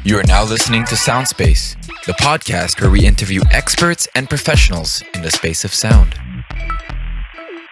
You are now listening to Soundspace, the podcast where we interview experts and professionals in the space of sound.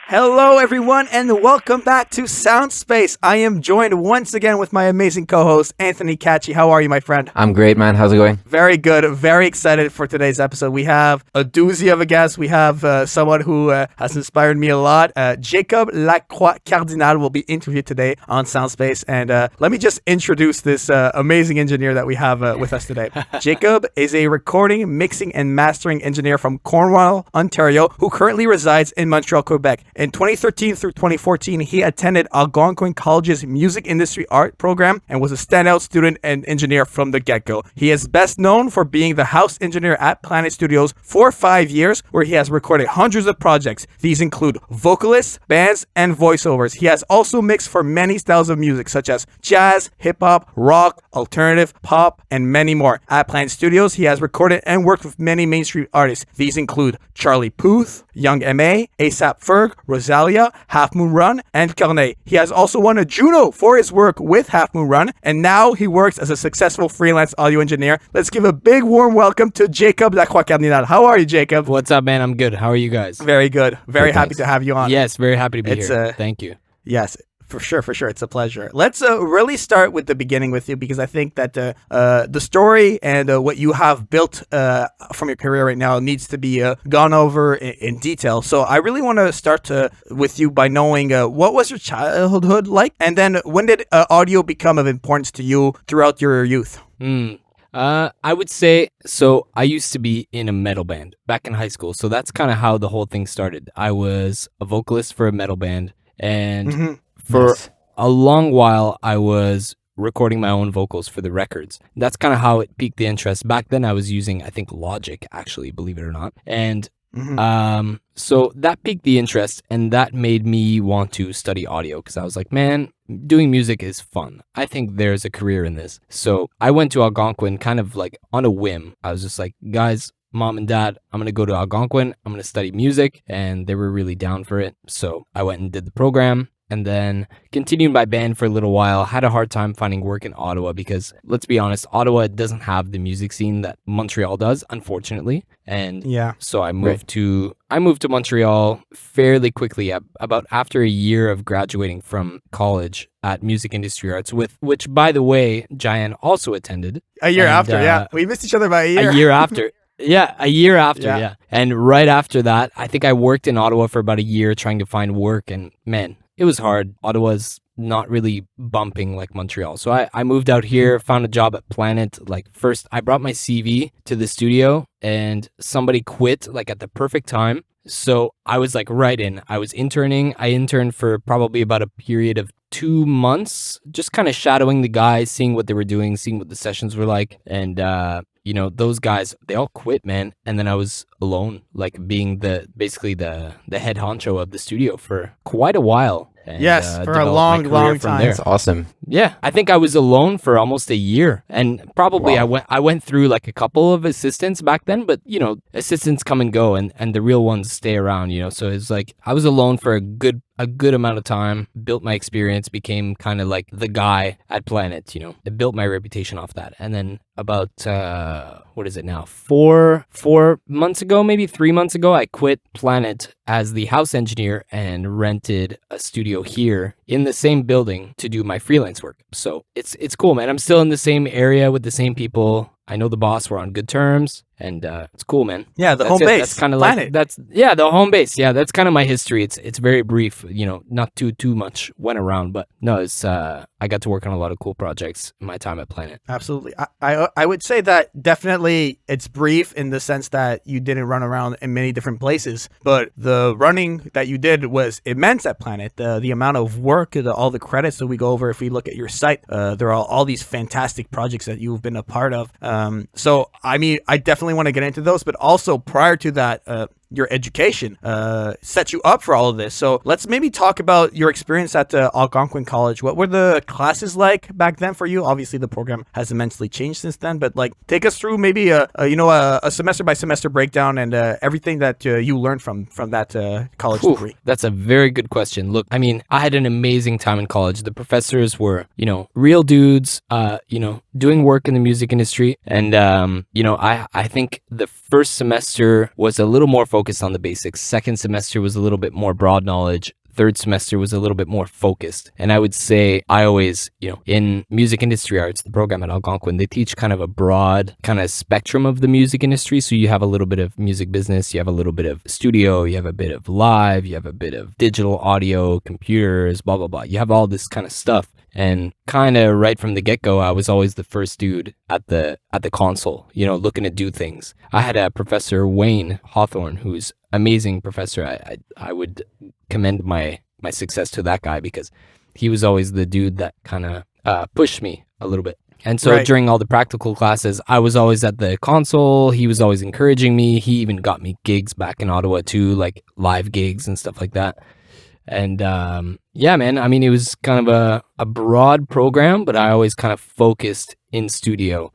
Hello, everyone, and welcome back to Soundspace. I am joined once again with my amazing co-host, Anthony Cacci. How are you, my friend? I'm great, man. How's it going? Very good. Very excited for today's episode. We have a doozy of a guest. We have someone who has inspired me a lot. Jacob Lacroix-Cardinal will be interviewed today on Soundspace. And let me just introduce this amazing engineer that we have with us today. Jacob is a recording, mixing, and mastering engineer from Cornwall, Ontario, who currently resides in Montreal, Quebec. In 2013 through 2014, he attended Algonquin College's Music Industry Art program and was a standout student and engineer from the get-go. He is best known for being the house engineer at Planet Studios for 5 years, where he has recorded hundreds of projects. These include vocalists, bands, and voiceovers. He has also mixed for many styles of music, such as jazz, hip-hop, rock, alternative, pop, and many more. At Planet Studios, he has recorded and worked with many mainstream artists. These include Charlie Puth, Young M.A., AP Ferg, Rosalía, Half Moon Run, and Corneille. He has also won a Juno for his work with Half Moon Run, and now he works as a successful freelance audio engineer. Let's give a big warm welcome to Jacob Lacroix-Cardinal. How are you, Jacob? What's up, man? I'm good. How are you guys? Very good. Very happy to have you on. Yes, very happy to be here. Thank you. Yes. For sure. It's a pleasure. Let's really start with the beginning with you, because I think that the story and what you have built from your career right now needs to be gone over in detail. So I really want to start with you by knowing what was your childhood like, and then when did audio become of importance to you throughout your youth? I would say, so I used to be in a metal band back in high school. So that's kind of how the whole thing started. I was a vocalist for a metal band, and for a long while, I was recording my own vocals for the records. That's kind of how it piqued the interest. Back then, I was using, I think, Logic, actually, believe it or not. And so that piqued the interest, and that made me want to study audio, because I was like, man, doing music is fun. I think there's a career in this. So I went to Algonquin kind of like on a whim. I was just like, guys, Mom and Dad, I'm going to go to Algonquin. I'm going to study music. And they were really down for it. So I went and did the program. And then continued my band for a little while. Had a hard time finding work in Ottawa because, let's be honest, Ottawa doesn't have the music scene that Montreal does, unfortunately. And so I moved to Montreal fairly quickly, about after a year of graduating from college at Music Industry Arts, which, by the way, Jaian also attended. A year after. We missed each other by a year. A year after. A year after. And right after that, I think I worked in Ottawa for about a year trying to find work, and man, it was hard. Ottawa's not really bumping like Montreal. So I moved out here, found a job at Planet. Like, first, I brought my CV to the studio, and somebody quit like at the perfect time. So I was like right in. I was interning. I interned for probably about a period of 2 months, just kind of shadowing the guys, seeing what they were doing, seeing what the sessions were like. And, those guys, they all quit, man. And then I was alone, like being basically the head honcho of the studio for quite a while. And, for a long time. That's awesome. Yeah, I think I was alone for almost a year, and probably I went through like a couple of assistants back then, but assistants come and go, and the real ones stay around. So it's like I was alone for a good amount of time, built my experience, became kind of like the guy at Planet. I built my reputation off that, and then about what is it now? 4 months ago, maybe 3 months ago, I quit Planet as the house engineer and rented a studio here in the same building to do my freelance work. So it's cool, man. I'm still in the same area with the same people. I know the boss. We're on good terms, and it's cool, man. Yeah, home base. That's kind of Planet. like the home base. Yeah, that's kind of my history. It's very brief. Not too much went around, but no, it's I got to work on a lot of cool projects in my time at Planet. Absolutely, I would say that definitely it's brief in the sense that you didn't run around in many different places, but the running that you did was immense at Planet. The amount of work, all the credits that we go over. If we look at your site, there are all these fantastic projects that you've been a part of. So I mean, I definitely want to get into those, but also prior to that, your education set you up for all of this. So let's maybe talk about your experience at Algonquin College. What were the classes like back then for you? Obviously, the program has immensely changed since then, but like take us through maybe a semester by semester breakdown and everything that you learned from that college degree. That's a very good question. Look, I mean, I had an amazing time in college. The professors were, real dudes, doing work in the music industry. And, I think the first semester was a little more focused on the basics. Second semester was a little bit more broad knowledge. Third semester was a little bit more focused. And I would say I always, in music industry arts, the program at Algonquin, they teach kind of a broad kind of spectrum of the music industry. So you have a little bit of music business, you have a little bit of studio, you have a bit of live, you have a bit of digital audio, computers, blah, blah, blah. You have all this kind of stuff. And kind of right from the get-go, I was always the first dude at the console, looking to do things. I had a professor, Wayne Hawthorne, who's amazing professor. I would commend my success to that guy because he was always the dude that kind of pushed me a little bit. And so during all the practical classes, I was always at the console. He was always encouraging me. He even got me gigs back in Ottawa too, like live gigs and stuff like that. And man, I mean, it was kind of a broad program, but I always kind of focused in studio.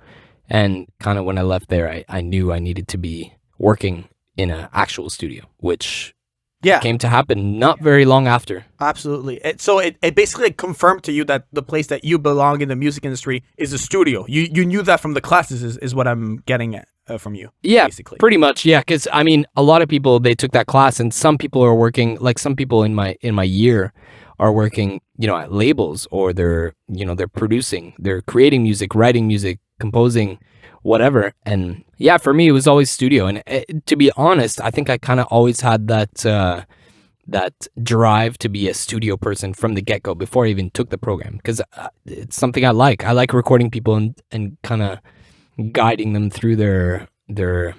And kind of when I left there, I knew I needed to be working in an actual studio, which came to happen not very long after. Absolutely. So it basically confirmed to you that the place that you belong in the music industry is a studio. You knew that from the classes is what I'm getting at. From you, basically. Pretty much, because I mean, a lot of people, they took that class, and some people are working, like some people in my year are working, at labels, or they're producing, they're creating music, writing music, composing, whatever. And for me, it was always studio. And to be honest, I think I kind of always had that drive to be a studio person from the get-go before I even took the program, because it's something I like. I like recording people and kind of guiding them through their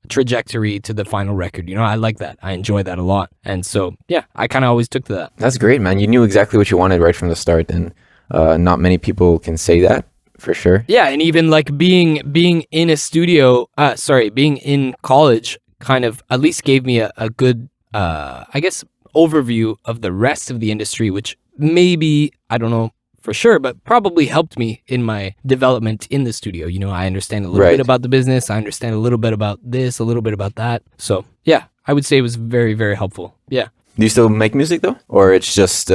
trajectory to the final record. I like that. I enjoy that a lot. And so, I kind of always took to that. That's great, man. You knew exactly what you wanted right from the start, and not many people can say that for sure. Yeah, and even like being in a studio, being in college kind of at least gave me a good, overview of the rest of the industry, which maybe, I don't know, for sure, but probably helped me in my development in the studio. I understand a little bit about the business. I understand a little bit about this, a little bit about that. So, I would say it was very, very helpful. Yeah. Do you still make music though? Or it's just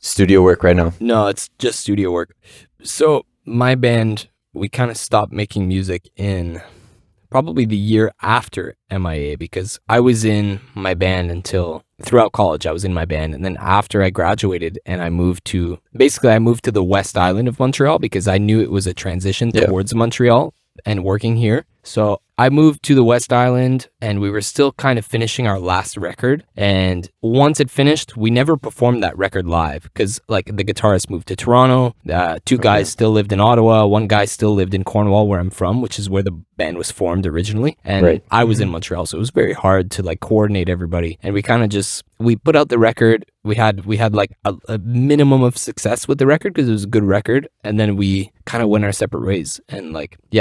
studio work right now? No, it's just studio work. So my band, we kind of stopped making music in probably the year after MIA, because I was in my band throughout college. I was in my band, and then after I graduated and I moved to the West Island of Montreal, because I knew it was a transition towards Montreal and working here. So I moved to the West Island, and we were still kind of finishing our last record. And once it finished, we never performed that record live, because like the guitarist moved to Toronto. Two guys still lived in Ottawa. One guy still lived in Cornwall, where I'm from, which is where the band was formed originally. And I was in Montreal, so it was very hard to like coordinate everybody. And we kind of we put out the record. We had like a minimum of success with the record because it was a good record. And then we kind of went our separate ways. And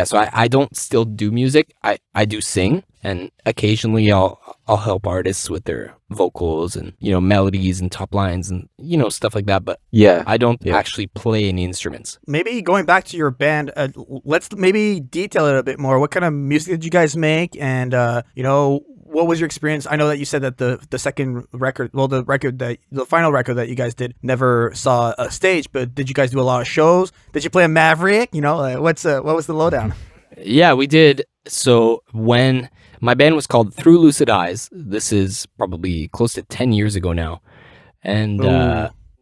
so I don't still do music. I do sing, and occasionally I'll help artists with their vocals and, melodies and top lines and, stuff like that. But I don't actually play any instruments. Maybe going back to your band, let's maybe detail it a bit more. What kind of music did you guys make? And, what was your experience? I know that you said that the second record, the final record that you guys did never saw a stage, but did you guys do a lot of shows? Did you play a Maverick? What was the lowdown? Yeah, we did. So when my band was called Through Lucid Eyes, this is probably close to 10 years ago now. And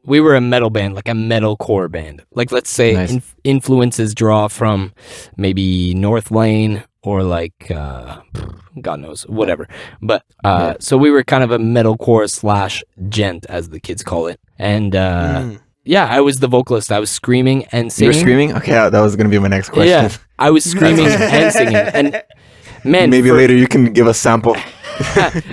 we were a metal band, like a metalcore band. Like, let's say influences draw from maybe North Lane or like, God knows, whatever. But so we were kind of a metalcore / gent, as the kids call it. And I was the vocalist. I was screaming and singing. You were screaming? Okay, that was going to be my next question. Yeah, I was screaming and singing. And man, maybe later you can give a sample.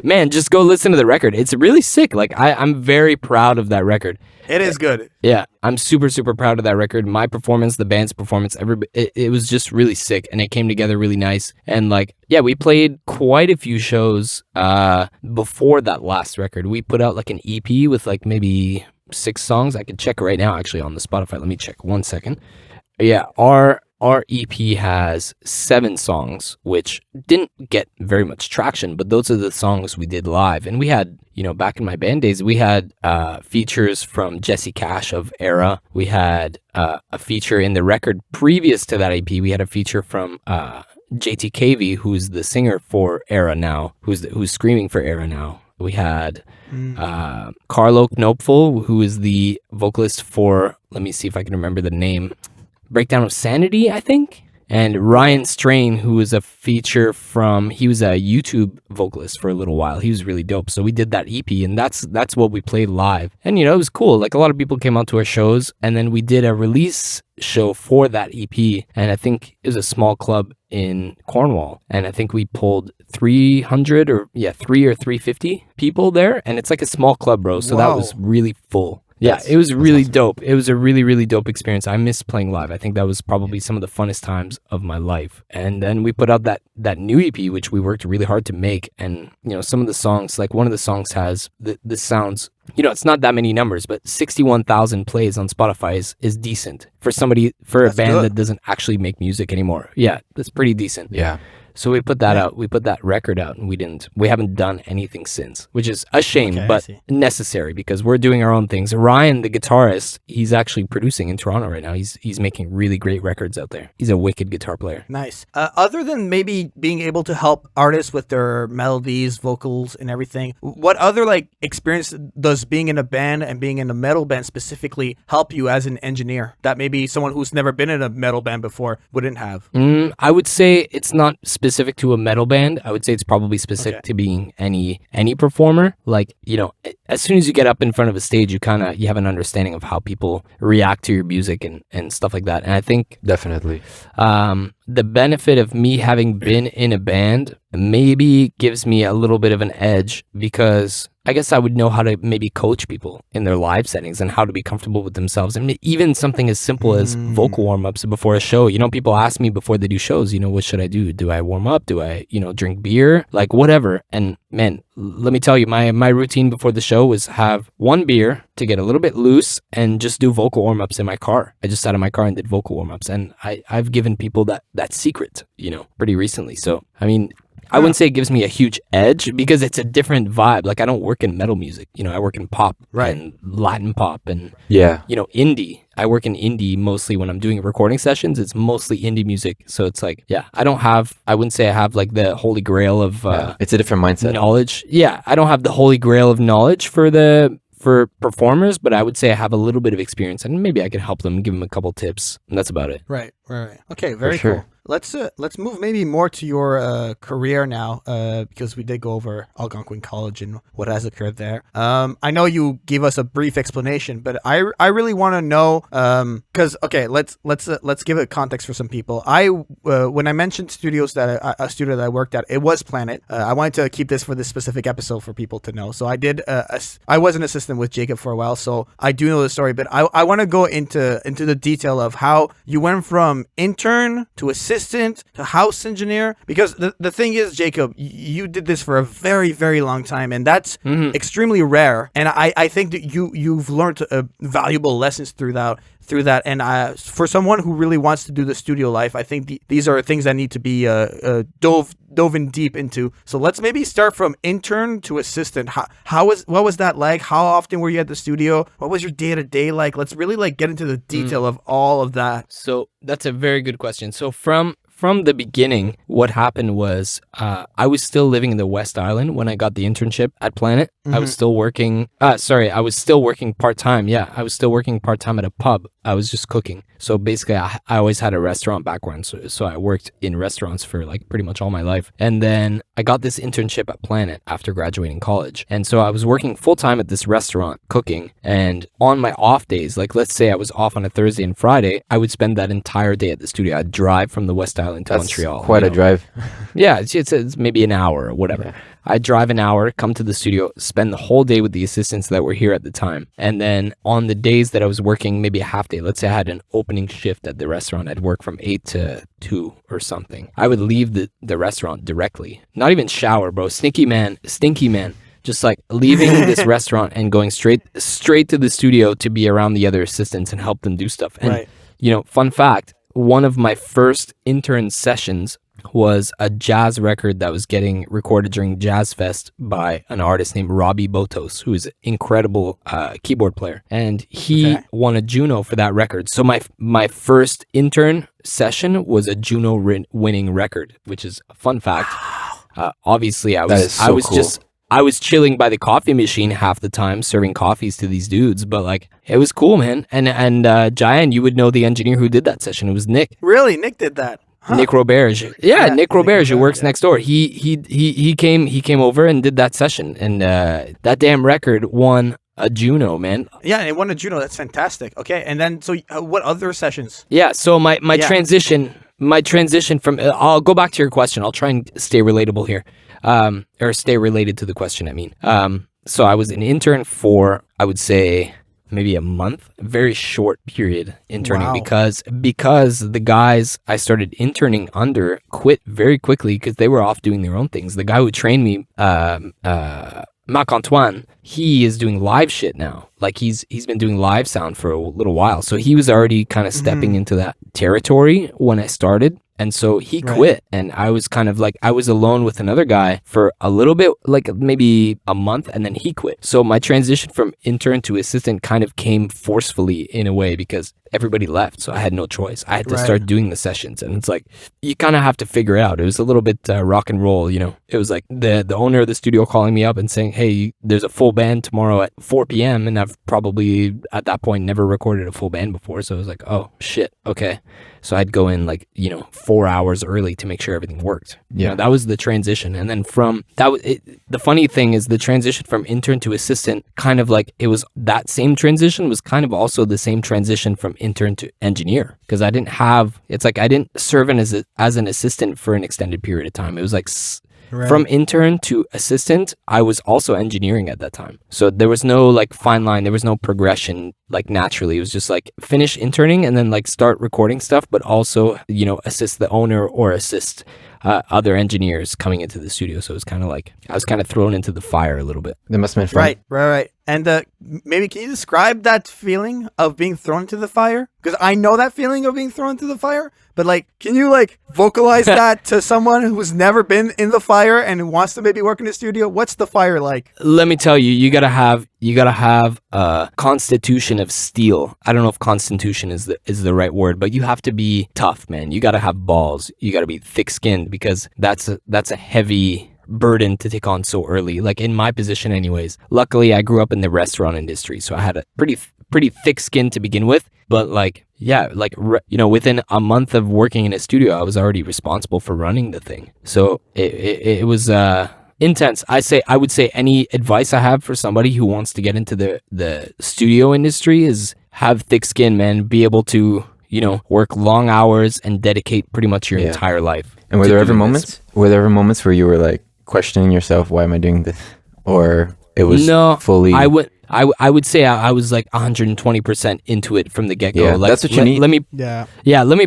Man, just go listen to the record. It's really sick. Like I'm very proud of that record. It is good. Yeah, I'm super, super proud of that record. My performance, the band's performance, it was just really sick, and it came together really nice. And like, yeah, we played quite a few shows before that last record. We put out like an EP with like maybe 6 songs. I can check right now, actually, on the Spotify. Let me check 1 second. Yeah, our EP has 7 songs, which didn't get very much traction, but those are the songs we did live. And we had, back in my band days, we had features from Jesse Cash of Era. We had a feature in the record previous to that EP. We had a feature from JT Cavey, who's the singer for Era now, who's screaming for Era now. We had Carlo Knopfel, who is the vocalist for, let me see if I can remember the name, Breakdown of Sanity, I think. And Ryan Strain, who was a feature he was a YouTube vocalist for a little while. He was really dope. So we did that EP, and that's what we played live. And, it was cool. Like, a lot of people came out to our shows, and then we did a release show for that EP. And I think it was a small club in Cornwall. And I think we pulled 300 or 350 people there. And it's like a small club, bro. So That was really full. Yeah, it was really awesome. Dope. It was a really, really dope experience. I miss playing live. I think that was probably some of the funnest times of my life. And then we put out that new EP, which we worked really hard to make. And, some of the songs, like one of the songs has the sounds, it's not that many numbers, but 61,000 plays on Spotify is decent for a band that doesn't actually make music anymore. Yeah, that's pretty decent. Yeah. So we put that out. We put that record out, and we haven't done anything since, which is a shame, but necessary because we're doing our own things. Ryan, the guitarist, he's actually producing in Toronto right now. He's making really great records out there. He's a wicked guitar player. Nice. Other than maybe being able to help artists with their melodies, vocals, and everything, what other experience does being in a band and being in a metal band specifically help you as an engineer that maybe someone who's never been in a metal band before wouldn't have? I would say it's not specific to a metal band. I would say it's probably specific to being any performer. Like, as soon as you get up in front of a stage, you have an understanding of how people react to your music and stuff like that. And I think definitely the benefit of me having been in a band maybe gives me a little bit of an edge because I guess I would know how to maybe coach people in their live settings and how to be comfortable with themselves. And even something as simple as vocal warm-ups before a show. People ask me before they do shows, what should I do? Do I warm up? Do I, drink beer? Like whatever. And man, let me tell you, my routine before the show was have 1 beer to get a little bit loose and just do vocal warm-ups in my car. I just sat in my car and did vocal warm-ups. And I've given people that secret, pretty recently. So, I mean, I wouldn't say it gives me a huge edge because it's a different vibe. Like I don't work in metal music, I work in pop and Latin pop and indie. I work in indie mostly when I'm doing recording sessions. It's mostly indie music. So it's like, I wouldn't say I have like the holy grail of it's a different mindset. Knowledge. Yeah, I don't have the holy grail of knowledge for performers, but I would say I have a little bit of experience and maybe I can help them, give them a couple tips, and that's about it. Right. Okay, very cool. Let's move maybe more to your career now, because we did go over Algonquin College and what has occurred there. I know you gave us a brief explanation, but I really want to know because let's give it context for some people. When I mentioned studios a studio that I worked at, it was Planet. I wanted to keep this for this specific episode for people to know. So I did. I was an assistant with Jacob for a while, so I do know the story. But I want to go into the detail of how you went from intern to assistant to house engineer, because the thing is, Jacob, you did this for a very, very long time, and that's extremely rare. And I think that you've learned valuable lessons through that. And for someone who really wants to do the studio life, I think these are things that need to be dove in deep into. So let's maybe start from intern to assistant. What was that like? How often were you at the studio? What was your day-to-day like? Let's really get into the detail of all of that. So that's a very good question. So from the beginning, what happened was I was still living in the West Island when I got the internship at Planet. I was still working. I was still working part-time. Yeah, I was still working part-time at a pub. I was just cooking. So basically, I always had a restaurant background. So I worked in restaurants for like pretty much all my life. And then I got this internship at Planet after graduating college. And so I was working full-time at this restaurant cooking. And on my off days, like let's say I was off on a Thursday and Friday, I would spend that entire day at the studio. I'd drive from the West Island Island to That's Montreal. quite a drive. Yeah, it's maybe an hour or whatever. Yeah. I drive an hour, come to the studio, spend the whole day with the assistants that were here at the time. And then on the days that I was working, maybe a half day, let's say I had an opening shift at the restaurant, I'd work from 8 to 2 or something. I would leave the restaurant directly. Not even shower, bro. Stinky man. Just like leaving this restaurant and going straight to the studio to be around the other assistants and help them do stuff. And, fun fact, one of my first intern sessions was a jazz record that was getting recorded during Jazz Fest by an artist named Robbie Botos, who is an incredible keyboard player. And he won a Juno for that record. So my first intern session was a Juno winning record, which is a fun fact. Obviously, I was chilling by the coffee machine half the time, serving coffees to these dudes, but like it was cool, man. And Jaian, you would know the engineer who did that session. It was Nick. Really, Nick did that. Huh. Nick Roberge. Yeah, Nick Roberge, who works next door. He came over and did that session, and that damn record won a Juno, man. Yeah, and it won a Juno. That's fantastic. Okay, and then so what other sessions? Yeah, so my transition from I'll go back to your question. I'll try and stay relatable here, or stay related to the question. I mean, so I was an intern for, I would say, maybe a month, a very short period interning, because the guys I started interning under quit very quickly because they were off doing their own things. The guy who trained me, Marc-Antoine, he is doing live shit now. Like he's been doing live sound for a little while. So he was already kind of stepping into that territory when I started. And so he quit, and I was kind of like, I was alone with another guy for a little bit, like maybe a month, and then he quit. So my transition from intern to assistant kind of came forcefully in a way because everybody left. So I had no choice. I had to start doing the sessions, and it's like, you kind of have to figure it out. It was a little bit rock and roll, you know. It was like the owner of the studio calling me up and saying, hey, there's a full band tomorrow at 4 p.m. And I've probably at that point never recorded a full band before. So I was like, oh shit, okay. So I'd go in 4 hours early to make sure everything worked. Yeah, you know, that was the transition. And then from that, the funny thing is the transition from intern to assistant, kind of like it was that same transition was kind of also the same transition from intern to engineer, because I didn't serve as an assistant for an extended period of time. It was like from intern to assistant, I was also engineering at that time. So there was no fine line. There was no progression naturally. It was just finish interning and then start recording stuff, but also, assist the owner or assist other engineers coming into the studio. So it was kind of I was kind of thrown into the fire a little bit. That must have been fun. Right. And maybe can you describe that feeling of being thrown into the fire? Because I know that feeling of being thrown into the fire, but can you vocalize that to someone who's never been in the fire and who wants to maybe work in the studio? What's the fire like? Let me tell you, you gotta have a constitution of steel. I don't know if constitution is the right word, but you have to be tough, man. You gotta have balls. You gotta be thick-skinned, because that's a heavy burden to take on so early. In my position anyways. Luckily, I grew up in the restaurant industry, so I had a pretty thick skin to begin with. But within a month of working in a studio, I was already responsible for running the thing. So it was intense. I would say any advice I have for somebody who wants to get into the studio industry is have thick skin, man. Be able to work long hours and dedicate pretty much your entire life. And were there ever moments where you were questioning yourself, why am I doing this? Or it was fully... I would say I was 120% into it from the get-go. Yeah, that's what you need. Let me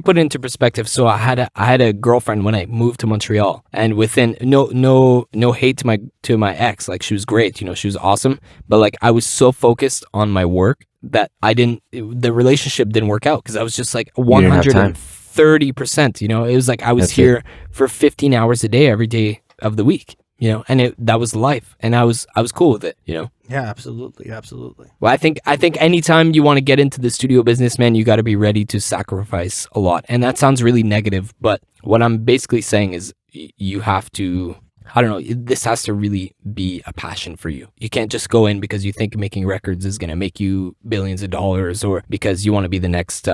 put it into perspective. So I had a girlfriend when I moved to Montreal, and within no hate to my ex, she was great, she was awesome, but I was so focused on my work that the relationship didn't work out, because I was just 130%, it was I was here for 15 hours a day every day of the week, and that was life, and I was cool with it, Yeah, absolutely. Well, I think anytime you want to get into the studio business, man, you got to be ready to sacrifice a lot. And that sounds really negative, but what I'm basically saying is you have to, I don't know, this has to really be a passion for you. You can't just go in because you think making records is going to make you billions of dollars, or because you want to be the next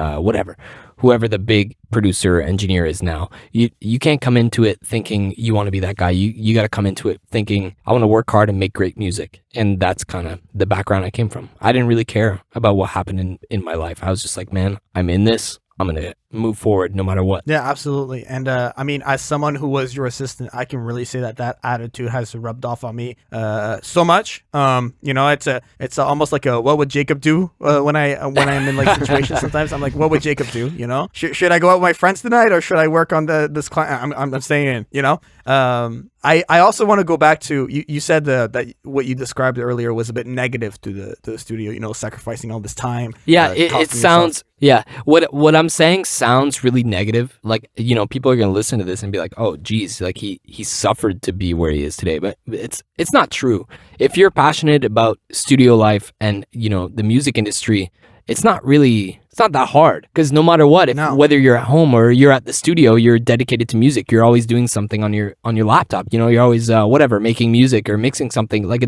whoever the big producer engineer is now. You can't come into it thinking you want to be that guy. You got to come into it thinking, I want to work hard and make great music. And that's kind of the background I came from. I didn't really care about what happened in my life. I was just man, I'm in this. I'm going to move forward no matter what. Yeah, absolutely. And I mean, as someone who was your assistant, I can really say that attitude has rubbed off on me so much. You know, it's almost like a what would Jacob do when I'm in like situations. Sometimes I'm like, what would Jacob do? You know, should I go out with my friends tonight or should I work on this client? I'm staying in. You know. I also want to go back to you said that what you described earlier was a bit negative to the studio, you know, sacrificing all this time. Yeah, it sounds, yeah. What I'm saying sounds really negative. Like, you know, people are going to listen to this and be like, oh, geez, like he suffered to be where he is today. But it's not true. If you're passionate about studio life and, you know, the music industry, it's not that hard, because no matter what, whether you're at home or you're at the studio, you're dedicated to music. You're always doing something on your laptop. You know, you're always making music or mixing something. Like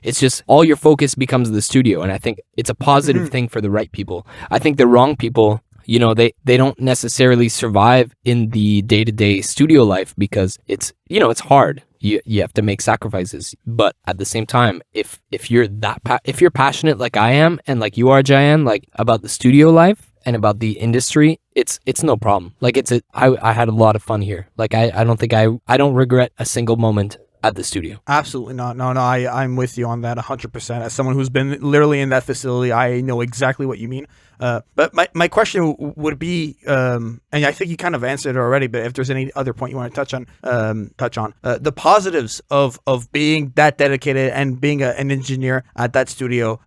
it's just all your focus becomes the studio. And I think it's a positive thing for the right people. I think the wrong people, you know, they don't necessarily survive in the day-to-day studio life because it's hard. You have to make sacrifices, but at the same time, if you're passionate like I am and like you are, Jaian, like about the studio life and about the industry, it's no problem. Like I had a lot of fun here. Like I don't regret a single moment at the studio. Absolutely not. No, I'm with you on that 100%. As someone who's been literally in that facility, I know exactly what you mean. But my question would be, and I think you kind of answered it already, but if there's any other point you want to touch on the positives of being that dedicated and being an engineer at that studio,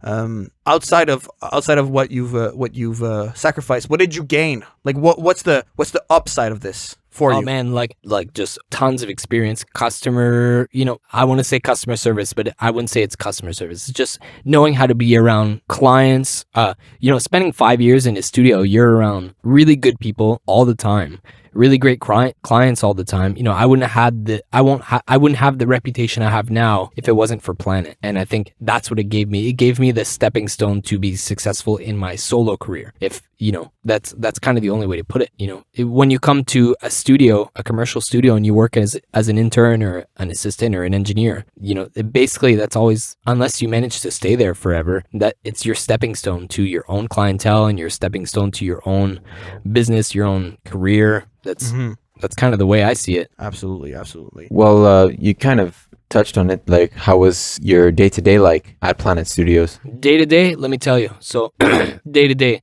outside of what you've sacrificed, what did you gain? Like what's the upside of this for you? Oh man, like just tons of experience. Customer, you know, I want to say customer service, but I wouldn't say it's customer service. It's just knowing how to be around clients. You know, spending 5 years in a studio, you're around really good people all the time. Really great clients all the time. You know, I wouldn't have the reputation I have now if it wasn't for Planet. And I think that's what it gave me. It gave me the stepping stone to be successful in my solo career. If, you know, that's kind of the only way to put it. You know, when you come to a studio, a commercial studio, and you work as an intern or an assistant or an engineer, you know, basically that's always, unless you manage to stay there forever, that it's your stepping stone to your own clientele and your stepping stone to your own business, your own career. That's kind of the way I see it. Absolutely. Well, you kind of touched on it. Like, how was your day-to-day like at Planet Studios? Day-to-day, let me tell you. So, day-to-day,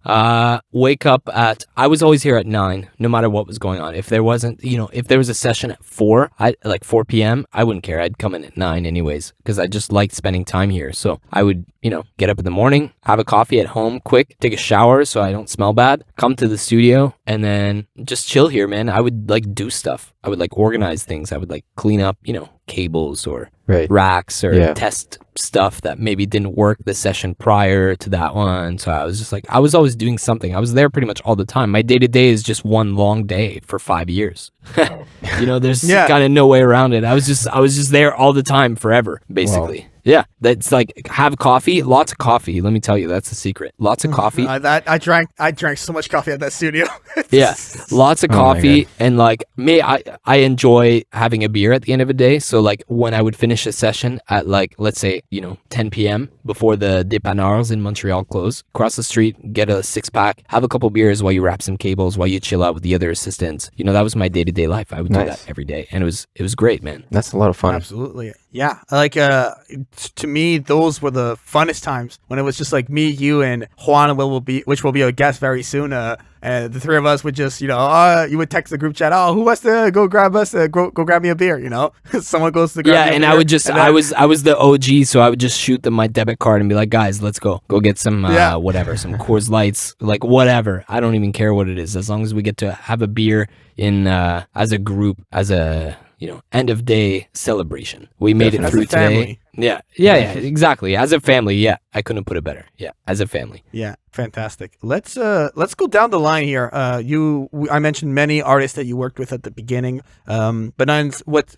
wake up I was always here at 9, no matter what was going on. If there wasn't, you know, if there was a session at 4 p.m., I wouldn't care. I'd come in at 9 anyways, because I just liked spending time here. So I would, you know, get up in the morning, have a coffee at home quick, take a shower so I don't smell bad, come to the studio, and then just chill here, man. I would like do stuff. I would like organize things. I would like clean up, you know, cables or racks or test stuff that maybe didn't work the session prior to that one. So I was just like, I was always doing something. I was there pretty much all the time. My day-to-day is just one long day for 5 years. You know, there's kind of no way around it. I was just there all the time forever, basically. Wow. Yeah, that's like have coffee, lots of coffee. Let me tell you, that's the secret. Lots of coffee. I drank so much coffee at that studio. Yeah, lots of coffee, and like me, I enjoy having a beer at the end of the day. So like when I would finish a session at like, let's say, you know, 10 p.m. before the dépanneurs in Montreal close, cross the street, get a 6-pack, have a couple beers while you wrap some cables, while you chill out with the other assistants. You know, that was my day-to-day life. I would do that every day, and it was great, man. That's a lot of fun. Absolutely. Yeah, like to me, those were the funnest times when it was just like me, you, and Juan, which will be a guest very soon. The three of us would just, you know, you would text the group chat, oh, who wants to go grab us, go grab me a beer, you know? Someone goes to grab me a beer. And I would just, I was the OG, so I would just shoot them my debit card and be like, guys, let's go get some, whatever, some Coors Lights, like whatever. I don't even care what it is, as long as we get to have a beer in as a group, as a, you know, end of day celebration. We made it through today. Yeah, exactly. As a family, I couldn't put it better. Yeah, as a family. Yeah, fantastic. Let's go down the line here. I mentioned many artists that you worked with at the beginning, but on what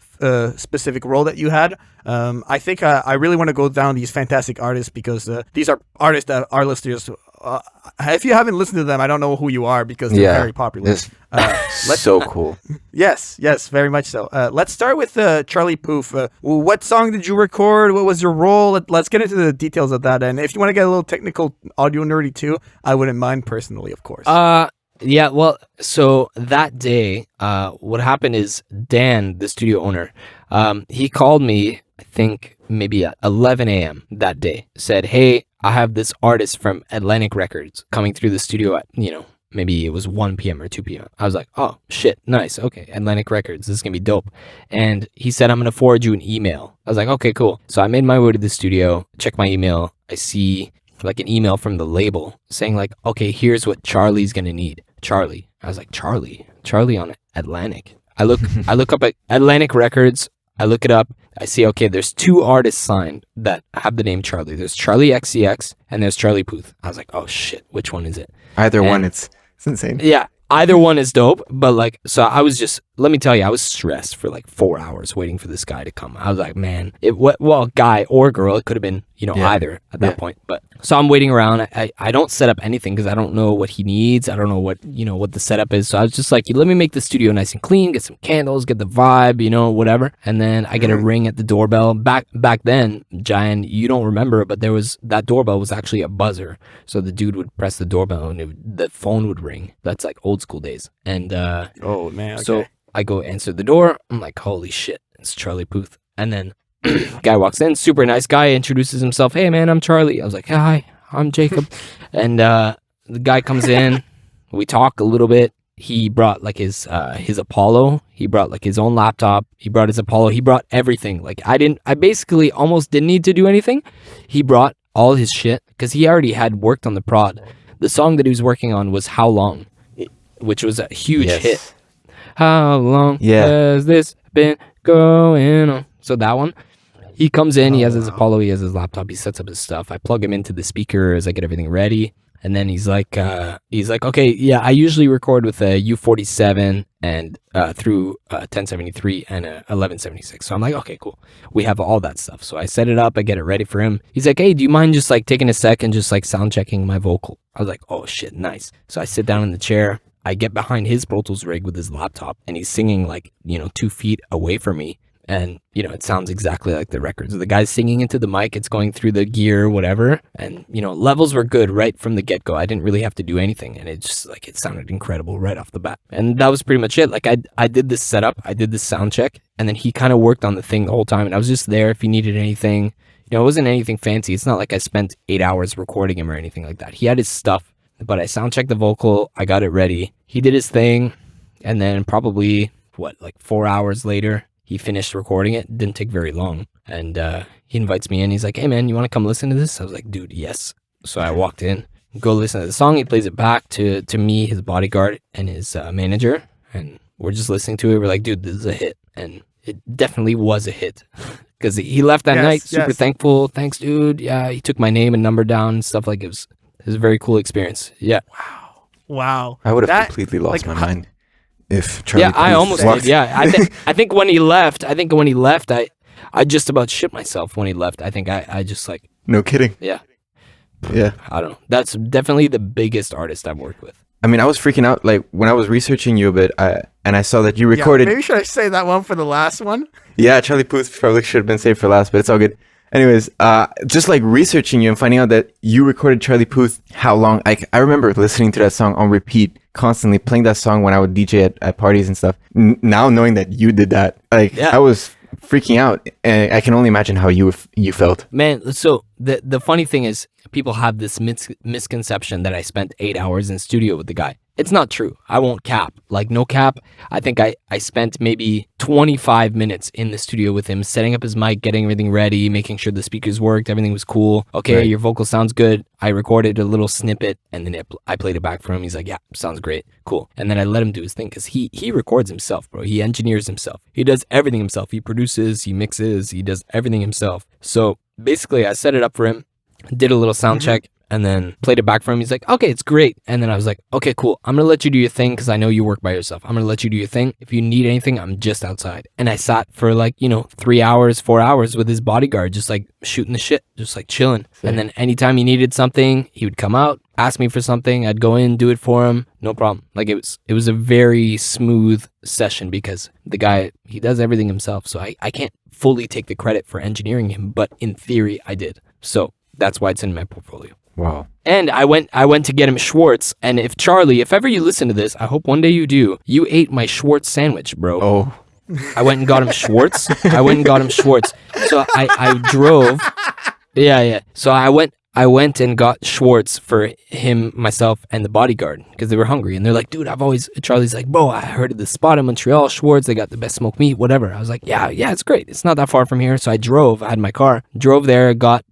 specific role that you had. I think I really want to go down these fantastic artists because these are artists that our listeners. If you haven't listened to them, I don't know who you are because they're very popular. So cool. Yes, very much so. Let's start with Charlie Puth. What song did you record? What was your role? Let's get into the details of that. And if you want to get a little technical, audio nerdy too, I wouldn't mind personally, of course. Yeah, well, so that day, what happened is Dan, the studio owner, he called me, I think maybe at 11 a.m. that day, said, hey, I have this artist from Atlantic Records coming through the studio at, maybe it was 1 p.m. or 2 p.m. I was like, oh, shit, nice. Okay, Atlantic Records, this is going to be dope. And he said, I'm going to forward you an email. I was like, okay, cool. So I made my way to the studio, check my email. I see like an email from the label saying like, okay, here's what Charlie's going to need. Charlie. I was like, Charlie on Atlantic. I look up at Atlantic Records. I look it up. I see, okay, there's 2 artists signed that have the name Charlie. There's Charlie XCX and there's Charlie Puth. I was like, oh shit, which one is it? Either one, it's insane. Yeah, either one is dope. But like, so I was just, let me tell you, I was stressed for like 4 hours waiting for this guy to come. I was like, man, guy or girl, it could have been, either at that point. But so I'm waiting around. I don't set up anything because I don't know what he needs. I don't know what, what the setup is. So I was just like, let me make the studio nice and clean, get some candles, get the vibe, whatever. And then I get a ring at the doorbell. Back then, Jaian, you don't remember, but that doorbell was actually a buzzer. So the dude would press the doorbell and the phone would ring. That's like old school days. And oh man, okay. So I go answer the door. I'm like, holy shit, it's Charlie Puth. And then guy walks in, super nice guy, introduces himself. Hey man, I'm Charlie. I was like, hi, I'm Jacob. And the guy comes in. We talk a little bit. He brought like his Apollo. He brought like his own laptop. He brought his Apollo. He brought everything. Like I basically almost didn't need to do anything. He brought all his shit because he already had worked on the prod. The song that he was working on was How Long, which was a huge hit. How long has this been going on? So that one. He comes in, he has his Apollo, he has his laptop, he sets up his stuff. I plug him into the speaker as I get everything ready. And then he's like, okay, yeah, I usually record with a U47 and through 1073 and a 1176. So I'm like, okay, cool. We have all that stuff. So I set it up, I get it ready for him. He's like, hey, do you mind just like taking a sec and just like sound checking my vocal? I was like, oh shit, nice. So I sit down in the chair. I get behind his Pro Tools rig with his laptop and he's singing like, 2 feet away from me. And, it sounds exactly like the records. The guy's singing into the mic. It's going through the gear, whatever. And, levels were good right from the get-go. I didn't really have to do anything. And it just, like, it sounded incredible right off the bat. And that was pretty much it. Like, I did this setup. I did this sound check. And then he kind of worked on the thing the whole time. And I was just there if he needed anything. It wasn't anything fancy. It's not like I spent 8 hours recording him or anything like that. He had his stuff. But I sound checked the vocal. I got it ready. He did his thing. And then probably, 4 hours later, he finished recording it. Didn't take very long. And he invites me in. He's like, hey, man, you want to come listen to this? I was like, dude, yes. So I walked in, go listen to the song. He plays it back to me, his bodyguard, and his manager. And we're just listening to it. We're like, dude, this is a hit. And it definitely was a hit. Because he left that night super thankful. Thanks, dude. Yeah, he took my name and number down and stuff. Like, it was a very cool experience. Yeah. Wow. I would have completely lost my mind. If Charlie I almost did. Yeah, I think when he left, I just about shit myself when he left. I think I just like. No kidding. Yeah. Yeah. I don't know. That's definitely the biggest artist I've worked with. I mean, I was freaking out like when I was researching you a bit, and I saw that you recorded. Maybe should I say that one for the last one? Yeah, Charlie Puth probably should have been saved for last, but it's all good. Anyways, just like researching you and finding out that you recorded Charlie Puth, How Long? I remember listening to that song on repeat, constantly playing that song when I would DJ at parties and stuff. Now knowing that you did that, I was freaking out, and I can only imagine how you felt. Man, so the funny thing is, people have this misconception that I spent 8 hours in studio with the guy. It's not true. I won't cap. Like, no cap. I think I spent maybe 25 minutes in the studio with him, setting up his mic, getting everything ready, making sure the speakers worked, everything was cool. Okay, right. Your vocal sounds good. I recorded a little snippet, and then I played it back for him. He's like, yeah, sounds great. Cool. And then I let him do his thing, because he records himself, bro. He engineers himself. He does everything himself. He produces, he mixes, he does everything himself. So basically, I set it up for him, did a little sound check, and then played it back for him. He's like, okay, it's great. And then I was like, okay, cool. I'm going to let you do your thing because I know you work by yourself. I'm going to let you do your thing. If you need anything, I'm just outside. And I sat for 3 hours, 4 hours with his bodyguard, just like shooting the shit, just like chilling. Same. And then anytime he needed something, he would come out, ask me for something. I'd go in, do it for him. No problem. Like it was a very smooth session because the guy, he does everything himself. So I can't fully take the credit for engineering him, but in theory I did. So that's why it's in my portfolio. Wow. And I went to get him Schwartz. And if Charlie, if ever you listen to this, I hope one day you do, you ate my Schwartz sandwich, bro. Oh. I went and got him Schwartz. So I drove. Yeah. So I went and got Schwartz for him, myself, and the bodyguard because they were hungry. And they're like, dude, Charlie's like, bro, I heard of this spot in Montreal, Schwartz, they got the best smoked meat, whatever. I was like, yeah, it's great. It's not that far from here. So I had my car, drove there, got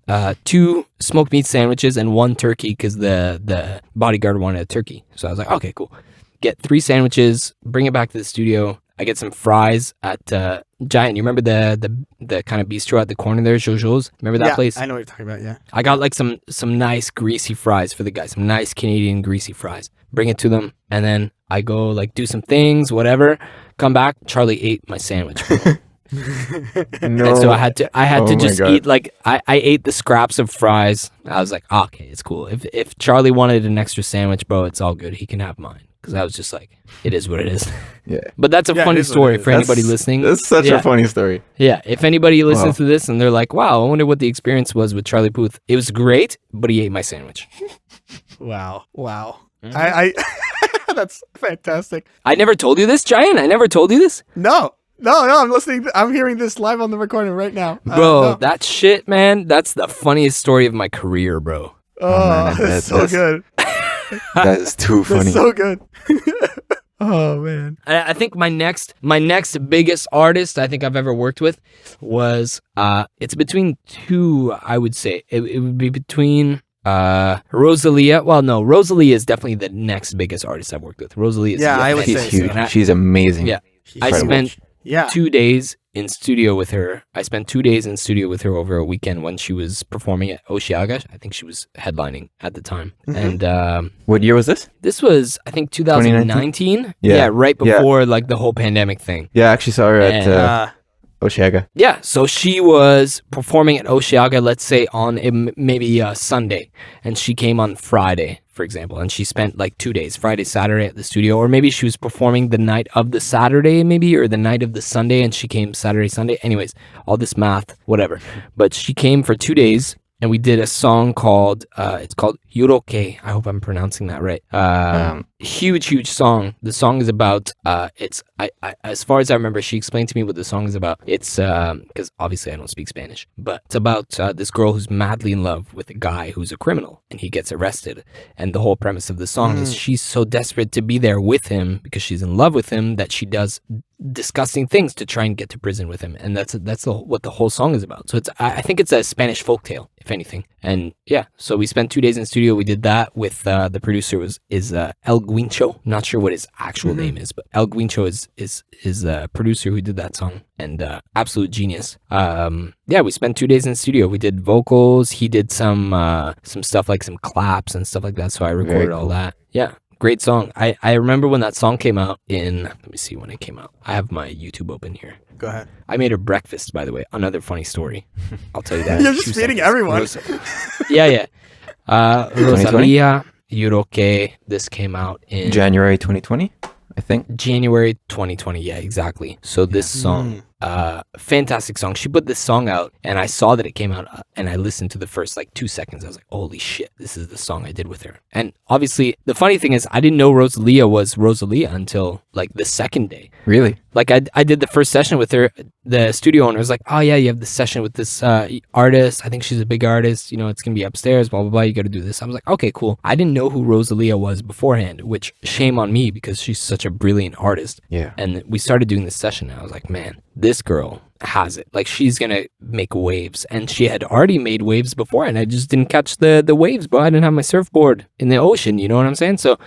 2 smoked meat sandwiches and 1 turkey because the bodyguard wanted a turkey. So I was like, okay, cool. Get 3 sandwiches, bring it back to the studio. I get some fries at Jaian. You remember the kind of bistro at the corner there, Jojo's? Remember that place? I know what you're talking about, yeah. I got like some nice greasy fries for the guys, some nice Canadian greasy fries. Bring it to them, and then I go like do some things, whatever. Come back, Charlie ate my sandwich. No. And so I had to just eat like I ate the scraps of fries. I was like, okay, it's cool. If Charlie wanted an extra sandwich, bro, it's all good. He can have mine. Because I was just like, it is what it is. Yeah. But that's a funny story for anybody listening. That's such a funny story. Yeah. If anybody listens to this and they're like, wow, I wonder what the experience was with Charlie Puth. It was great, but he ate my sandwich. Wow. Mm-hmm. I that's fantastic. I never told you this, Jaian? I never told you this? No, I'm listening. I'm hearing this live on the recording right now. Bro, that shit, man, that's the funniest story of my career, bro. Oh, that's so good. That is too funny. That's so good. Oh man. I think my next biggest artist I think I've ever worked with was it's between 2, I would say. It would be between Rosalía. Well, no, Rosalía is definitely the next biggest artist I've worked with. Rosalía is I would say huge. so. She's amazing. Yeah. Incredible. I spent 2 days in studio with her. I spent 2 days in studio with her over a weekend when she was performing at Osheaga. I think she was headlining at the time. Mm-hmm. And what year was this? this was, I think, 2019. Yeah. Right before like the whole pandemic thing. Yeah, I actually saw her at Osheaga. Yeah, so she was performing at Osheaga, let's say on maybe Sunday, and she came on Friday, for example, and she spent like 2 days, Friday, Saturday at the studio, or maybe she was performing the night of the Saturday, maybe, or the night of the Sunday, and she came Saturday, Sunday. Anyways, all this math, whatever. But she came for 2 days, and we did a song called, it's called Yuroke. I hope I'm pronouncing that right. Huge song. The song is about, as far as I remember, she explained to me what the song is about. It's, because obviously I don't speak Spanish, but it's about this girl who's madly in love with a guy who's a criminal, and he gets arrested. And the whole premise of the song is she's so desperate to be there with him because she's in love with him that she does disgusting things to try and get to prison with him, and that's what the whole song is about. So I think it's a Spanish folktale, if anything. And yeah, so we spent 2 days in studio. We did that with the producer is El Guincho. Not sure what his actual name is, but El Guincho is a producer who did that song, and absolute genius. Yeah, we spent 2 days in studio. We did vocals. He did some stuff like some claps and stuff like that. So I recorded all that. Yeah. Great song. I remember when that song came out let me see when it came out. I have my YouTube open here. Go ahead. I made her breakfast, by the way. Another funny story. I'll tell you that. You're just feeding everyone. Yeah. Rosalía, Yuroke. This came out in January 2020, I think. January 2020. Yeah, exactly. So this song, fantastic song. She put this song out, and I saw that it came out, and I listened to the first like 2 seconds. I was like, holy shit, this is the song I did with her. And obviously, the funny thing is, I didn't know Rosalía was Rosalía until like the second day. Really? Like I did the first session with her. The studio owner was like, oh yeah, you have this session with this artist. I think she's a big artist. You know, it's going to be upstairs, blah, blah, blah. You got to do this. I was like, okay, cool. I didn't know who Rosalía was beforehand, which shame on me because she's such a brilliant artist. Yeah. And we started doing this session, and I was like, man, this girl has it. Like, she's going to make waves. And she had already made waves before, and I just didn't catch the waves, bro. I didn't have my surfboard in the ocean. You know what I'm saying? So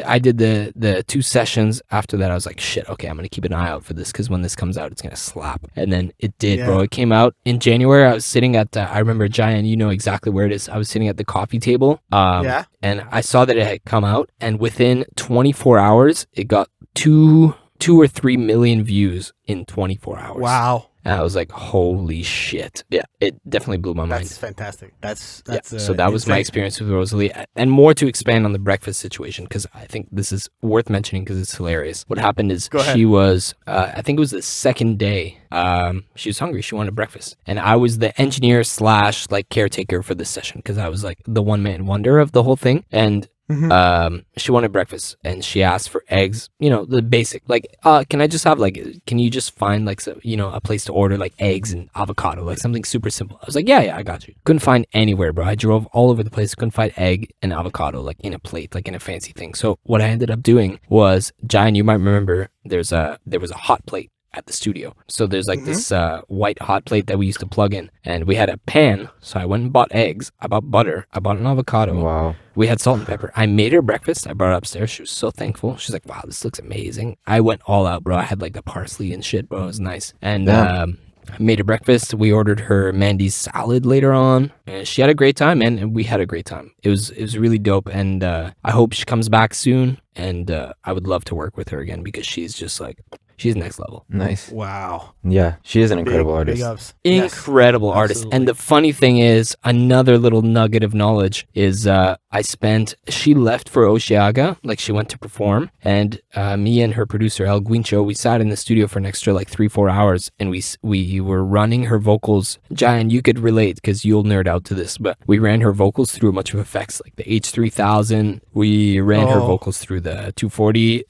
I did the 2 sessions. After that, I was like, shit, okay, I'm going to keep an eye out for this because when this comes out, it's going to slap. And then it did, bro. It came out in January. I was sitting at, I remember, Jaian, you know exactly where it is. I was sitting at the coffee table. And I saw that it had come out. And within 24 hours, it got 2 or 3 million views in 24 hours. Wow. And I was like, holy shit. Yeah, it definitely blew my mind. That's fantastic. That's so that was my experience with Rosalía. And more to expand on the breakfast situation, because I think this is worth mentioning because it's hilarious. What happened is she was, I think it was the second day, she was hungry. She wanted breakfast. And I was the engineer / like caretaker for this session because I was like the one-man wonder of the whole thing. And she wanted breakfast and she asked for eggs, the basic, like, can I just have can you just find like, a place to order like eggs and avocado, like something super simple. I was like, yeah, I got you. Couldn't find anywhere, bro. I drove all over the place. Couldn't find egg and avocado, like in a plate, like in a fancy thing. So what I ended up doing was, Jaian, you might remember there was a hot plate at the studio. So there's like this white hot plate that we used to plug in, and we had a pan. So I went and bought eggs, I bought butter, I bought an avocado. Wow. We had salt and pepper. I made her breakfast. I brought it upstairs. She was so thankful. She's like, wow, this looks amazing. I went all out, bro. I had like the parsley and shit, bro. It was nice. And I made her breakfast. We ordered her Mandy's salad later on. And she had a great time, man. And we had a great time. It was really dope. And I hope she comes back soon. And I would love to work with her again because she's just like, she's next level. Nice. Wow. Yeah, she is an incredible artist. Big ups. Incredible artist. Absolutely. And the funny thing is, another little nugget of knowledge is she left for Osheaga, like she went to perform, and me and her producer El Guincho, we sat in the studio for an extra like 3-4 hours, and we were running her vocals. Jaian, you could relate because you'll nerd out to this, but we ran her vocals through a bunch of effects like the H3000. We ran her vocals through the 240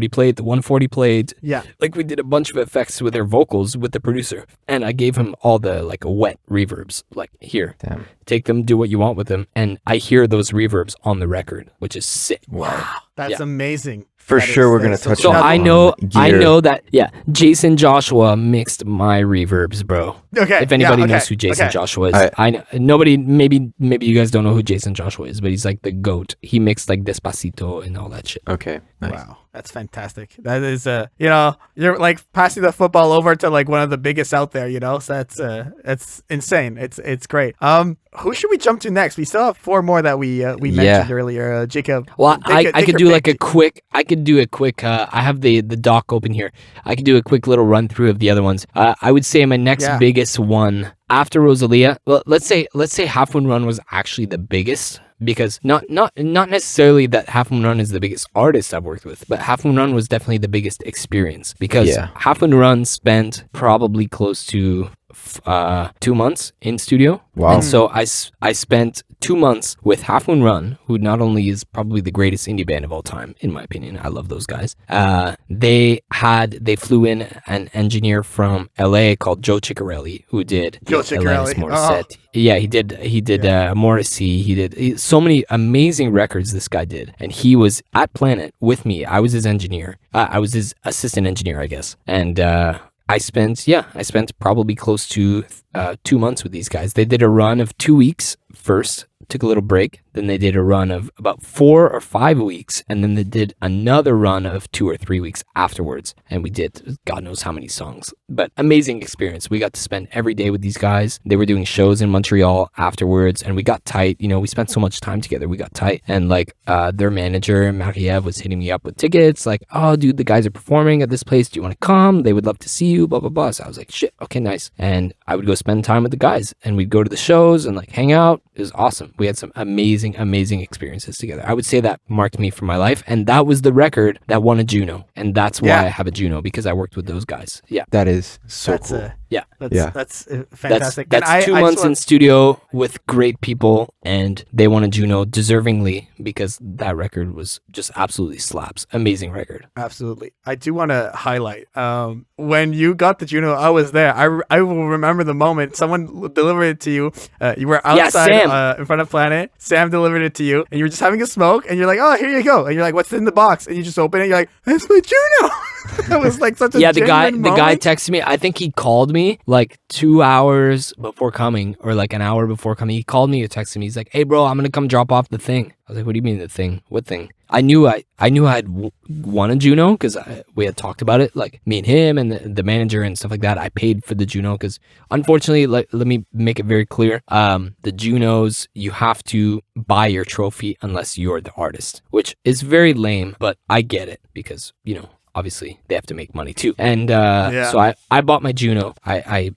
plate, the 140 plate. Yeah. Like we did a bunch of effects with her vocals with the producer, and I gave him all the like wet reverbs, like here. Damn. Take them, do what you want with them. And I hear those reverbs on the record, which is sick. Wow. That's amazing. For sure, we're going to touch So on I know gear. that, Jason Joshua mixed my reverbs, bro. Okay. If anybody knows who Jason Joshua is, I know, nobody, maybe you guys don't know who Jason Joshua is, but he's like the GOAT. He mixed like Despacito and all that shit. Okay. Nice. Wow. That's fantastic. That is, you're like passing the football over to like one of the biggest out there, so that's insane. It's great. Who should we jump to next? We still have 4 more that we mentioned earlier. Jacob. Well, I could do like a quick, I have the doc open here. I could do a quick little run through of the other ones. I would say my next biggest one after Rosalía, well, let's say Half Moon Run was actually the biggest, because not necessarily that Half Moon Run is the biggest artist I've worked with, but Half Moon Run was definitely the biggest experience, because Half Moon Run spent probably close to 2 months in studio. Wow. And so I spent 2 months with Half Moon Run, who not only is probably the greatest indie band of all time, in my opinion. I love those guys. They flew in an engineer from LA called Joe Ciccarelli, who did Alanis Morissette. Yeah, he did Morrissey. He did so many amazing records this guy did. And he was at Planet with me. I was his engineer. I was his assistant engineer, I guess. And I spent probably close to 2 months with these guys. They did a run of 2 weeks first, took a little break. Then they did a run of about 4 or 5 weeks. And then they did another run of 2 or 3 weeks afterwards. And we did God knows how many songs. But amazing experience. We got to spend every day with these guys. They were doing shows in Montreal afterwards. And we got tight. We spent so much time together. We got tight. And like their manager, Marie-Ève, was hitting me up with tickets. Like, oh, dude, the guys are performing at this place. Do you want to come? They would love to see you, blah, blah, blah. So I was like, shit, okay, nice. And I would go spend time with the guys. And we'd go to the shows and like hang out. It was awesome. We had some amazing experiences together. I would say that marked me for my life, and that was the record that won a Juno, and that's why I have a Juno, because I worked with those guys. Yeah, that is so cool. That's fantastic. That's 2 months in studio with great people, and they won a Juno deservingly, because that record was just absolutely slaps. Amazing record. Absolutely. I do want to highlight when you got the Juno, I was there. I will remember the moment someone delivered it to you. You were outside in front of Planet. Sam delivered it to you, and you were just having a smoke, and you're like, oh, here you go. And you're like, what's in the box? And you just open it, and you're like, that's my Juno. That was like such a the guy moment. texted me. I think he called me like 2 hours before coming, or like an hour before coming. He called me or texted me. He's like, hey bro, I'm gonna come drop off the thing. I was like, what do you mean the thing? What thing? I knew I had won a Juno because we had talked about it, like me and him and the manager and stuff like that. I paid for the Juno because unfortunately, let me make it very clear. The Junos, you have to buy your trophy unless you're the artist, which is very lame, but I get it because, obviously they have to make money too. And so I bought my Juno. I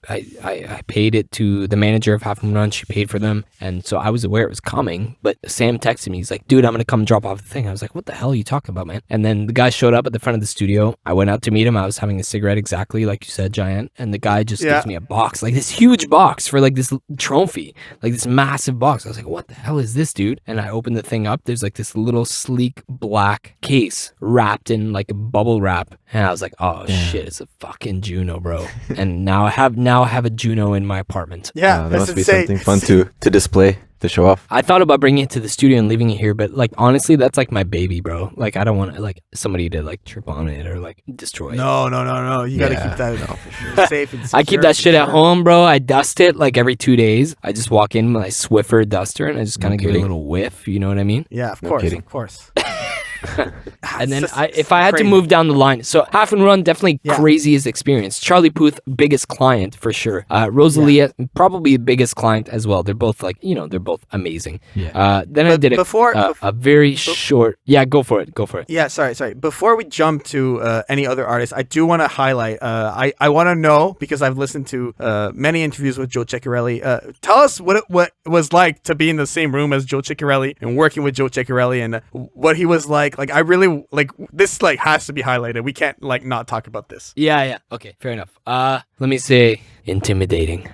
paid it to the manager of Half Moon Run. She paid for them. And so I was aware it was coming, but Sam texted me. He's like, dude, I'm going to come drop off the thing. I was like, what the hell are you talking about, man? And then the guy showed up at the front of the studio. I went out to meet him. I was having a cigarette, exactly like you said, Jaian. And the guy just gives me a box, like this huge box for like this trophy, like this massive box. I was like, what the hell is this, dude? And I opened the thing up. There's like this little sleek black case wrapped in like a bubble wrap. And I was like, oh shit, it's a fucking Juno, bro. And now I have a Juno in my apartment. Yeah, that must be something fun to display, to show off. I thought about bringing it to the studio and leaving it here, but like honestly, that's like my baby, bro. Like I don't want like somebody to like trip on it or like destroy it. No. You gotta keep that for sure. Safe and secure. I keep that shit at home, bro. I dust it like every 2 days. I just walk in with my Swiffer duster and I just kind of give it a little whiff. You know what I mean? Yeah, of course. And then if I had to move down the line, so Half and Run, definitely craziest experience. Charlie Puth, biggest client for sure. Rosalía, probably the biggest client as well. They're both like, they're both amazing. Then I did a very short. Yeah, go for it. Yeah, sorry. Before we jump to any other artists, I do want to highlight. I want to know, because I've listened to many interviews with Joe Ciccarelli. Tell us what it was like to be in the same room as Joe Ciccarelli and working with Joe Ciccarelli, and what he was like. Like I really like this. Like has to be highlighted. We can't like not talk about this. Yeah. Okay, fair enough. Let me say intimidating.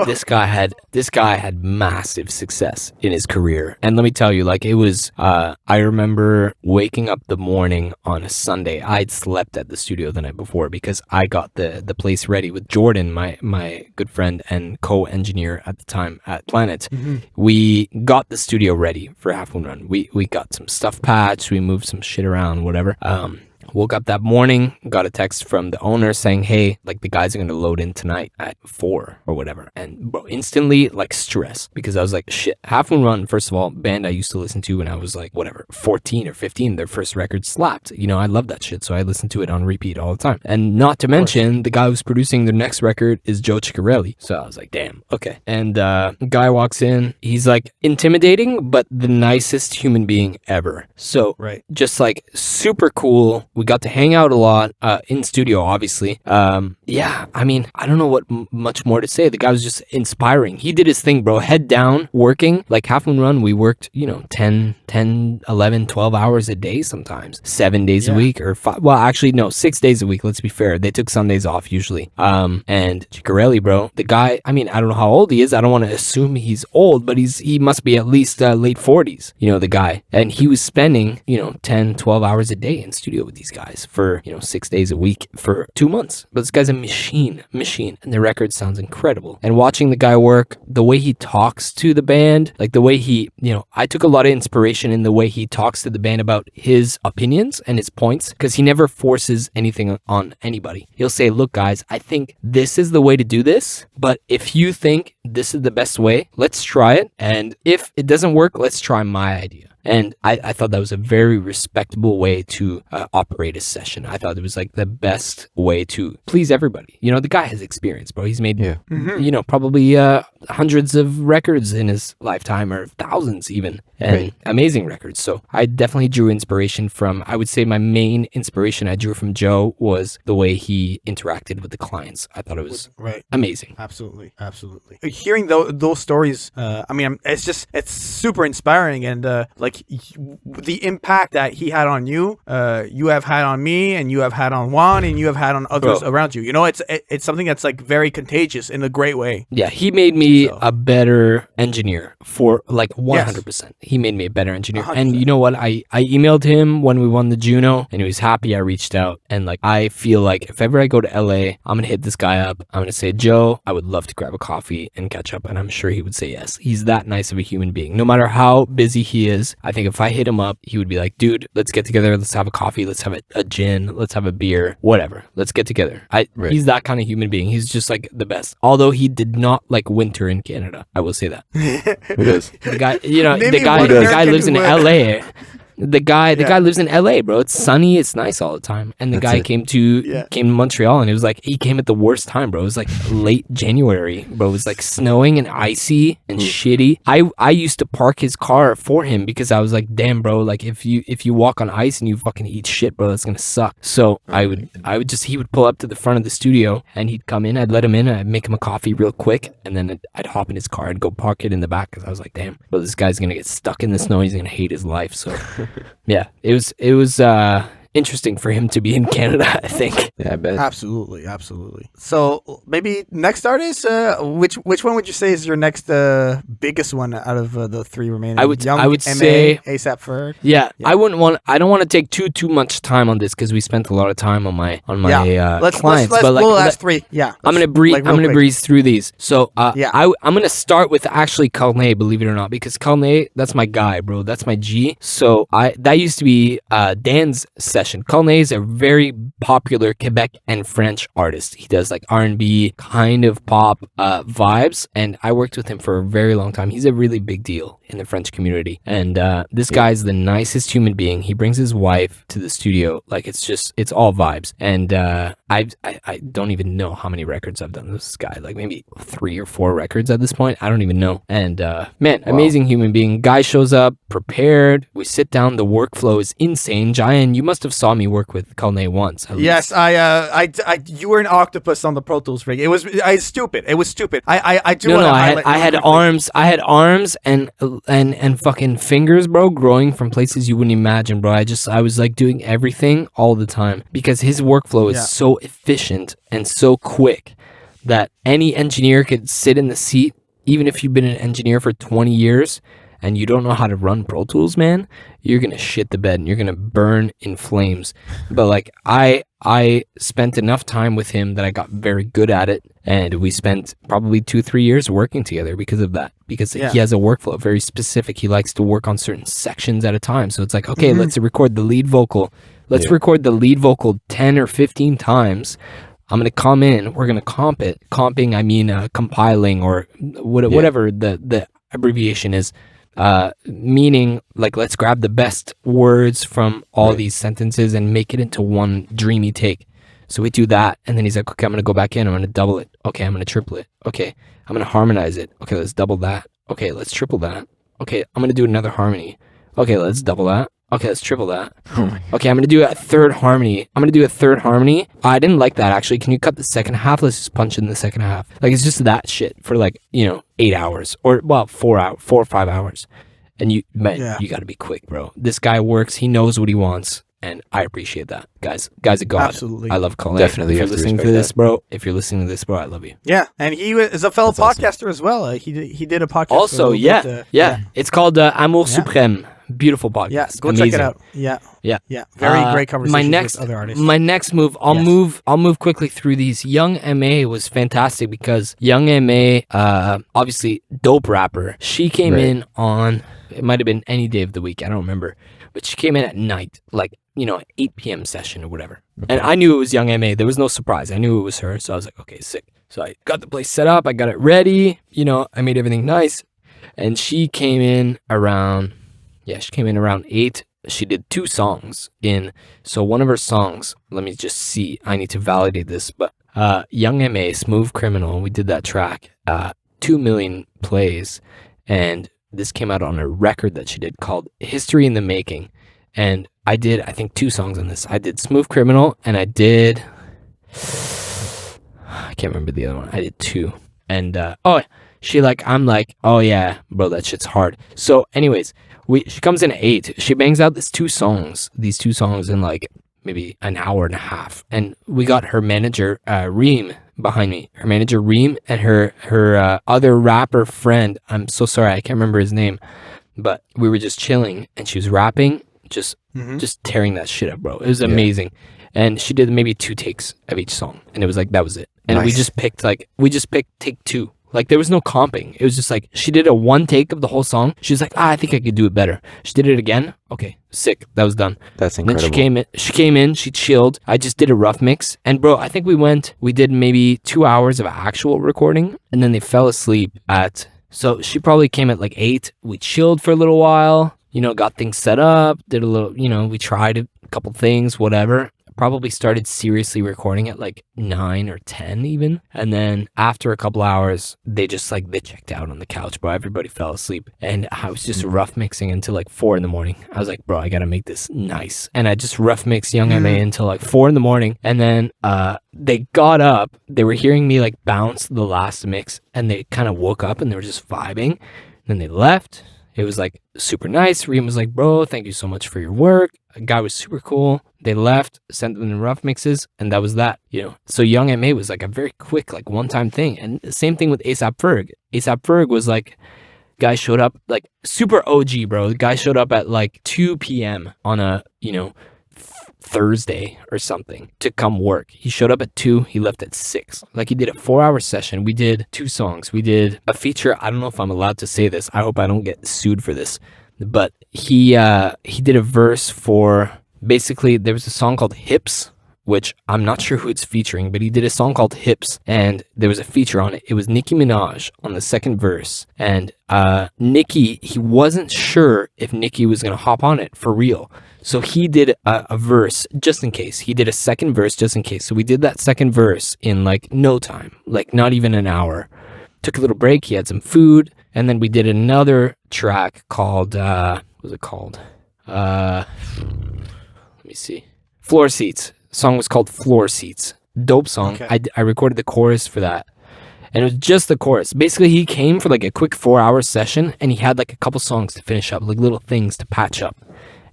This guy had massive success in his career, and let me tell you, like it was. I remember waking up the morning on a Sunday. I'd slept at the studio the night before because I got the place ready with Jordan, my good friend and co-engineer at the time at Planet. Mm-hmm. We got the studio ready for Half Moon Run. We got some stuff patched. We moved some shit around, whatever. Woke up that morning, got a text from the owner saying, hey, like the guys are going to load in tonight at 4 or whatever. And bro, instantly like stress, because I was like, shit, Half Moon Run, first of all, band I used to listen to when I was like, 14 or 15, their first record slapped. I love that shit. So I listened to it on repeat all the time. And not to mention, the guy who's producing their next record is Joe Ciccarelli. So I was like, damn, okay. And guy walks in, he's like intimidating, but the nicest human being ever. So just like super cool. We got to hang out a lot in studio, obviously. I mean, I don't know what much more to say. The guy was just inspiring. He did his thing, bro. Head down, working. Like Half Moon Run, we worked, 10, 11, 12 hours a day sometimes. 7 days a week or 5. Well, actually, no, 6 days a week. Let's be fair. They took Sundays off usually. And Ciccarelli, bro, the guy, I mean, I don't know how old he is. I don't want to assume he's old, but he must be at least late 40s, the guy. And he was spending, 10, 12 hours a day in studio with these guys for 6 days a week for 2 months. But this guy's a machine, and the record sounds incredible. And watching the guy work, the way he talks to the band, like the way he, I took a lot of inspiration in the way he talks to the band about his opinions and his points, because he never forces anything on anybody. He'll say, look guys, I think this is the way to do this, but if you think this is the best way, let's try it, and if it doesn't work, let's try my idea. And I thought that was a very respectable way to operate a session. I thought it was like the best way to please everybody. The guy has experience, bro. He's made, probably hundreds of records in his lifetime, or thousands even, and amazing records. So I definitely drew inspiration from, I would say my main inspiration I drew from Joe was the way he interacted with the clients. I thought it was amazing. Absolutely. Hearing those stories, I mean, it's super inspiring, and the impact that he had on you, you have had on me, and you have had on Juan, and you have had on others around you. It's something that's like very contagious in a great way. Yeah, he made me a better engineer for like 100%. Yes. He made me a better engineer. 100%. And you know what? I emailed him when we won the Juno, and he was happy I reached out. And like, I feel like if ever I go to LA, I'm going to hit this guy up. I'm going to say, Joe, I would love to grab a coffee and catch up. And I'm sure he would say yes. He's that nice of a human being. No matter how busy he is, I think if I hit him up, he would be like, dude, let's get together. Let's have a coffee. Let's have a gin. Let's have a beer, whatever. Let's get together. He's that kind of human being. He's just like the best. Although he did not like winter in Canada. I will say that. Who does? The guy, the guy lives in LA. The guy lives in LA, bro. It's sunny, it's nice all the time. And the guy came to Montreal, and it was like he came at the worst time, bro. It was like late January, bro. It was like snowing and icy and shitty. I used to park his car for him because I was like, damn, bro, like if you walk on ice and you fucking eat shit, bro, that's gonna suck. So he would pull up to the front of the studio and he'd come in, I'd let him in, I'd make him a coffee real quick, and then I'd hop in his car and go park it in the back because I was like, damn, bro, this guy's gonna get stuck in the snow, he's gonna hate his life. So yeah, it was interesting for him to be in Canada, I think. Yeah, I bet. Absolutely. So maybe next artist, which one would you say is your next biggest one out of the three remaining? I would say AP Ferg. Yeah, I don't want to take too much time on this because we spent a lot of time on my clients. We'll ask three. Yeah, I'm gonna breeze through these. So I'm gonna start with actually Corneille, believe it or not, because Corneille, that's my guy, bro. That's my G. So that used to be Dan's session. Corneille is a very popular Quebec and French artist. He does like R&B, kind of pop vibes, and I worked with him for a very long time. He's a really big deal in the French community, and this guy's the nicest human being. He brings his wife to the studio, like it's all vibes. And I don't even know how many records I've done with this guy, like maybe 3 or 4 records at this point. I don't even know. And amazing human being. Guy shows up prepared. We sit down. The workflow is insane. Jaian, you must have saw me work with Corneille once. Yes, you were an octopus on the Pro Tools rig. It was stupid. It was stupid. I had arms and fucking fingers, bro, growing from places you wouldn't imagine, bro. I was like doing everything all the time because his workflow is so efficient and so quick that any engineer could sit in the seat, even if you've been an engineer for 20 years and you don't know how to run Pro Tools, man, you're gonna shit the bed and you're gonna burn in flames. But like I spent enough time with him that I got very good at it, and we spent probably 2-3 years working together because of that. Because he has a workflow very specific. He likes to work on certain sections at a time. So it's like, okay, let's record the lead vocal. Let's record the lead vocal 10 or 15 times. I'm gonna come in. We're gonna comp it. Comping, I mean compiling or whatever the abbreviation is. Meaning like let's grab the best words from all these sentences and make it into one dreamy take. So we do that, and then he's like, okay, I'm gonna go back in, I'm gonna double it, okay, I'm gonna triple it, okay, I'm gonna harmonize it, okay, let's double that, okay, let's triple that, okay, I'm gonna do another harmony, okay, let's double that, okay, let's triple that, okay, I'm gonna do a third harmony, I didn't like that actually, can you cut the second half, let's just punch in the second half. Like it's just that shit for like 8 hours or 4 or 5 hours, and you gotta be quick, bro. This guy works, he knows what he wants, and I appreciate that. Guys are God. Absolutely. I love Corneille. Definitely. If you're listening to this, bro, I love you. Yeah, and he is a fellow podcaster as well. He did a podcast also, it's called Amour Suprême. Beautiful podcast. Yeah, go amazing. check it out. Yeah. Very great conversation with other artists. My next move, I'll move quickly through these. Young M.A. was fantastic because Young M.A., obviously dope rapper. She came in on, it might have been any day of the week, I don't remember, but she came in at night, like 8 p.m. session or whatever. Okay. And I knew it was Young M.A. There was no surprise. I knew it was her, so I was like, okay, sick. So I got the place set up, I got it ready, I made everything nice, and she came in around 8. She did 2 songs in. So one of her songs, let me just see. I need to validate this. But Young M.A., Smooth Criminal, we did that track. 2 million plays. And this came out on a record that she did called History in the Making. And I did, I think, 2 songs on this. I did Smooth Criminal and I did... I can't remember the other one. I did 2. And, I'm like, oh yeah, bro, that shit's hard. So anyways... She comes in at 8. She bangs out these two songs in like maybe an hour and a half. And we got her manager, Reem, behind me. Her manager, Reem, and her other rapper friend. I'm so sorry, I can't remember his name. But we were just chilling, and she was rapping, just tearing that shit up, bro. It was amazing. And she did maybe 2 takes of each song, and it was like that was it. And we just picked take 2. Like, there was no comping. It was just like, she did a 1 take of the whole song. She was like, I think I could do it better. She did it again. Okay, sick. That was done. That's incredible. Then she came in, she chilled. I just did a rough mix. And bro, I think we did maybe 2 hours of actual recording. And then they fell asleep so she probably came at like 8. We chilled for a little while. got things set up, did a little, we tried a couple things, whatever. Probably started seriously recording at like 9 or 10 even. And then after a couple hours, they just like, they checked out on the couch, bro. Everybody fell asleep. And I was just rough mixing until like 4 in the morning. I was like, bro, I got to make this nice. And I just rough mixed Young M.A. until like 4 in the morning. And then they got up, they were hearing me like bounce the last mix, and they kind of woke up and they were just vibing. Then they left. It was like super nice. Reem was like, bro, thank you so much for your work. A guy was super cool. They left, sent them the rough mixes, and that was that, So Young M.A. was like a very quick, like one-time thing. And the same thing with AP Ferg. AP Ferg was like, guy showed up, like super OG, bro. The guy showed up at like 2 p.m. on a, Thursday or something to come work. He showed up at 2, he left at 6. Like he did a 4-hour session. We did 2 songs. We did a feature. I don't know if I'm allowed to say this. I hope I don't get sued for this. But he did a verse for, basically there was a song called Hips, which I'm not sure who it's featuring, but he did a song called Hips, and there was a feature on it. It was Nicki Minaj on the second verse, and Nicki, he wasn't sure if Nicki was going to hop on it for real. So he did a verse just in case. He did a second verse just in case. So we did that second verse in like no time, like not even an hour. Took a little break. He had some food. And then we did another track called, what was it called? Let me see. Floor Seats. The song was called Floor Seats. Dope song. Okay. I recorded the chorus for that. And it was just the chorus. Basically, he came for like a quick 4-hour session, and he had like a couple songs to finish up, like little things to patch up.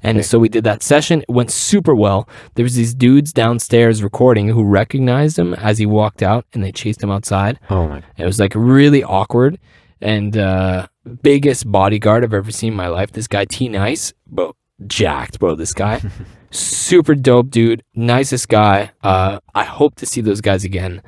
And so we did that session. It went super well. There was these dudes downstairs recording who recognized him as he walked out, and they chased him outside. Oh my! It was like really awkward. And biggest bodyguard I've ever seen in my life. This guy T Nice, bro, jacked, bro. This guy, super dope dude, nicest guy. I hope to see those guys again.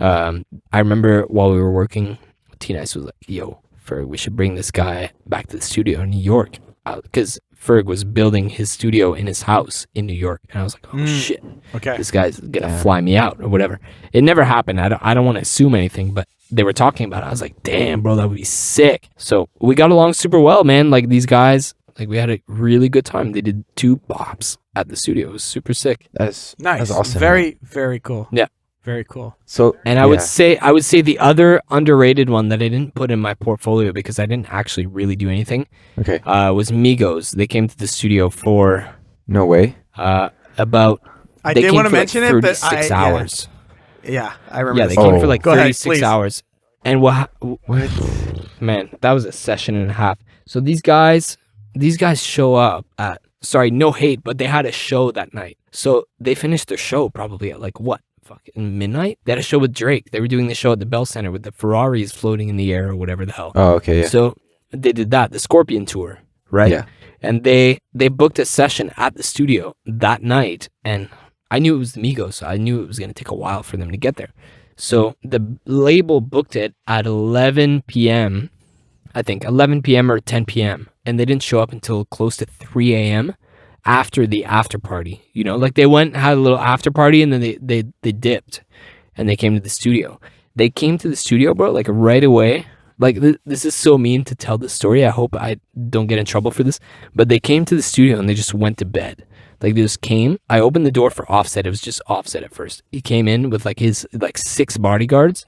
I remember while we were working, T Nice was like, "Yo, Ferg, we should bring this guy back to the studio in New York," because Ferg was building his studio in his house in New York, and I was like, "Oh shit, okay, this guy's gonna fly me out or whatever." It never happened. I don't want to assume anything, but they were talking about it. I was like, "Damn, bro, that would be sick." So we got along super well, man. Like these guys, like we had a really good time. They did 2 bops at the studio. It was super sick. That's nice. That's awesome. Very cool. Yeah. Very cool. So, and I would say the other underrated one that I didn't put in my portfolio because I didn't actually really do anything. Okay. Was Migos. They came to the studio for no way. About I did want to mention like it, but 36 hours. Yeah, I remember. Yeah, they came for like 36 hours. And what? Man, that was a session and a half. So these guys show up at. Sorry, no hate, but they had a show that night. So they finished their show probably at like what? Fucking midnight. They had a show with Drake. They were doing the show at the Bell Center with the Ferraris floating in the air or whatever the hell. Oh, okay, yeah. So they did that, the Scorpion tour, right? Yeah. And they booked a session at the studio that night, and I knew it was the Migos, so I knew it was going to take a while for them to get there. So the label booked it at 11 p.m., I think, 11 p.m. or 10 p.m., and they didn't show up until close to 3 a.m., after the after party, like they went and had a little after party, and then they dipped and they came to the studio. They came to the studio, bro, like right away. Like this is so mean to tell this story. I hope I don't get in trouble for this, but they came to the studio and they just went to bed. Like they just came. I opened the door for Offset. It was just Offset at first. He came in with like his 6 bodyguards.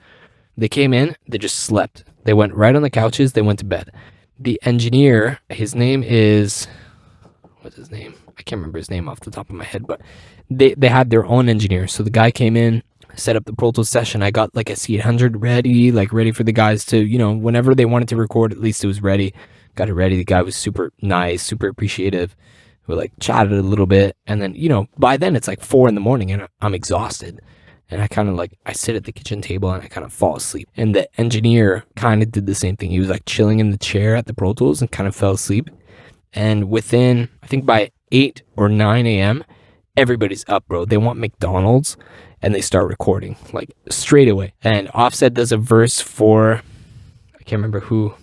They came in, they just slept. They went right on the couches, they went to bed. The engineer, his name is, what's his name? I can't remember his name off the top of my head, but they had their own engineer. So the guy came in, set up the Pro Tools session. I got like a C800 ready for the guys to, whenever they wanted to record, at least it was ready. Got it ready. The guy was super nice, super appreciative. We like chatted a little bit. And then, by then it's like 4 a.m. and I'm exhausted. And I kind of I sit at the kitchen table and I kind of fall asleep. And the engineer kind of did the same thing. He was like chilling in the chair at the Pro Tools and kind of fell asleep. And within, I think by 8 or 9 a.m., everybody's up, bro. They want McDonald's, and they start recording, like, straight away. And Offset does a verse for, I can't remember who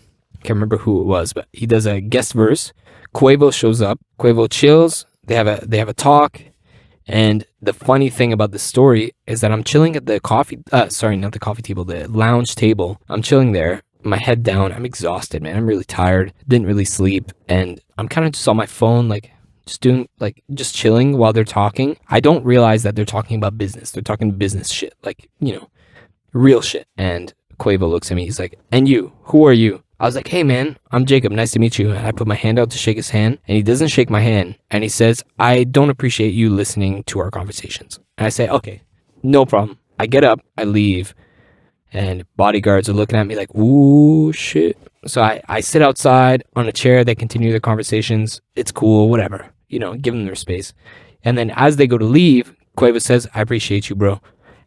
it was, but he does a guest verse. Quavo shows up. Quavo chills. They have a talk. And the funny thing about this story is that I'm chilling at the the lounge table. I'm chilling there. my head down. I'm exhausted, man. I'm really tired. Didn't really sleep. And I'm kind of just on my phone, like just chilling while they're talking. I don't realize that they're talking about business. They're talking business shit, like, real shit. And Quavo looks at me. He's like, and you, who are you? I was like, hey man, I'm Jacob. Nice to meet you. And I put my hand out to shake his hand, and he doesn't shake my hand. And he says, I don't appreciate you listening to our conversations. And I say, okay, no problem. I get up, I leave, and bodyguards are looking at me like, ooh, shit. So I sit outside on a chair. They continue their conversations. It's cool, whatever. Give them their space. And then as they go to leave, Quavo says, I appreciate you, bro.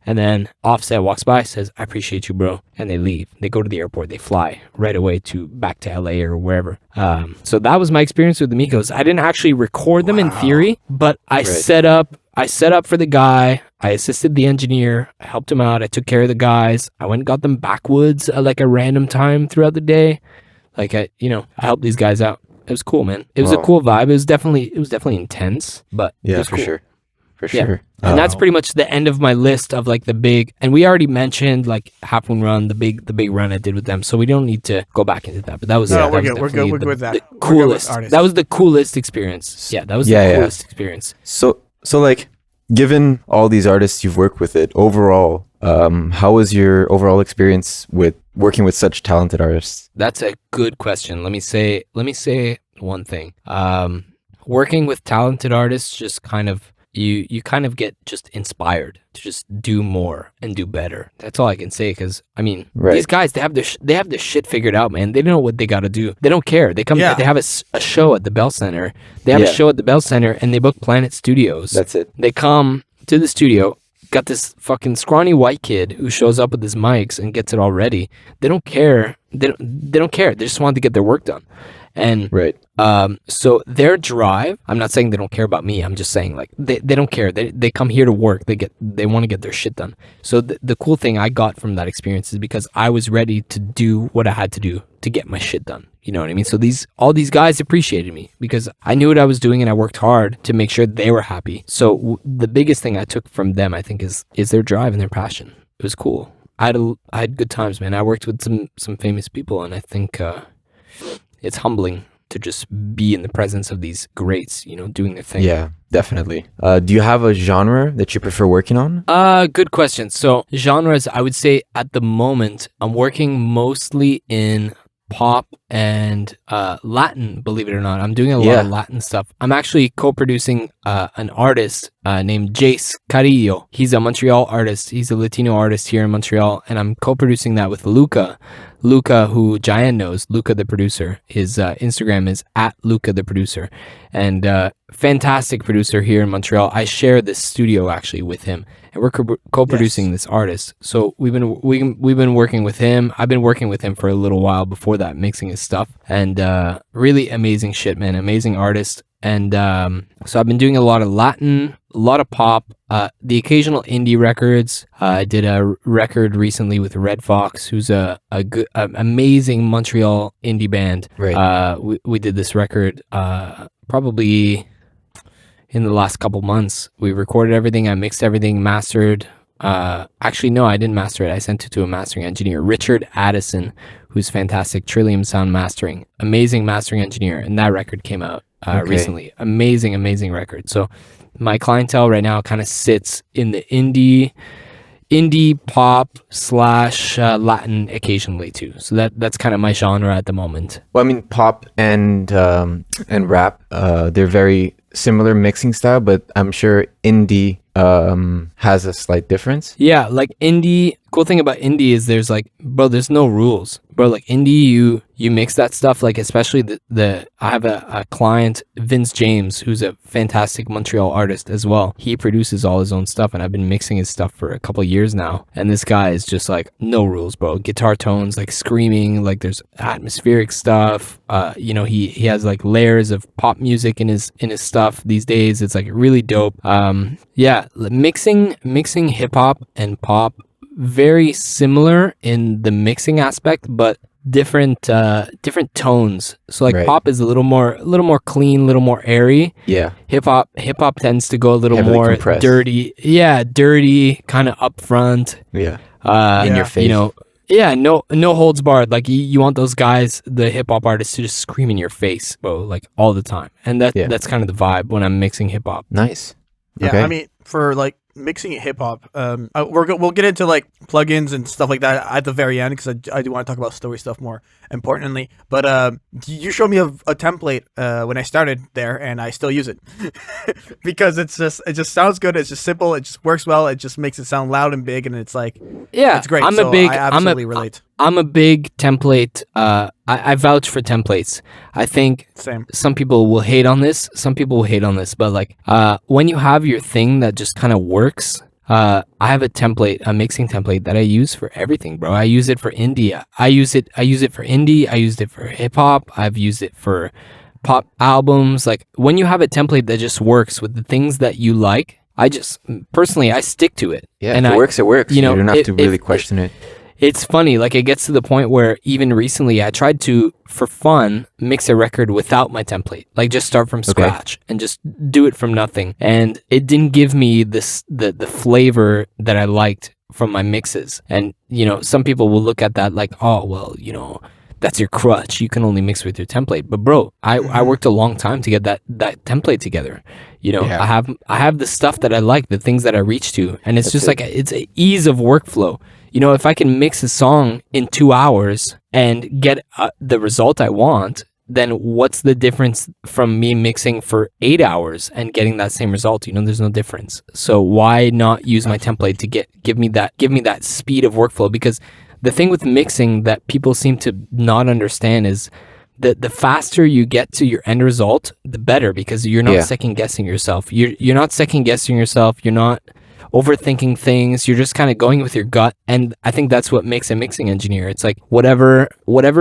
And then Offset walks by, says, I appreciate you, bro. And they leave. They go to the airport. They fly right away back to LA or wherever. So that was my experience with the Migos. I didn't actually record them in theory, but I set up for the guy. I assisted the engineer. I helped him out. I took care of the guys. I went and got them backwoods at like a random time throughout the day. Like I helped these guys out. It was cool, man. It was a cool vibe. It was definitely intense, but yeah, it was for cool. sure. For sure. And that's pretty much the end of my list of like the big, and we already mentioned like Half Moon Run, the big run I did with them. So we don't need to go back into that. But that was we're good. We're good with that. The coolest. That was the coolest experience. Yeah, that was the coolest experience. So like, given all these artists you've worked with, overall, how was your overall experience with working with such talented artists? That's a good question. Let me say one thing. Working with talented artists just kind of, you kind of get just inspired to just do more and do better. That's all I can say, because these guys, they have their shit figured out, man. They know what they got to do. They don't care. They come. They have a show at the Bell Center. They have a show at the Bell Center, and they book Planet Studios. That's it. They come to the studio. Got this fucking scrawny white kid who shows up with his mics and gets it all ready. They don't care. They don't care. They just want to get their work done. And so their drive, I'm not saying they don't care about me. I'm just saying like they don't care. They come here to work. They want to get their shit done. So the cool thing I got from that experience is because I was ready to do what I had to do to get my shit done. You know what I mean? So all these guys appreciated me because I knew what I was doing and I worked hard to make sure they were happy. So the biggest thing I took from them, I think, is their drive and their passion. It was cool. I had good times, man. I worked with some famous people, and I think it's humbling to just be in the presence of these greats, doing their thing. Yeah, definitely. Do you have a genre that you prefer working on? Good question. So genres, I would say at the moment, I'm working mostly in pop and Latin, believe it or not. I'm doing a lot of Latin stuff. I'm actually co-producing an artist named Jace Carrillo. He's a Montreal artist. He's a Latino artist here in Montreal, and I'm co-producing that with Luca, who Jaian knows, Luca the producer. His Instagram is @Luca the producer, and fantastic producer here in Montreal. I share this studio actually with him, and we're co-producing this artist. So we've been working with him. I've been working with him for a little while before that, mixing his stuff, and really amazing shit, man. Amazing artist. And so I've been doing a lot of Latin, a lot of pop, the occasional indie records. I did a record recently with Red Fox, who's a good, amazing Montreal indie band. Right. We did this record probably in the last couple months. We recorded everything, I mixed everything, mastered. Actually, no, I didn't master it. I sent it to a mastering engineer, Richard Addison, who's fantastic. Trillium Sound Mastering, amazing mastering engineer, and that record came out recently. Amazing record. So my clientele right now kind of sits in the indie pop / Latin occasionally too. So that's kind of my genre at the moment. Well, I mean, pop and rap, they're very similar mixing style, but I'm sure indie has a slight difference. Yeah, like indie. Cool thing about indie is there's no rules, bro. Like indie, you mix that stuff. Like especially I have a client, Vince James, who's a fantastic Montreal artist as well. He produces all his own stuff, and I've been mixing his stuff for a couple of years now. And this guy is just like no rules, bro. Guitar tones, like screaming, like there's atmospheric stuff. He has like layers of pop music in his stuff these days. It's like really dope. Mixing hip hop and pop, very similar in the mixing aspect, but different tones. So like pop is a little more clean, a little more airy. Yeah. Hip hop tends to go a little heavily more compressed. dirty. Yeah, dirty, kind of upfront. Yeah. In your face. no holds barred. Like you want those guys, the hip hop artists, to just scream in your face, bro, like all the time. And that's kind of the vibe when I'm mixing hip hop. Nice. Yeah, Okay. I mean, for like mixing hip hop, we'll get into like plugins and stuff like that at the very end because I do want to talk about story stuff more importantly. But you showed me a template when I started there, and I still use it because it just sounds good. It's just simple. It just works well. It just makes it sound loud and big, and it's like it's great. I absolutely relate. I'm a big template. I vouch for templates. I think some people will hate on this. Some people will hate on this. But like, when you have your thing that just kind of works, I have a mixing template that I use for everything, bro. I use it for indie. I use it for indie. I used it for hip hop. I've used it for pop albums. Like when you have a template that just works with the things that you like, I stick to it. Yeah, and if it works, it works. You don't have to really question it. It's funny, like it gets to the point where even recently I tried to, for fun, mix a record without my template. Like just start from scratch and just do it from nothing. And it didn't give me the flavor that I liked from my mixes. And, some people will look at that like, oh, well, that's your crutch. You can only mix with your template. But bro, I worked a long time to get that template together. I have the stuff that I like, the things that I reach to. And it's it's an ease of workflow. If I can mix a song in 2 hours and get the result I want, then what's the difference from me mixing for 8 hours and getting that same result? There's no difference. So why not use my template to give me that speed of workflow? Because the thing with mixing that people seem to not understand is that the faster you get to your end result, the better, because you're not second guessing yourself. You're not second guessing yourself. You're not overthinking things. You're just kind of going with your gut. And I think that's what makes a mixing engineer. It's like whatever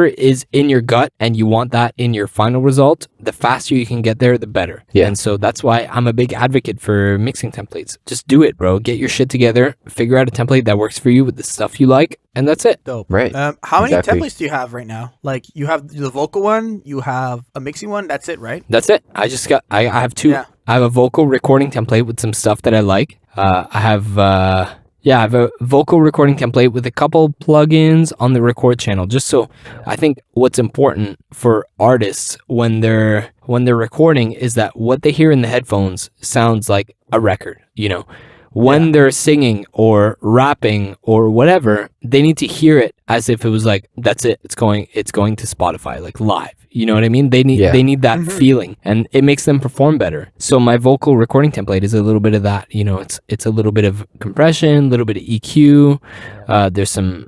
is in your gut and you want that in your final result, the faster you can get there, the better. Yeah. And so that's why I'm a big advocate for mixing templates. Just do it, bro. Get your shit together. Figure out a template that works for you with the stuff you like. And that's it. Dope. Right. How many templates do you have right now? Like you have the vocal one, you have a mixing one. That's it, right? That's it. I have two. Yeah. I have a vocal recording template with some stuff that I like. I have a vocal recording template with a couple plugins on the record channel. Just so I think what's important for artists when they're recording is that what they hear in the headphones sounds like a record, When they're singing or rapping or whatever, they need to hear it as if it was like, that's it. It's going to Spotify, like live. You know what I mean? They need that feeling, and it makes them perform better. So my vocal recording template is a little bit of that. It's a little bit of compression, a little bit of EQ.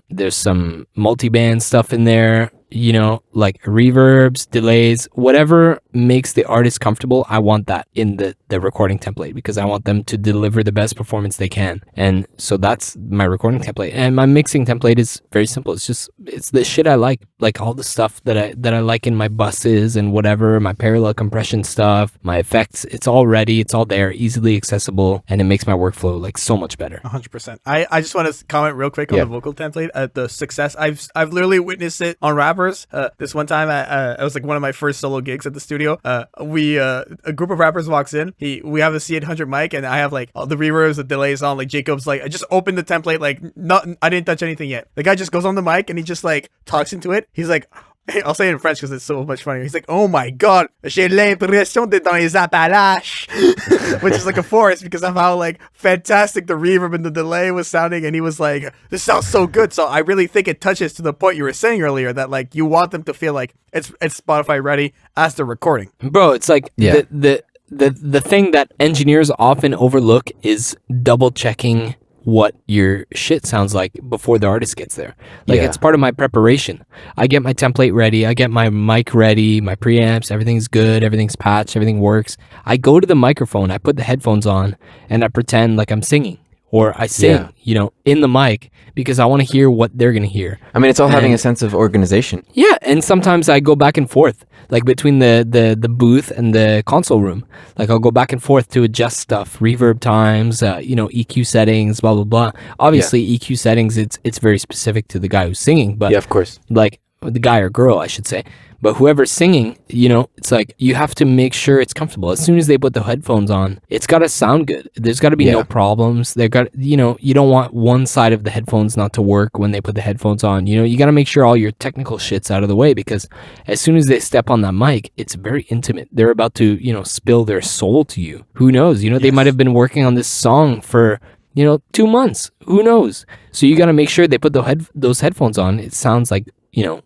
There's some multi-band stuff in there. Like reverbs, delays, whatever makes the artist comfortable. I want that in the recording template because I want them to deliver the best performance they can. And so that's my recording template. And my mixing template is very simple. It's the shit I like all the stuff that I like in my buses and whatever, my parallel compression stuff, my effects. It's all ready. It's all there, easily accessible, and it makes my workflow like so much better. 100%. I just want to comment real quick on the vocal template. The success I've literally witnessed it on rappers. This one time, it was like one of my first solo gigs at the studio. A group of rappers walks in. We have a C800 mic, and I have like all the reverbs, the delays on. Like Jacob's like, I just opened the template, like I didn't touch anything yet. The guy just goes on the mic and he just like talks into it. He's like, I'll say it in French because it's so much funnier. He's like, oh my god, j'ai l'impression d'être dans les Appalaches, which is like a forest because of how like fantastic the reverb and the delay was sounding. And he was like, this sounds so good. So I really think it touches to the point you were saying earlier that like you want them to feel like it's Spotify ready as they're recording. Bro, it's like the thing that engineers often overlook is double checking what your shit sounds like before the artist gets there. Like it's part of my preparation. I get my template ready. I get my mic ready, my preamps, everything's good, everything's patched, everything works. I go to the microphone, I put the headphones on, and I pretend like I'm singing. Or I sing, in the mic because I want to hear what they're going to hear. I mean, it's all having a sense of organization. Yeah, and sometimes I go back and forth, like between the booth and the console room. Like I'll go back and forth to adjust stuff, reverb times, EQ settings, blah, blah, blah. Obviously, EQ settings, it's very specific to the guy who's singing. But yeah, of course. Like the guy or girl, I should say. But whoever's singing, it's like you have to make sure it's comfortable. As soon as they put the headphones on, it's got to sound good. There's got to be no problems. You don't want one side of the headphones not to work when they put the headphones on. You got to make sure all your technical shit's out of the way, because as soon as they step on that mic, it's very intimate. They're about to, spill their soul to you. Who knows? They might have been working on this song for 2 months. Who knows? So you got to make sure they put those headphones on. It sounds like,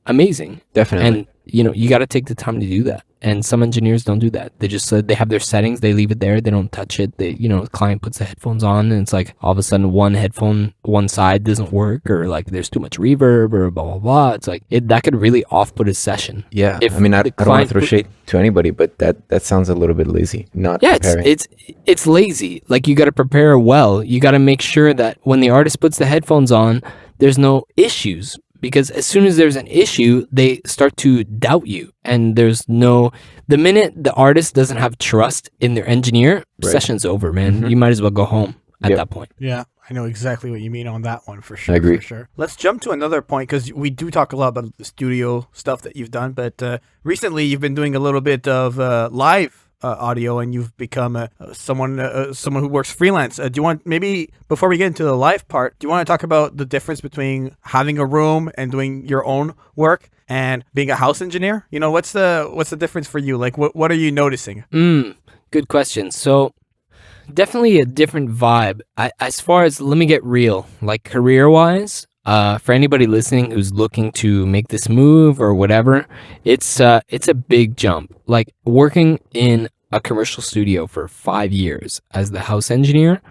amazing. Definitely. And, you got to take the time to do that. And some engineers don't do that. They just, they have their settings. They leave it there. They don't touch it. The client puts the headphones on, and it's like all of a sudden one side doesn't work, or like there's too much reverb, or blah, blah, blah. It's like that could really off-put a session. Yeah. I don't want to throw shade to anybody, but that sounds a little bit lazy. Preparing. It's lazy. Like, you got to prepare well. You got to make sure that when the artist puts the headphones on, there's no issues. Because as soon as there's an issue, they start to doubt you. And the minute the artist doesn't have trust in their engineer, session's over, man. Mm-hmm. You might as well go home at that point. Yeah, I know exactly what you mean on that one, for sure. I agree. For sure. Let's jump to another point, because we do talk a lot about the studio stuff that you've done. But recently, you've been doing a little bit of live audio, and you've become someone who works freelance. Do you want, maybe before we get into the live part, do you want to talk about the difference between having a room and doing your own work and being a house engineer? What's the difference for you? Like, what are you noticing? Good question. So definitely a different vibe. As far as, let me get real, like career wise, for anybody listening who's looking to make this move or whatever, it's a big jump. Like, working in a commercial studio for 5 years as the house engineer,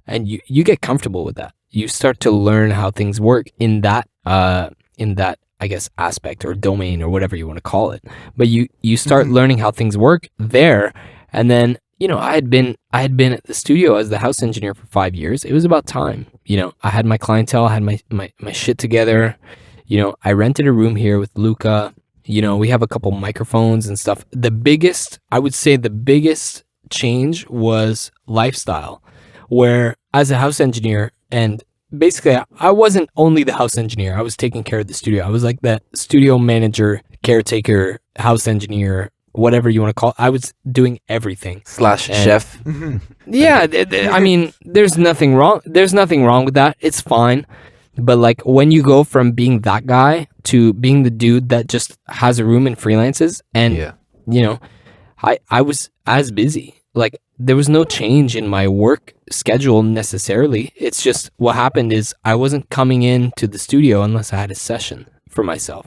and you get comfortable with that. You start to learn how things work in that I guess aspect or domain or whatever you want to call it. But you start learning how things work there, and then I had been at the studio as the house engineer for 5 years. It was about time. I had my clientele, I had my shit together. I rented a room here with Luca. We have a couple microphones and stuff. I would say the biggest change was lifestyle, where as a house engineer, and basically I wasn't only the house engineer, I was taking care of the studio. I was like the studio manager, caretaker, house engineer, whatever you want to call it. I was doing everything. /chef. Yeah, I mean, there's nothing wrong with that. It's fine. But like, when you go from being that guy to being the dude that just has a room and freelances, and I was as busy. Like, there was no change in my work schedule necessarily. It's just, what happened is I wasn't coming into the studio unless I had a session for myself.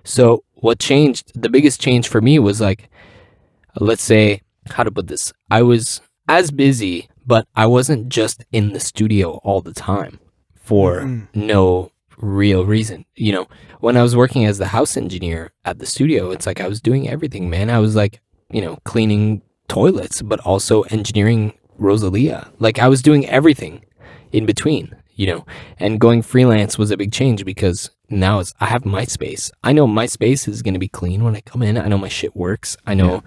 So what changed, the biggest change for me was, like, let's say, how to put this? I was as busy, but I wasn't just in the studio all the time for no real reason. When I was working as the house engineer at the studio, it's like I was doing everything, man. I was like, cleaning toilets, but also engineering Rosalía. Like, I was doing everything in between, and going freelance was a big change, because now I have my space. I know my space is going to be clean when I come in. I know my shit works. I know,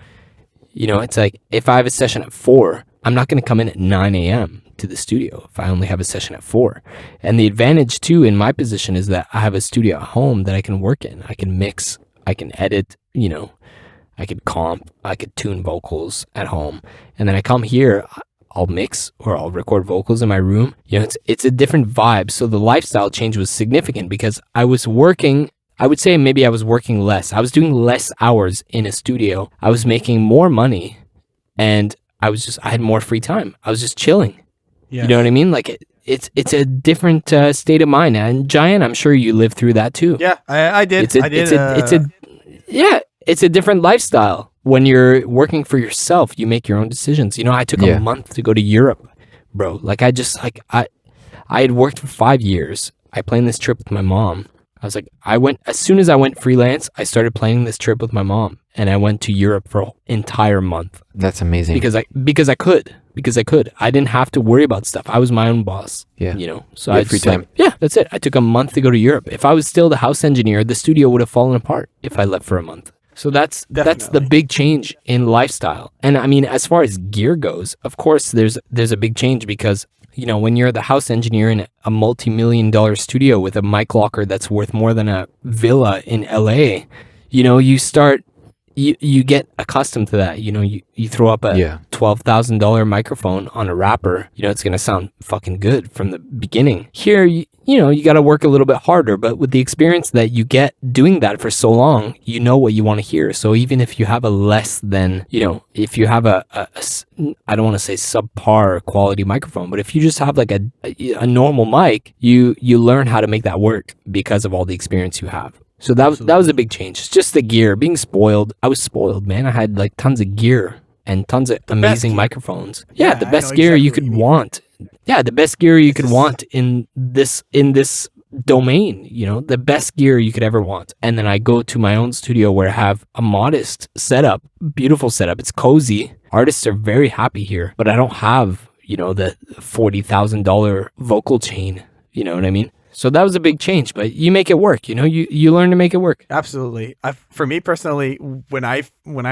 it's like, if I have a session at 4, I'm not going to come in at 9 a.m. to the studio if I only have a session at 4. And the advantage too in my position is that I have a studio at home that I can work in. I can mix, I can edit, I could comp, I could tune vocals at home. And then I come here, I'll mix or I'll record vocals in my room. It's a different vibe. So the lifestyle change was significant, because I was working, I would say maybe I was working less. I was doing less hours in a studio. I was making more money, and I had more free time. I was just chilling. Yes. You know what I mean? Like, it's a different state of mind. And Jaian, I'm sure you lived through that too. Yeah, I did. It's a different lifestyle. When you're working for yourself, you make your own decisions. I took a month to go to Europe, bro. Like, I had worked for 5 years. I planned this trip with my mom. I was like, as soon as I went freelance, I started planning this trip with my mom, and I went to Europe for an entire month. That's amazing. Because I could. I didn't have to worry about stuff. I was my own boss. Yeah. So I had free time. That's it. I took a month to go to Europe. If I was still the house engineer, the studio would have fallen apart if I left for a month. So that's the big change in lifestyle. And I mean, as far as gear goes, of course, there's a big change, because You know, when you're the house engineer in a multi-million-dollar studio with a mic locker that's worth more than a villa in LA, you know, you get accustomed to that. You know, you throw up a $12,000 microphone on a wrapper, you know, it's going to sound fucking good from the beginning. Here, you know, you got to work a little bit harder, but with the experience that you get doing that for so long, you know what you want to hear. So even if you have a less than, you know, if you have I don't want to say subpar quality microphone, but if you just have like a normal mic, you learn how to make that work because of all the experience you have. So that was a big change. It's just the gear, being spoiled. I was spoiled, man. I had like tons of gear and tons of amazing microphones. Yeah, the best gear you could want. Yeah, the best gear you could want in this domain, you know, the best gear you could ever want. And then I go to my own studio where I have a modest setup, beautiful setup. It's cozy. Artists are very happy here, but I don't have, you know, the $40,000 vocal chain. You know what I mean? So that was a big change, but you make it work, you know, you learn to make it work. Absolutely. For me personally, when I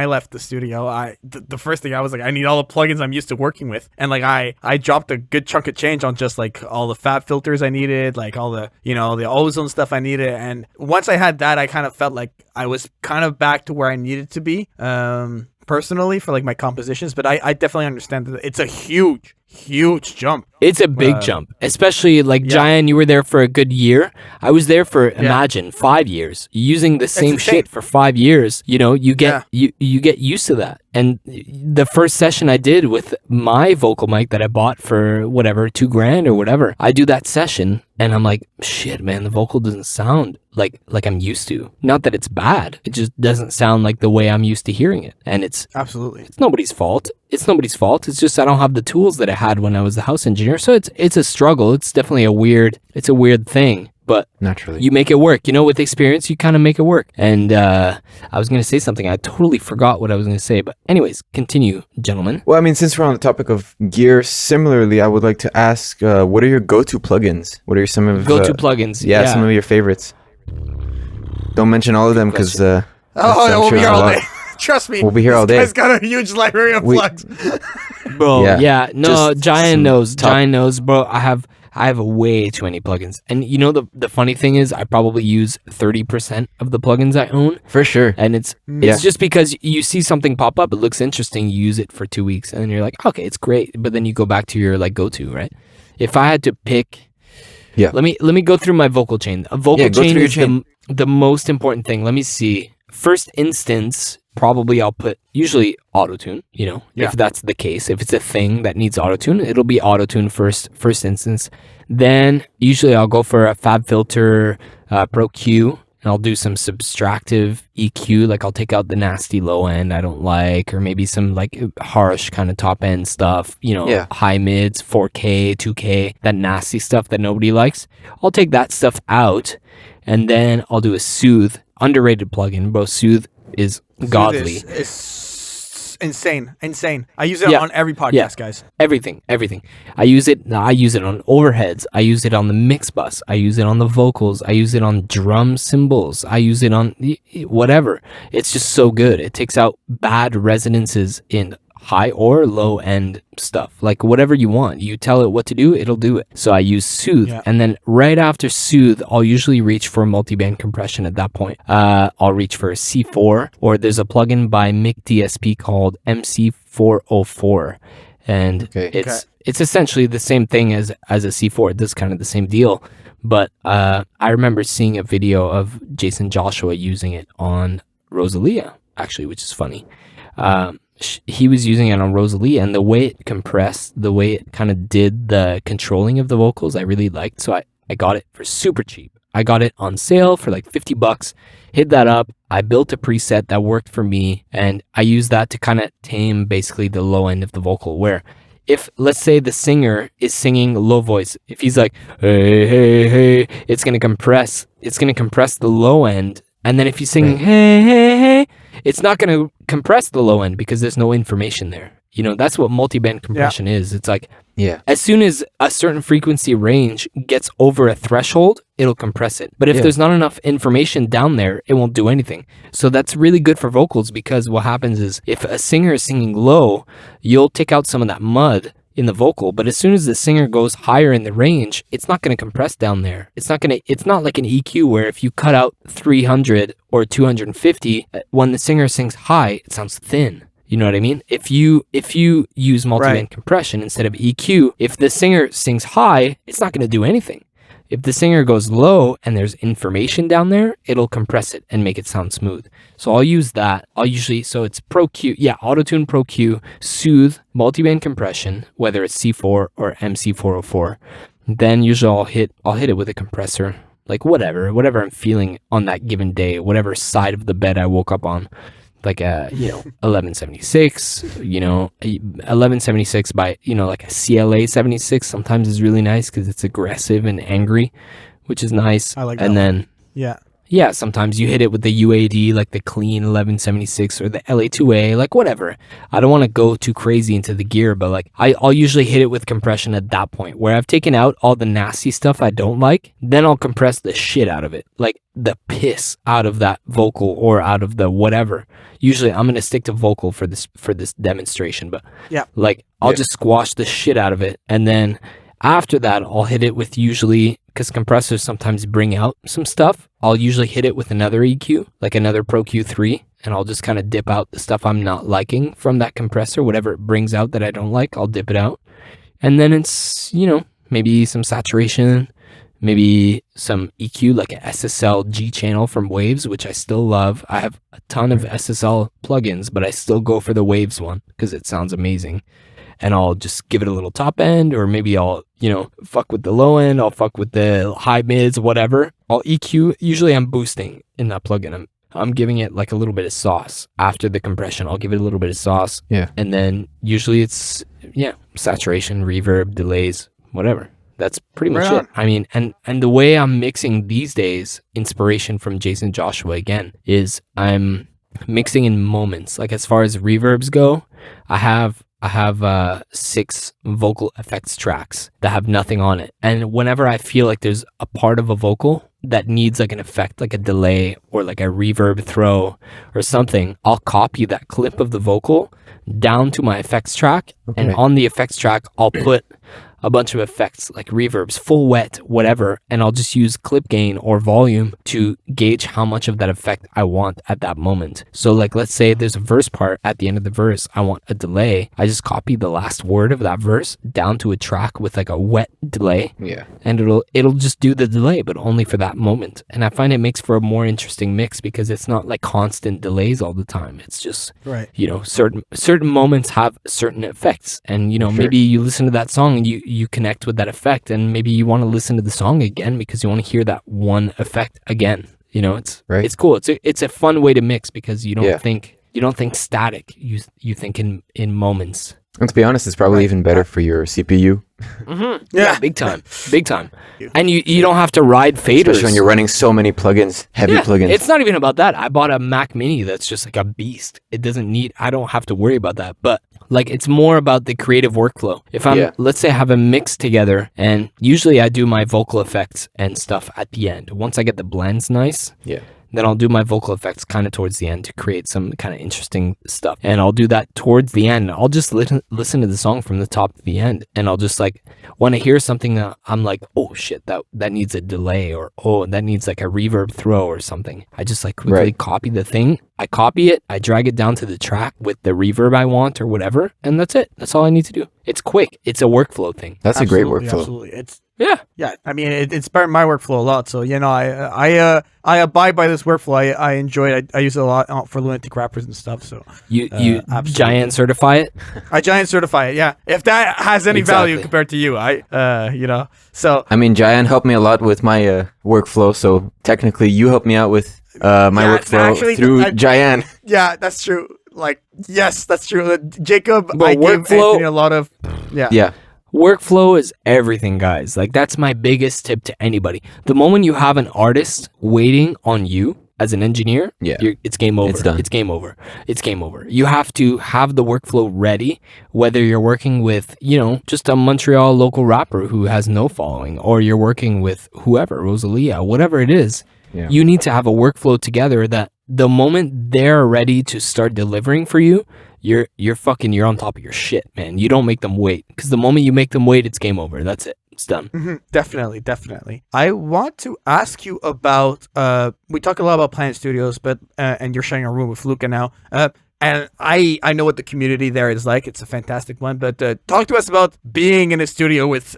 left the studio, the first thing I was like, I need all the plugins I'm used to working with. And like, I dropped a good chunk of change on just like all the fab filters I needed, like all the, you know, the ozone stuff I needed. And once I had that, I kind of felt like I was kind of back to where I needed to be. Personally for like my compositions, but I definitely understand that it's a huge jump. It's a big jump, especially like Jaian, you were there for a good year. I was there for imagine 5 years using the same shit for 5 years. You know, you get you get used to that. And the first session I did with my vocal mic that I bought for whatever $2,000 or whatever, I do that session and I'm like, shit, man, the vocal doesn't sound like I'm used to. Not that it's bad, it just doesn't sound like the way I'm used to hearing it. And it's nobody's fault. It's nobody's fault. It's just I don't have the tools that I had when I was the house engineer. So it's a struggle. It's definitely a weird thing. But naturally, you make it work. You know, with experience, you kind of make it work. And I was going to say something. I totally forgot what I was going to say. But anyways, continue, gentlemen. Well, I mean, since we're on the topic of gear, similarly, I would like to ask, what are your go-to plugins? What are some of go-to plugins? Yeah, some of your favorites. Don't mention all of them because we'll be here all day. Trust me, we'll be here all day. This guy's got a huge library of plugs. Bro, no, Jaian knows, bro. I have way too many plugins. And you know, the funny thing is I probably use 30% of the plugins I own. For sure. And it's just because you see something pop up, it looks interesting, you use it for 2 weeks, and then you're like, okay, it's great. But then you go back to your like go-to, right? If I had to pick, let me go through my vocal chain. A vocal chain is the most important thing. Let me see. First instance, probably I'll put usually autotune, you know, if that's the case. If it's a thing that needs autotune, it'll be autotune first instance. Then usually I'll go for a Fab Filter Pro Q, and I'll do some subtractive EQ. Like I'll take out the nasty low end I don't like, or maybe some like harsh kind of top end stuff, you know, high mids, 4K, 2K, that nasty stuff that nobody likes. I'll take that stuff out, and then I'll do a Soothe, underrated plugin, bro. Soothe is godly. It's insane. I use it on every podcast, guys. Everything. I use it on overheads. I use it on the mix bus. I use it on the vocals. I use it on drum cymbals. I use it on whatever. It's just so good. It takes out bad resonances in high or low end stuff, like whatever you want. You tell it what to do, it'll do it. So I use Soothe, and then right after Soothe, I'll usually reach for multiband compression at that point. I'll reach for a C4, or there's a plugin by Mic DSP called MC404, and it's essentially the same thing as a C4. It does kind of the same deal, but I remember seeing a video of Jason Joshua using it on Rosalía, actually, which is funny. He was using it on Rosalía, and the way it compressed, the way it kind of did the controlling of the vocals, I really liked. So I got it for super cheap. I got it on sale for like $50, hit that up. I built a preset that worked for me, and I used that to kind of tame basically the low end of the vocal, where if, let's say, the singer is singing low voice, if he's like, hey, hey, hey, it's going to compress the low end. And then if he's singing, hey, hey, hey, it's not going to compress the low end because there's no information there. You know, that's what multiband compression is. It's like, as soon as a certain frequency range gets over a threshold, it'll compress it. But if there's not enough information down there, it won't do anything. So that's really good for vocals, because what happens is if a singer is singing low, you'll take out some of that mud in the vocal, but as soon as the singer goes higher in the range, it's not going to compress down there. It's not like an EQ where if you cut out 300 or 250, when the singer sings high, it sounds thin. You know what I mean? If you use multiband compression instead of EQ, if the singer sings high, it's not going to do anything. If the singer goes low and there's information down there, it'll compress it and make it sound smooth. So I'll use that. So it's Pro Q, Auto-Tune Pro Q, Soothe, multiband compression, whether it's C4 or MC404. Then usually I'll hit it with a compressor, like whatever I'm feeling on that given day, whatever side of the bed I woke up on. Like a 1176, 1176 by like a CLA 76 sometimes is really nice because it's aggressive and angry, which is nice. I like that. And then sometimes you hit it with the UAD, like the clean 1176 or the LA2A, like whatever. I don't want to go too crazy into the gear, but like I'll usually hit it with compression at that point where I've taken out all the nasty stuff I don't like. Then I'll compress the shit out of it, like the piss out of that vocal or out of the whatever. Usually I'm going to stick to vocal for this demonstration, but I'll just squash the shit out of it. And then after that, I'll hit it with usually, because compressors sometimes bring out some stuff, I'll usually hit it with another EQ, like another Pro Q3, and I'll just kind of dip out the stuff I'm not liking from that compressor. Whatever it brings out that I don't like, I'll dip it out. And then it's, maybe some saturation, maybe some EQ, like a SSL G channel from Waves, which I still love. I have a ton of SSL plugins, but I still go for the Waves one because it sounds amazing. And I'll just give it a little top end, or maybe I'll, fuck with the low end, I'll fuck with the high mids, whatever. I'll EQ. Usually I'm boosting in that plugin. I'm giving it like a little bit of sauce after the compression. I'll give it a little bit of sauce. Yeah. And then usually it's, saturation, reverb, delays, whatever. That's pretty much it. I mean, and the way I'm mixing these days, inspiration from Jason Joshua again, is I'm mixing in moments. Like as far as reverbs go, I have 6 vocal effects tracks that have nothing on it. And whenever I feel like there's a part of a vocal that needs like an effect, like a delay or like a reverb throw or something, I'll copy that clip of the vocal down to my effects track. Okay. And on the effects track, I'll put a bunch of effects like reverbs, full wet, whatever, and I'll just use clip gain or volume to gauge how much of that effect I want at that moment. So like, let's say there's a verse part at the end of the verse, I want a delay. I just copy the last word of that verse down to a track with like a wet delay. Yeah. And it'll just do the delay, but only for that moment. And I find it makes for a more interesting mix because it's not like constant delays all the time. It's just, certain moments have certain effects. And, maybe you listen to that song and you connect with that effect, and maybe you want to listen to the song again because you want to hear that one effect again. It's cool. It's a fun way to mix because you don't think static. You think in moments. And to be honest, it's probably even better for your CPU. Mm-hmm. Yeah, big time. And you don't have to ride faders. Especially when you're running so many plugins, heavy plugins. It's not even about that. I bought a Mac Mini that's just like a beast. I don't have to worry about that. But like, it's more about the creative workflow. If let's say I have a mix together, and usually I do my vocal effects and stuff at the end. Once I get the blends nice. Yeah. Then I'll do my vocal effects kind of towards the end to create some kind of interesting stuff. And I'll do that towards the end. I'll just listen to the song from the top to the end. And I'll just like, when I hear something, I'm like, oh shit, that needs a delay, or oh, that needs like a reverb throw or something. I just like quickly copy the thing. I copy it, I drag it down to the track with the reverb I want or whatever. And that's it. That's all I need to do. It's quick. It's a workflow thing. That's a great workflow. Absolutely. Yeah. I mean, it inspired my workflow a lot. So I abide by this workflow. I enjoy it. I use it a lot for lunatic rappers and stuff. So you Jaian certify it. I Jaian certify it. Yeah. If that has any value compared to you, So I mean, Jaian helped me a lot with my workflow. So technically, you helped me out with my workflow through Jaian. Yeah, that's true. Like, yes, that's true. Jacob, but I gave Anthony a lot of Yeah. Workflow is everything, guys. Like, that's my biggest tip to anybody. The moment you have an artist waiting on you as an engineer, it's game over. It's done. It's game over. It's game over. You have to have the workflow ready, whether you're working with, just a Montreal local rapper who has no following, or you're working with whoever, Rosalía, whatever it is. Yeah. You need to have a workflow together that the moment they're ready to start delivering for you, you're on top of your shit, man. You don't make them wait, because the moment you make them wait, it's game over. That's it. It's done. Definitely. I want to ask you about, we talk a lot about Planet Studios, but, and you're sharing a room with Luca now. And I know what the community there is like. It's a fantastic one. But talk to us about being in a studio with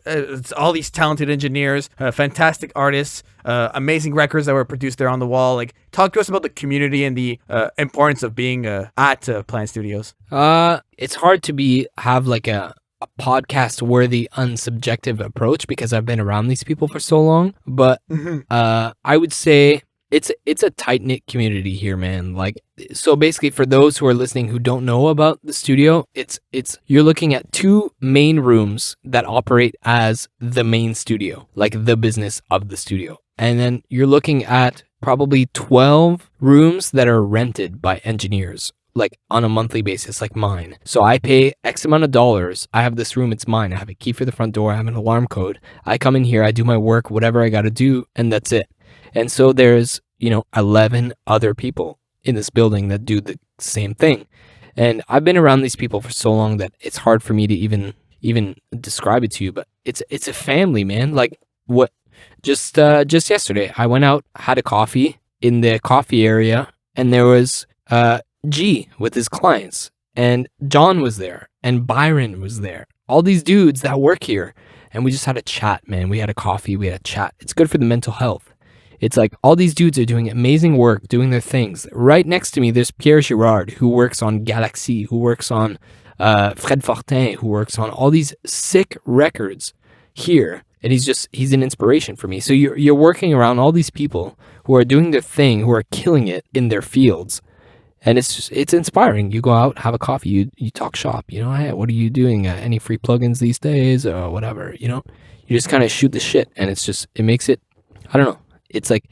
all these talented engineers, fantastic artists, amazing records that were produced there on the wall. Like, talk to us about the community and the importance of being at Planet Studios. It's hard to have like a podcast-worthy, unsubjective approach, because I've been around these people for so long. But I would say it's a tight-knit community here, man. Like, so basically, for those who are listening who don't know about the studio, it's you're looking at 2 main rooms that operate as the main studio, like the business of the studio. And then you're looking at probably 12 rooms that are rented by engineers, like on a monthly basis, like mine. So I pay X amount of dollars. I have this room, it's mine. I have a key for the front door. I have an alarm code. I come in here, I do my work, whatever I got to do, and that's it. And so there's, 11 other people in this building that do the same thing. And I've been around these people for so long that it's hard for me to even describe it to you, but it's a family, man. Like, what, just yesterday, I went out, had a coffee in the coffee area, and there was G with his clients, and John was there, and Byron was there. All these dudes that work here, and we just had a chat, man. We had a coffee, we had a chat. It's good for the mental health. It's like all these dudes are doing amazing work, doing their things. Right next to me, there's Pierre Girard, who works on Galaxy, who works on Fred Fortin, who works on all these sick records here. And he's an inspiration for me. So you're working around all these people who are doing their thing, who are killing it in their fields. And it's inspiring. You go out, have a coffee, you talk shop, hey, what are you doing? Any free plugins these days or whatever, You just kind of shoot the shit, and it makes it, I don't know. It's like,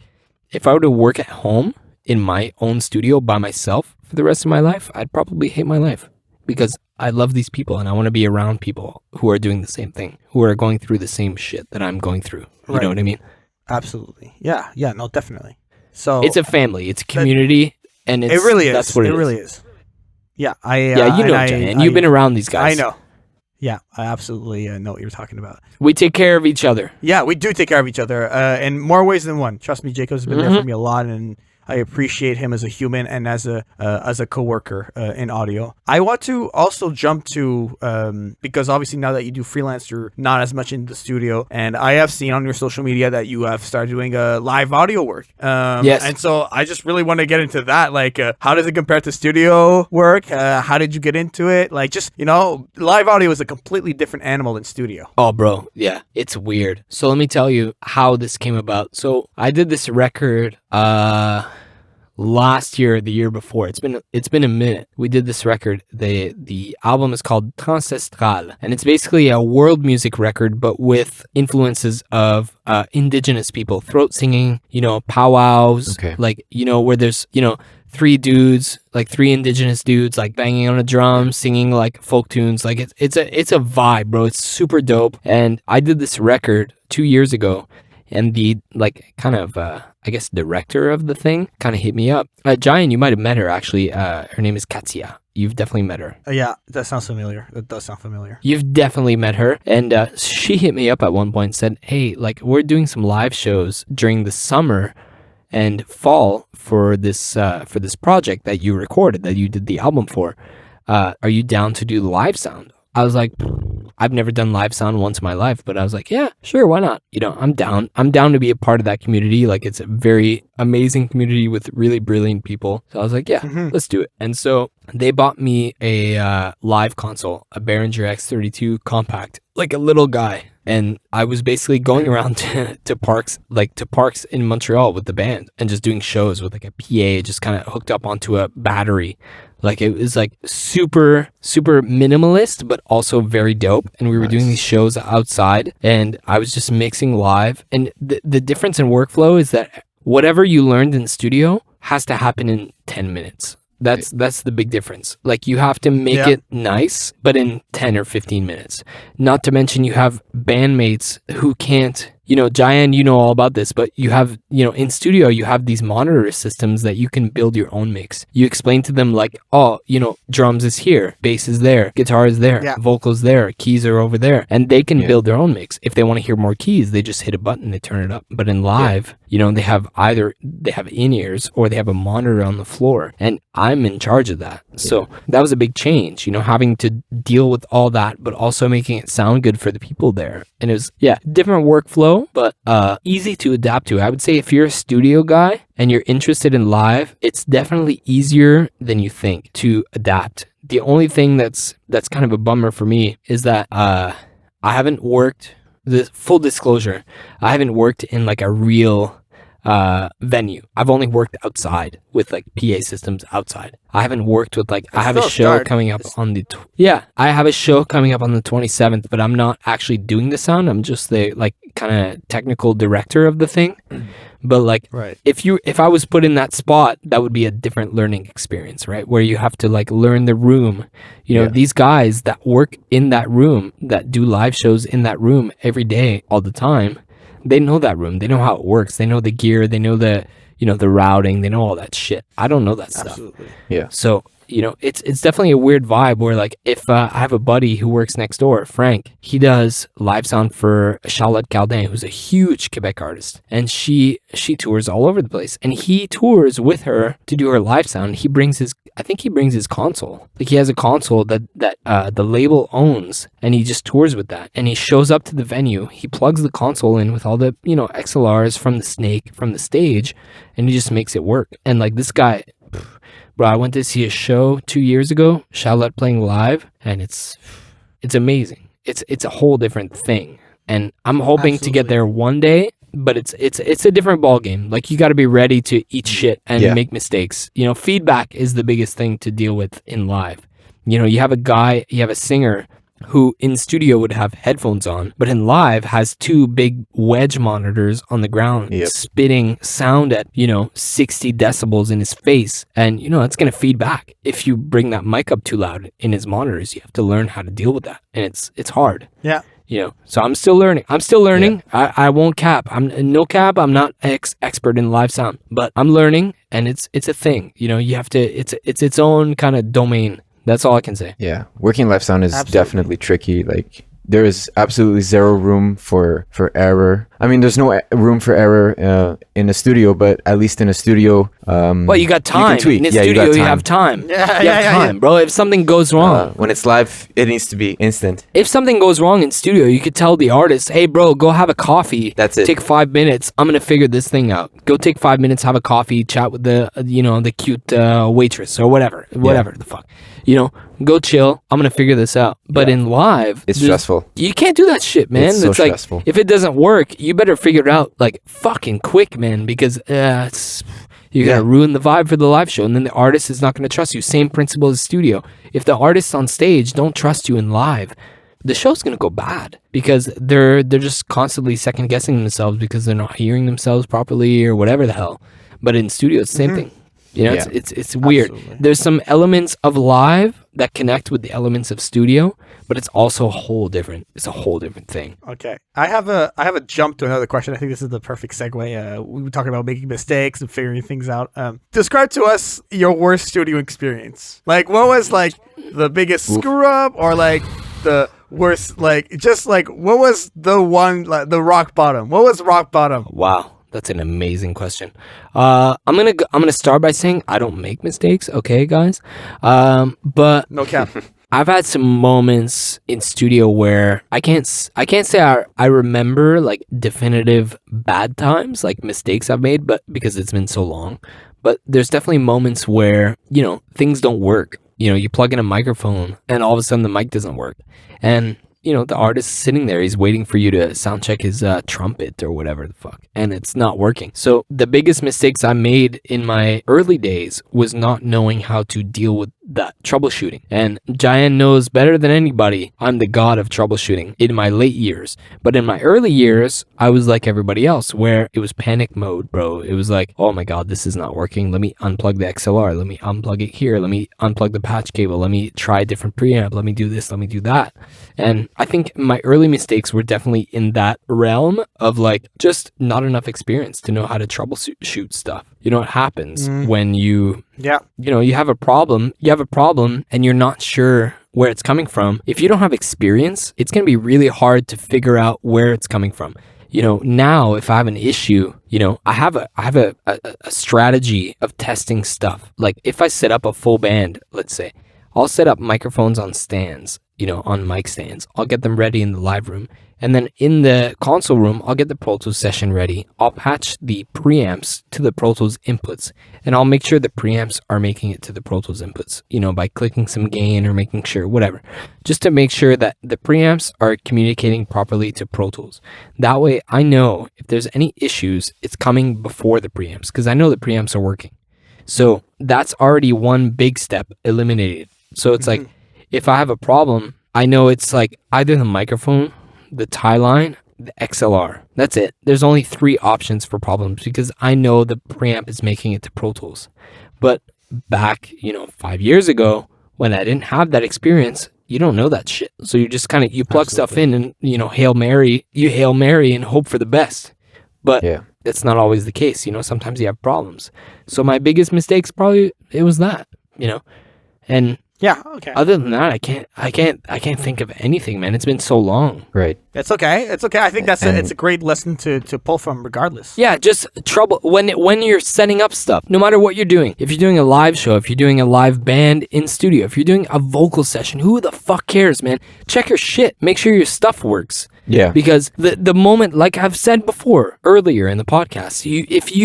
if I were to work at home in my own studio by myself for the rest of my life, I'd probably hate my life, because I love these people and I want to be around people who are doing the same thing, who are going through the same shit that I'm going through. You know what I mean? Absolutely. Yeah, no, definitely. So it's a family, it's a community, and it really is. That's what it really is. Yeah, Jaian, you've been around these guys. I know. Yeah, I absolutely know what you're talking about. We take care of each other. Yeah, we do take care of each other in more ways than one. Trust me, Jacob's been there for me a lot, and I appreciate him as a human and as a coworker in audio. I want to also jump to because obviously now that you do freelance, you're not as much in the studio, and I have seen on your social media that you have started doing live audio work. Yes, and so I just really want to get into that. Like, how does it compare to studio work? How did you get into it? Like, just live audio is a completely different animal than studio. Oh, bro, yeah, it's weird. So let me tell you how this came about. So I did this record last year, the year before. It's been a minute. We did this record. The album is called Transestral, and it's basically a world music record, but with influences of indigenous people, throat singing, powwows, like, where there's, 3 dudes, like 3 indigenous dudes, like banging on a drum, singing like folk tunes. Like it's a vibe, bro. It's super dope. And I did this record 2 years ago, and the kind of director of the thing kind of hit me up. Jaian, you might have met her actually. Her name is Katia. You've definitely met her. Yeah, that sounds familiar. It does sound familiar. You've definitely met her. And she hit me up at one point and said, hey, we're doing some live shows during the summer and fall for this project that you recorded, that you did the album for. Are you down to do the live sound? I was like, I've never done live sound once in my life, but I was like, yeah, sure, why not? I'm down. I'm down to be a part of that community. Like, it's a very amazing community with really brilliant people. So I was like, yeah, let's do it. And so they bought me a live console, a Behringer X32 compact, like a little guy. And I was basically going around to parks in Montreal with the band and just doing shows with like a PA just kind of hooked up onto a battery. Like, it was like super, super minimalist, but also very dope. And we were doing these shows outside, and I was just mixing live. And the difference in workflow is that whatever you learned in the studio has to happen in 10 minutes. That's the big difference. Like, you have to make it nice, but in 10 or 15 minutes. Not to mention you have bandmates who can't Jaian, you know all about this, but you have, in studio, you have these monitor systems that you can build your own mix. You explain to them like, oh, drums is here, bass is there, guitar is there, vocals there, keys are over there, and they can build their own mix. If they want to hear more keys, they just hit a button, they turn it up. But in live, they have in-ears or they have a monitor on the floor, and I'm in charge of that. So that was a big change, having to deal with all that, but also making it sound good for the people there. And it was, different workflow, but easy to adapt to. I would say if you're a studio guy and you're interested in live, it's definitely easier than you think to adapt. The only thing that's kind of a bummer for me is that I haven't worked, the full disclosure, I haven't worked in like a real venue. I've only worked outside with like PA systems outside. I haven't worked with like, I have a show coming up on the, I have a show coming up on the 27th, but I'm not actually doing the sound. I'm just the like kind of technical director of the thing. But like, if I was put in that spot, that would be a different learning experience, right? Where you have to like learn the room. These guys that work in that room, that do live shows in that room every day, all the time, they know that room. They know how it works. They know the gear. They know the routing. They know all that shit. I don't know that stuff. Yeah. So, it's definitely a weird vibe where like if I have a buddy who works next door, Frank, he does live sound for Charlotte Cardin, who's a huge Quebec artist. And she tours all over the place. And he tours with her to do her live sound. He brings his console. Like he has a console that the label owns, and he just tours with that. And he shows up to the venue, he plugs the console in with all the, XLRs from the stage, and he just makes it work. And like this guy, bro, I went to see a show 2 years ago, Charlotte playing live, and it's amazing. It's a whole different thing. And I'm hoping to get there one day, but it's a different ball game. Like you got to be ready to eat shit and make mistakes. Feedback is the biggest thing to deal with in live. You have a singer who in studio would have headphones on, but in live has two big wedge monitors on the ground spitting sound at 60 decibels in his face, and it's going to feed back. If you bring that mic up too loud in his monitors, you have to learn how to deal with that, and it's hard. So I'm still learning. I won't cap. I'm not expert in live sound, but I'm learning, and it's a thing. You have to, it's its own kind of domain. That's all I can say. Yeah. Working live sound is definitely tricky. Like there is absolutely zero room for error. I mean, there's no room for error in a studio, but at least in a studio, well, you got time. You can tweak. In a studio, you have time. You have time, bro. If something goes wrong, when it's live, it needs to be instant. If something goes wrong in studio, you could tell the artist, "Hey, bro, go have a coffee. That's it. Take 5 minutes. I'm gonna figure this thing out. Go take 5 minutes, have a coffee, chat with the cute waitress or whatever the fuck. Go chill. I'm gonna figure this out." But in live, it's stressful. You can't do that shit, man. It's so like stressful. If it doesn't work, you better figure it out like fucking quick, man, because you're gonna ruin the vibe for the live show, and then the artist is not gonna trust you. Same principle as studio. If the artists on stage don't trust you in live, the show's gonna go bad because they're just constantly second guessing themselves because they're not hearing themselves properly or whatever the hell. But in studio, it's the same thing. It's weird. Absolutely. There's some elements of live that connect with the elements of studio, but it's also a whole different thing. Okay. I have a jump to another question. I think this is the perfect segue. We were talking about making mistakes and figuring things out. Describe to us your worst studio experience. Like what was like the biggest screw up, or like the worst, like just like what was the one, like the rock bottom? What was rock bottom? Wow. That's an amazing question. I'm gonna start by saying I don't make mistakes, okay, guys? But no cap. I've had some moments in studio where I can't say I remember like definitive bad times, like mistakes I've made, but because it's been so long. But there's definitely moments where things don't work. You plug in a microphone and all of a sudden the mic doesn't work, and the artist is sitting there, he's waiting for you to sound check his trumpet or whatever the fuck, and it's not working. So the biggest mistakes I made in my early days was not knowing how to deal with that troubleshooting. And Jaian knows better than anybody, I'm the god of troubleshooting in my late years. But in my early years, I was like everybody else, where it was panic mode, bro. It was like, oh my god, this is not working. Let me unplug the XLR. Let me unplug it here. Let me unplug the patch cable. Let me try a different preamp. Let me do this. Let me do that. And I think my early mistakes were definitely in that realm of like just not enough experience to know how to troubleshoot stuff. You know what happens when you have a problem and you're not sure where it's coming from. If you don't have experience, it's going to be really hard to figure out where it's coming from. Now if I have an issue, I have a strategy of testing stuff. Like if I set up a full band, let's say, I'll set up microphones on stands, on mic stands. I'll get them ready in the live room. And then in the console room, I'll get the Pro Tools session ready. I'll patch the preamps to the Pro Tools inputs. And I'll make sure the preamps are making it to the Pro Tools inputs, by clicking some gain or making sure, whatever. Just to make sure that the preamps are communicating properly to Pro Tools. That way, I know if there's any issues, it's coming before the preamps, because I know the preamps are working. So that's already one big step eliminated. So it's like, if I have a problem, I know it's like either the microphone, the tie line, the XLR. That's it. There's only 3 options for problems because I know the preamp is making it to Pro Tools. But back, 5 years ago, when I didn't have that experience, you don't know that shit. So you just kind of, you plug stuff in and, Hail Mary and hope for the best. But that's not always the case. Sometimes you have problems. So my biggest mistakes probably, it was that, and yeah, okay. Other than that, I can't think of anything, man. It's been so long. Right. It's okay. I think it's a great lesson to pull from regardless. Yeah, just trouble when you're setting up stuff, no matter what you're doing. If you're doing a live show, if you're doing a live band in studio, if you're doing a vocal session, who the fuck cares, man? Check your shit. Make sure your stuff works. Yeah. Because the moment, like I've said before earlier in the podcast, if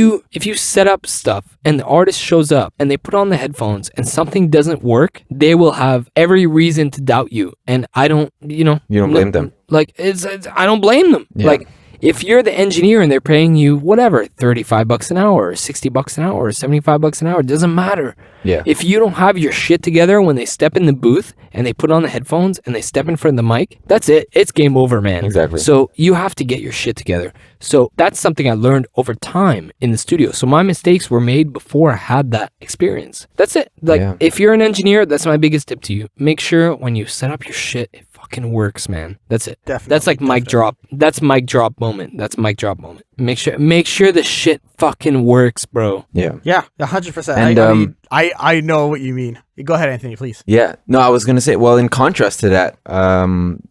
you set up stuff and the artist shows up and they put on the headphones and something doesn't work, they will have every reason to doubt you. And I don't, You don't blame them. Like I don't blame them. Yeah. Like if you're the engineer and they're paying you whatever, $35 an hour, or $60 an hour, or $75 an hour, it doesn't matter. Yeah. If you don't have your shit together when they step in the booth and they put on the headphones and they step in front of the mic, that's it. It's game over, man. Exactly. So you have to get your shit together. So that's something I learned over time in the studio. So my mistakes were made before I had that experience. That's it. Like if you're an engineer, that's my biggest tip to you. Make sure when you set up your shit, it fucking works, man. That's it. Definitely. That's like mic drop. That's mic drop moment. That's mic drop moment. Make sure the shit fucking works, bro. Yeah. Yeah, 100%. And I know what you mean. Go ahead, Anthony, please. Yeah. No, I was gonna say. Well, in contrast to that,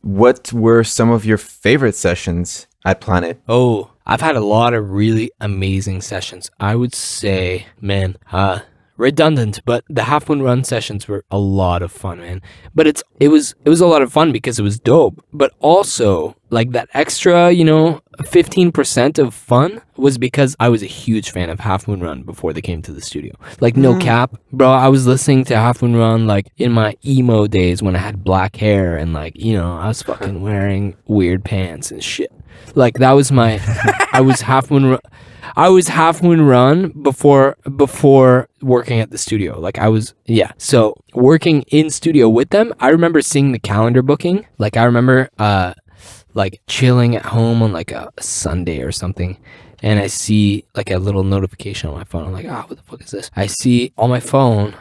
what were some of your favorite sessions at Planet? Oh, I've had a lot of really amazing sessions. I would say, man, redundant, but the Half Moon Run sessions were a lot of fun, man. But it was a lot of fun because it was dope, but also like that extra, 15% of fun was because I was a huge fan of Half Moon Run before they came to the studio. Like no cap, bro, I was listening to Half Moon Run like in my emo days when I had black hair and like, I was fucking wearing weird pants and shit. Like that was my I was Half Moon Run before working at the studio. Like I was, so working in studio with them, I remember seeing the calendar booking. Like I remember like chilling at home on like a Sunday or something, and I see like a little notification on my phone. I'm like, what the fuck is this? I see on my phone,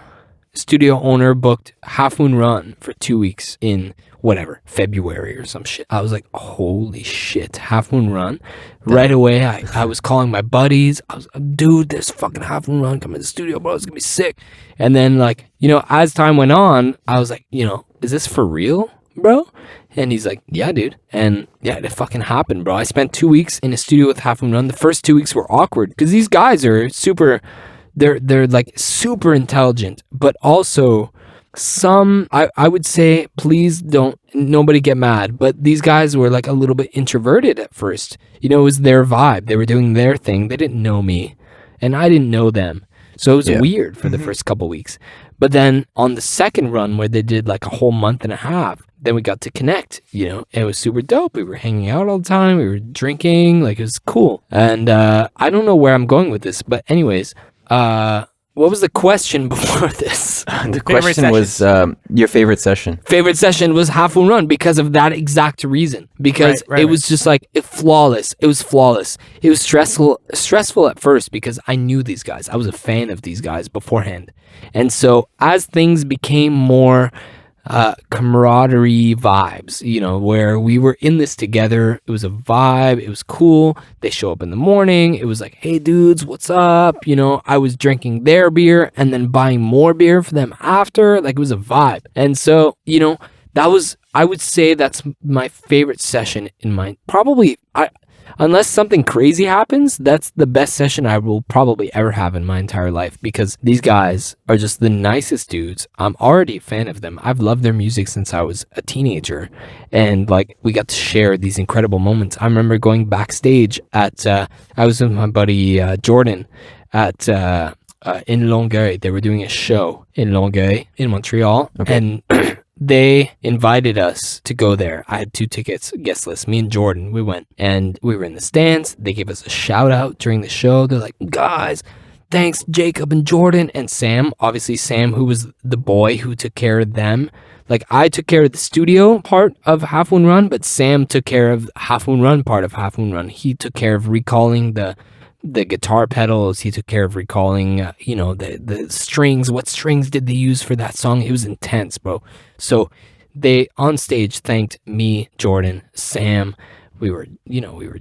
studio owner booked Half Moon Run for 2 weeks in whatever, February or some shit. I was like, holy shit, Half Moon Run. Right away, I was calling my buddies. I was, dude, there's fucking Half Moon Run coming to the studio, bro. It's gonna be sick. And then like, as time went on, I was like, is this for real, bro? And he's like, yeah, dude. And yeah, it fucking happened, bro. I spent 2 weeks in a studio with Half Moon Run. The first 2 weeks were awkward because these guys are super, they're like super intelligent, but also I would say, please don't, nobody get mad, but these guys were like a little bit introverted at first. It was their vibe. They were doing their thing. They didn't know me and I didn't know them. So it was weird for the first couple weeks. But then on the second run where they did like a whole month and a half, then we got to connect, and it was super dope. We were hanging out all the time. We were drinking, like it was cool. And I don't know where I'm going with this, but anyways, what was the question before this? The question was your favorite session. Favorite session was Half Moon Run because of that exact reason. Because it was just like flawless. It was flawless. It was stressful at first because I knew these guys. I was a fan of these guys beforehand. And so as things became more camaraderie vibes, you know, where we were in this together, it was a vibe, it was cool. They show up in the morning, it was like, hey dudes, what's up? You know, I was drinking their beer and then buying more beer for them after. Like, it was a vibe. And so, you know, that was, I would say that's my favorite session in my, probably, unless something crazy happens, that's the best session I will probably ever have in my entire life, because these guys are just the nicest dudes. I'm already a fan of them. I've loved their music since I was a teenager, and like, we got to share these incredible moments. I remember going backstage at, I was with my buddy Jordan at in Longueuil. They were doing a show in Longueuil in Montreal, and they invited us to go there. I had 2 tickets, guest list. Me and Jordan, we went, and we were in the stands. They gave us a shout out during the show. They're like, guys, thanks Jacob and Jordan and Sam. Obviously Sam, who was the boy who took care of them. Like, I took care of the studio part of Half Moon Run, but Sam took care of Half Moon Run part of Half Moon Run. He took care of recalling the guitar pedals. He took care of recalling, you know, the strings. What strings did they use for that song? It was intense, bro. So they on stage thanked me, Jordan, Sam. We were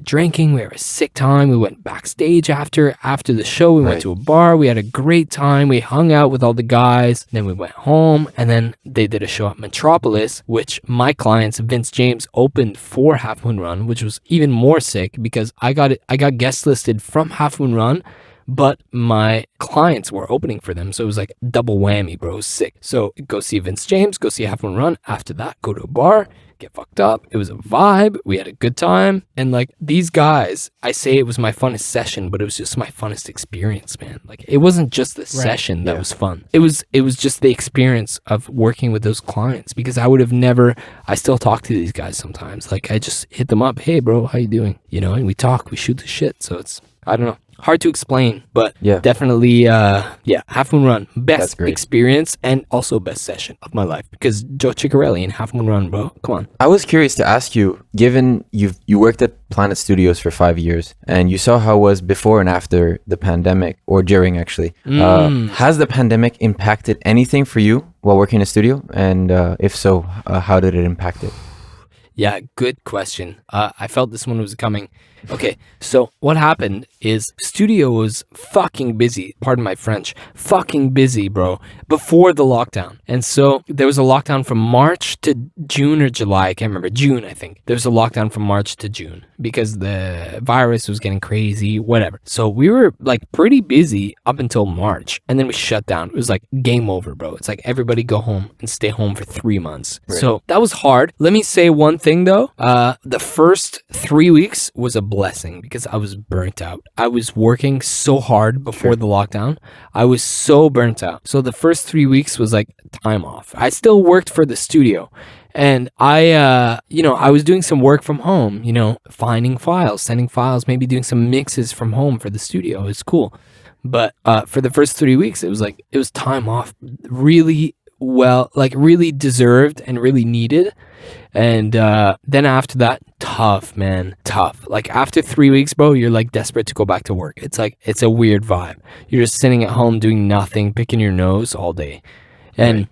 drinking. We had a sick time. We went backstage after the show. We went to a bar. We had a great time. We hung out with all the guys. Then we went home, and then they did a show at Metropolis, which my clients, Vince James, opened for Half Moon Run, which was even more sick because I got guest listed from Half Moon Run, but my clients were opening for them. So it was like double whammy, bro. It was sick. So go see Vince James, go see Half Moon Run. After that, go to a bar, get fucked up. It was a vibe. We had a good time. And like, these guys, I say it was my funnest session, but it was just my funnest experience, man. Like, it wasn't just the session that was fun. It was just the experience of working with those clients, because I would have never, I still talk to these guys sometimes. Like, I just hit them up. Hey bro, how you doing? You know, and we talk, we shoot the shit. So it's, I don't know. Hard to explain, but definitely, Half Moon Run, best experience and also best session of my life, because Joe Ciccarelli and Half Moon Run, bro, come on. I was curious to ask you, given you worked at Planet Studios for 5 years and you saw how it was before and after the pandemic, or during actually, has the pandemic impacted anything for you while working in a studio? And if so, how did it impact it? Yeah, good question. I felt this one was coming. Okay, so what happened is studio was fucking busy, pardon my French, fucking busy, bro, before the lockdown. And so there was a lockdown from March to June or July, I can't remember, June, I think. There was a lockdown from March to June because the virus was getting crazy, whatever. So we were like pretty busy up until March, and then we shut down. It was like game over, bro. It's like everybody go home and stay home for 3 months. Right. So that was hard. Let me say one thing though. The first 3 weeks was a blessing because I was burnt out. I was working so hard before the lockdown. I was so burnt out. So the first 3 weeks was like time off. I still worked for the studio, and I was doing some work from home, finding files, sending files, maybe doing some mixes from home for the studio. It's cool. But for the first 3 weeks, it was time off really well, like really deserved and really needed. And then after that, tough, man, tough. Like after 3 weeks, bro, you're like desperate to go back to work. It's like, it's a weird vibe. You're just sitting at home doing nothing, picking your nose all day. And,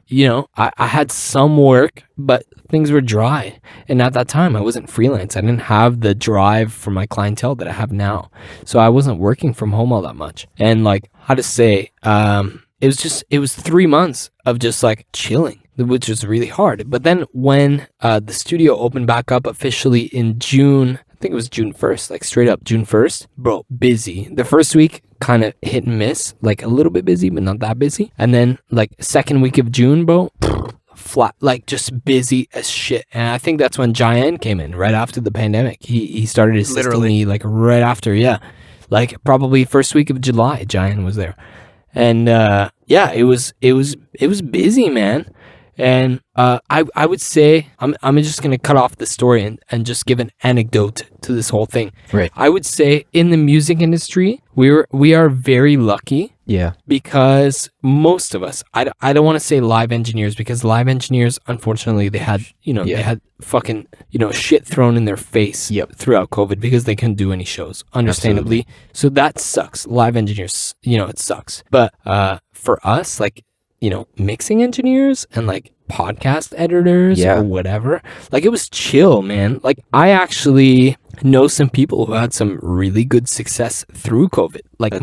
I had some work, but things were dry. And at that time, I wasn't freelance. I didn't have the drive for my clientele that I have now. So I wasn't working from home all that much. And like, how to say, it was 3 months of just like chilling, which was really hard. But then when the studio opened back up officially in June, I think it was June 1st, like straight up June 1st, bro, busy. The first week, kind of hit and miss, like a little bit busy, but not that busy. And then like second week of June, bro, flat, like just busy as shit. And I think that's when Jaian came in right after the pandemic. He started assisting me like right after, like probably first week of July, Jaian was there. And it was busy, man. And I would say I'm just gonna cut off the story and just give an anecdote to this whole thing. Right. I would say in the music industry, we are very lucky Yeah. Because most of us, I don't want to say live engineers, because live engineers, unfortunately, they had, they had fucking, shit thrown in their face throughout COVID because they couldn't do any shows, understandably. Absolutely. So that sucks. Live engineers, it sucks. But for us, like, mixing engineers and like podcast editors or whatever, like, it was chill, man. Like, I actually know some people who had some really good success through COVID, like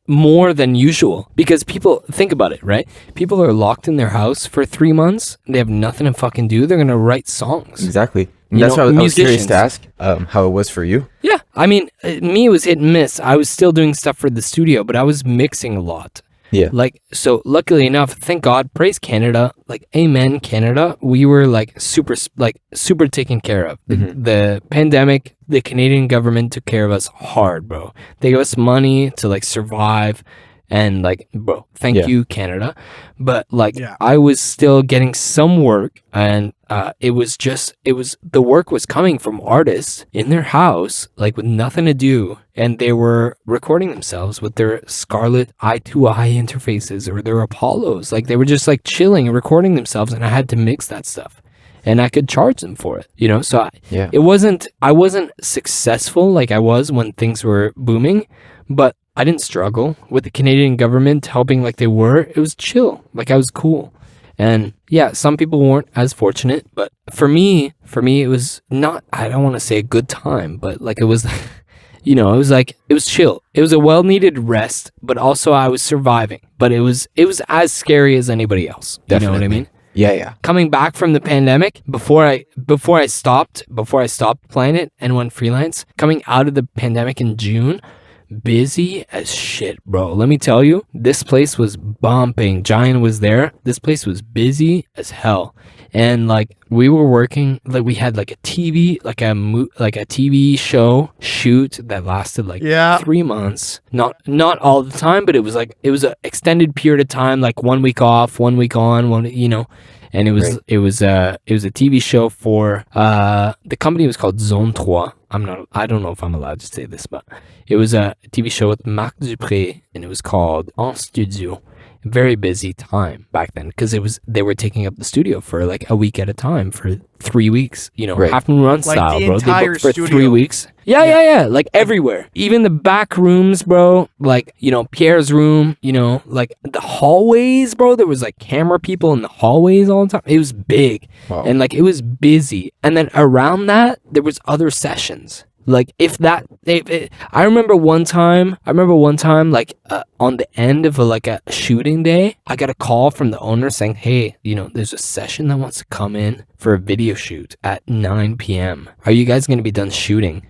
more than usual, because people think about it, right? People are locked in their house for 3 months. They have nothing to fucking do. They're going to write songs. Exactly. And that's why I was curious to ask how it was for you. Yeah. I mean, me, it was hit and miss. I was still doing stuff for the studio, but I was mixing a lot. Yeah. Like, so luckily enough, thank God, praise Canada, like, amen, Canada, we were like super taken care of. The pandemic, the Canadian government took care of us hard, bro. They gave us money to like survive. And like, bro, thank you, Canada. But like, I was still getting some work, and the work was coming from artists in their house, like with nothing to do. And they were recording themselves with their Scarlett eye-to-eye interfaces or their Apollos. Like, they were just like chilling and recording themselves, and I had to mix that stuff. And I could charge them for it, So I wasn't successful like I was when things were booming, but I didn't struggle with the Canadian government helping like they were. It was chill. Like, I was cool. And yeah, some people weren't as fortunate, but for me, it was not, I don't want to say a good time, but like, it was, it was chill. It was a well-needed rest, but also I was surviving. But it was as scary as anybody else. Definitely. You know what I mean? Yeah. Coming back from the pandemic, before I stopped playing it and went freelance, coming out of the pandemic in June, busy as shit, bro. Let me tell you, this place was bumping. Jaian was there. This place was busy as hell. And like, we were working, like, we had like a TV, like a TV show shoot that lasted like 3 months. Not all the time, but it was an extended period of time, like 1 week off, 1 week on, and it was a TV show for the company was called Zone 3. I don't know if I'm allowed to say this, but it was a TV show with Marc Dupré, and it was called En Studio. Very busy time back then, because they were taking up the studio for like a week at a time for 3 weeks, half and run like style, the bro. They booked for studio. 3 weeks. Yeah, like everywhere, even the back rooms, bro. Like, Pierre's room, like the hallways, bro. There was like camera people in the hallways all the time. It was big, and like, it was busy. And then around that, there was other sessions. Like, I remember one time, like, on the end of a shooting day, I got a call from the owner saying, hey, there's a session that wants to come in for a video shoot at 9 p.m. Are you guys going to be done shooting?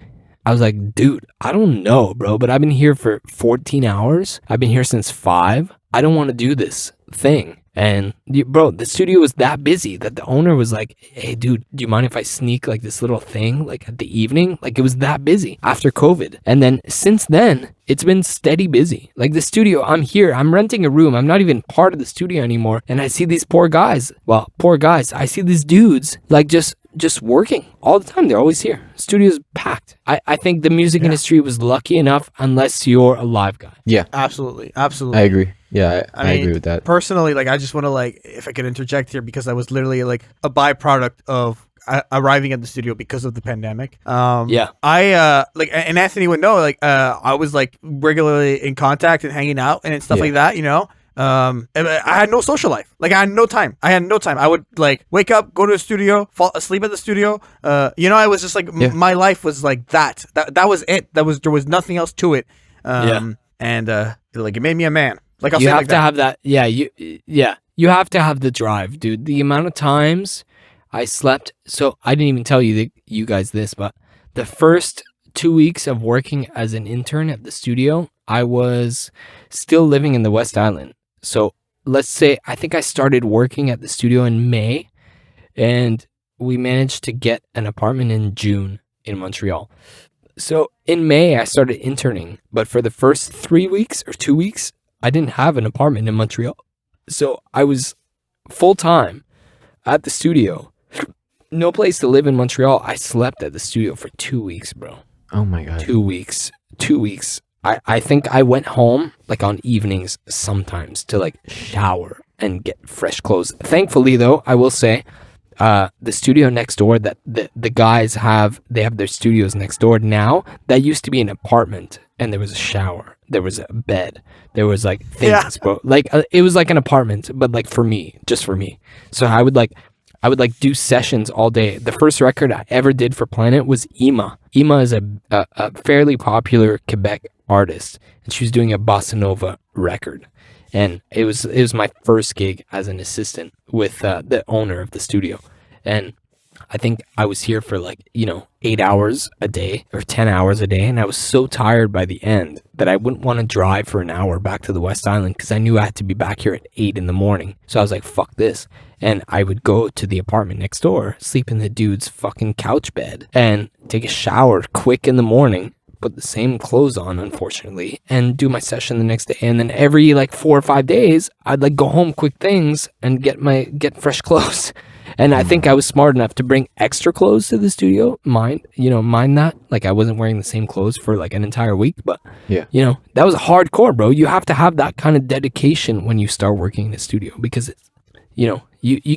I was like, dude, I don't know, bro, but I've been here for 14 hours. I've been here since 5. I don't want to do this thing. And bro, the studio was that busy that the owner was like, hey dude, do you mind if I sneak like this little thing like at the evening? Like, it was that busy after COVID. And then since then, it's been steady busy. Like, the studio, I'm here, I'm renting a room, I'm not even part of the studio anymore, and I see these poor guys, I see these dudes like just working all the time. They're always here. Studio's packed. I think the music industry was lucky enough, unless you're a live guy. Yeah, absolutely. I agree. Yeah, I agree with that. Personally, like, I just want to, like, if I could interject here, because I was literally like a byproduct of arriving at the studio because of the pandemic. I like, and Anthony would know, like, I was like regularly in contact and hanging out and stuff like that, I had no social life. Like, I had no time. I would like wake up, go to the studio, fall asleep at the studio. I was just like, my life was like that was it. There was nothing else to it. And like, it made me a man. Like, you have to have that. You have to have the drive, dude. The amount of times I slept. So I didn't even tell you guys this, but the first 2 weeks of working as an intern at the studio, I was still living in the West Island. So let's say, I think I started working at the studio in May, and we managed to get an apartment in June in Montreal. So in May, I started interning, but for the first 3 weeks or 2 weeks, I didn't have an apartment in Montreal. So I was full-time at the studio. No place to live in Montreal. I slept at the studio for 2 weeks, bro. Oh my God. 2 weeks. I think I went home like on evenings sometimes to like shower and get fresh clothes. Thankfully though, I will say, the studio next door that the guys have, they have their studios next door now. That used to be an apartment, and there was a shower, there was a bed, there was like things, bro. Like it was like an apartment, but like for me, just for me. So I would like do sessions all day. The first record I ever did for Planet was Ima. Ima is a fairly popular Quebec artist, and she was doing a bossa nova record. And it was my first gig as an assistant with the owner of the studio. And I think I was here for 8 hours a day or 10 hours a day. And I was so tired by the end that I wouldn't want to drive for an hour back to the West Island because I knew I had to be back here at 8 in the morning. So I was like, fuck this. And I would go to the apartment next door, sleep in the dude's fucking couch bed, and take a shower quick in the morning, put the same clothes on, unfortunately, and do my session the next day. And then every 4 or 5 days, I'd go home quick things and get fresh clothes. And I think I was smart enough to bring extra clothes to the studio. Mind that. I wasn't wearing the same clothes for an entire week, but that was hardcore, bro. You have to have that kind of dedication when you start working in a studio, because it's, you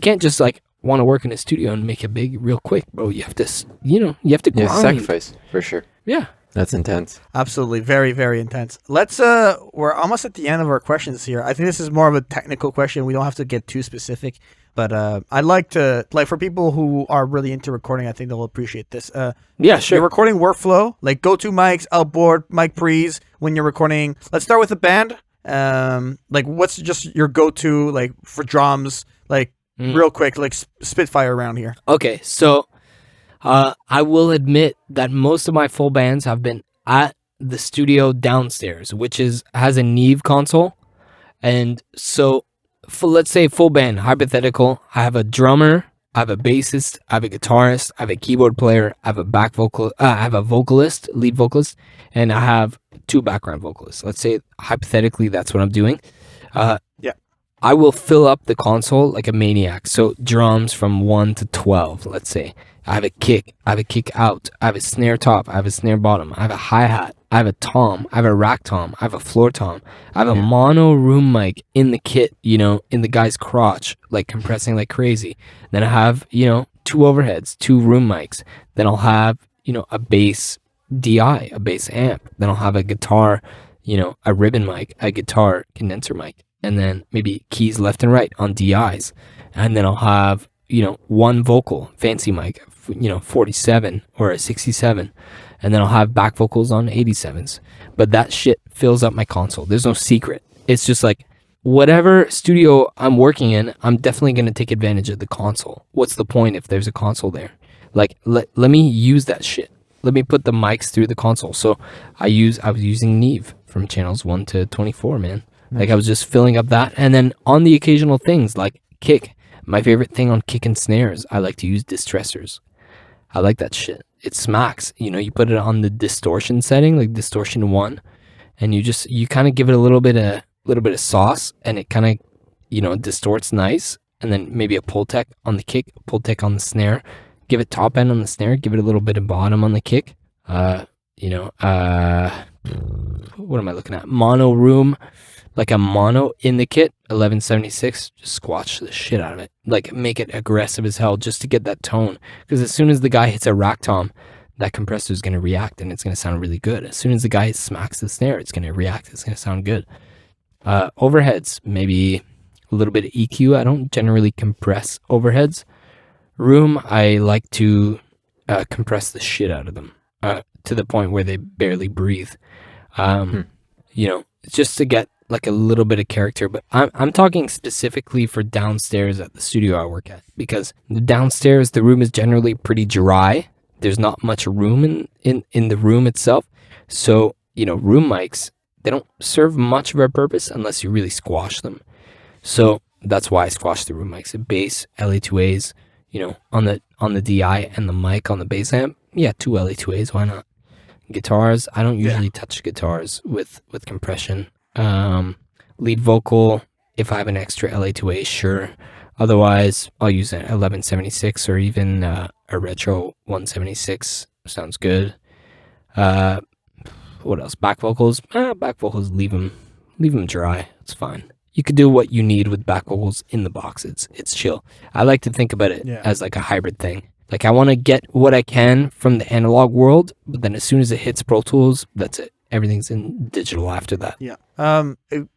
can't just want to work in a studio and make it big real quick, bro. You have to, you have to grind. Yeah, sacrifice for sure. Yeah. That's intense. Absolutely. Very, very intense. We're almost at the end of our questions here. I think this is more of a technical question. We don't have to get too specific, but I'd like to, for people who are really into recording, I think they'll appreciate this. Yeah, sure. Your recording workflow, go-to mics, outboard, mic pre's when you're recording. Let's start with the band. What's just your go-to, for drums, real quick, spitfire around here. Okay, so I will admit that most of my full bands have been at the studio downstairs, which has a Neve console. And so, let's say full band, hypothetical, I have a drummer, I have a bassist, I have a guitarist, I have a keyboard player, I have I have a vocalist, lead vocalist, and I have 2 background vocalists. Let's say hypothetically that's what I'm doing. I will fill up the console like a maniac. So drums from 1 to 12, let's say. I have a kick out, I have a snare top, I have a snare bottom, I have a hi-hat, I have a tom, I have a rack tom, I have a floor tom, I have a mono room mic in the kit, in the guy's crotch, compressing like crazy. Then I have, 2 overheads, 2 room mics. Then I'll have, a bass DI, a bass amp. Then I'll have a guitar, a ribbon mic, a guitar condenser mic, and then maybe keys left and right on DIs. And then I'll have, 1 vocal, fancy mic, 47 or a 67. And then I'll have back vocals on 87s. But that shit fills up my console. There's no secret. It's just whatever studio I'm working in, I'm definitely going to take advantage of the console. What's the point if there's a console there? Let me use that shit. Let me put the mics through the console. So I was using Neve from channels 1 to 24, man. Nice. I was just filling up that. And then on the occasional things like kick, my favorite thing on kick and snares, I like to use distressors. I like that shit. It smacks. You put it on the distortion setting, distortion 1, and you kind of give it a little bit of sauce, and it kind of, distorts nice. And then maybe a pull tech on the kick, a pull tech on the snare. Give it top end on the snare, give it a little bit of bottom on the kick. What am I looking at? Mono room, a mono in the kit, 1176, just squatch the shit out of it. Make it aggressive as hell just to get that tone. Because as soon as the guy hits a rack tom, that compressor is going to react and it's going to sound really good. As soon as the guy smacks the snare, it's going to react, it's going to sound good. Overheads, maybe a little bit of EQ. I don't generally compress overheads. Room, I like to compress the shit out of them to the point where they barely breathe. Just to get a little bit of character. But I'm talking specifically for downstairs at the studio I work at, because downstairs the room is generally pretty dry. There's not much room in the room itself. So, room mics, they don't serve much of a purpose unless you really squash them. So that's why I squash the room mics. A bass, LA2As, on the DI and the mic on the bass amp. Yeah, 2 LA2As, why not? Guitars, I don't usually touch guitars with compression. Lead vocal, if I have an extra LA2A, sure. Otherwise, I'll use an 1176 or even a retro 176. Sounds good. What else? Back vocals. Back vocals, leave them dry. It's fine. You could do what you need with back vocals in the box. It's chill. I like to think about it as like a hybrid thing. Like I want to get what I can from the analog world, but then as soon as it hits Pro Tools, that's it. Everything's in digital after that. Yeah.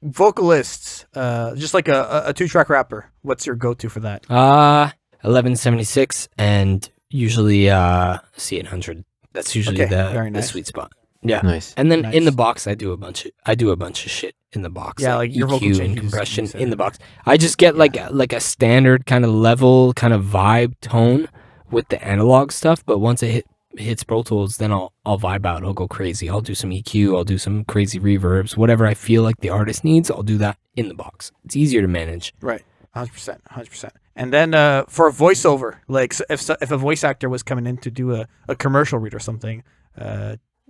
Vocalists, just like a 2-track rapper. What's your go-to for that? 1176 and usually C800. That's usually the sweet spot. Yeah. Nice. And then in the box, I do a bunch of shit in the box. Yeah, like your vocal EQ and compression in the box. I just get like a standard kind of level, kind of vibe tone with the analog stuff. But once it hits Pro Tools, then I'll vibe out. I'll go crazy. I'll do some EQ. I'll do some crazy reverbs. Whatever I feel like the artist needs, I'll do that in the box. It's easier to manage. Right. 100%. And then for a voiceover, like if a voice actor was coming in to do a commercial read or something,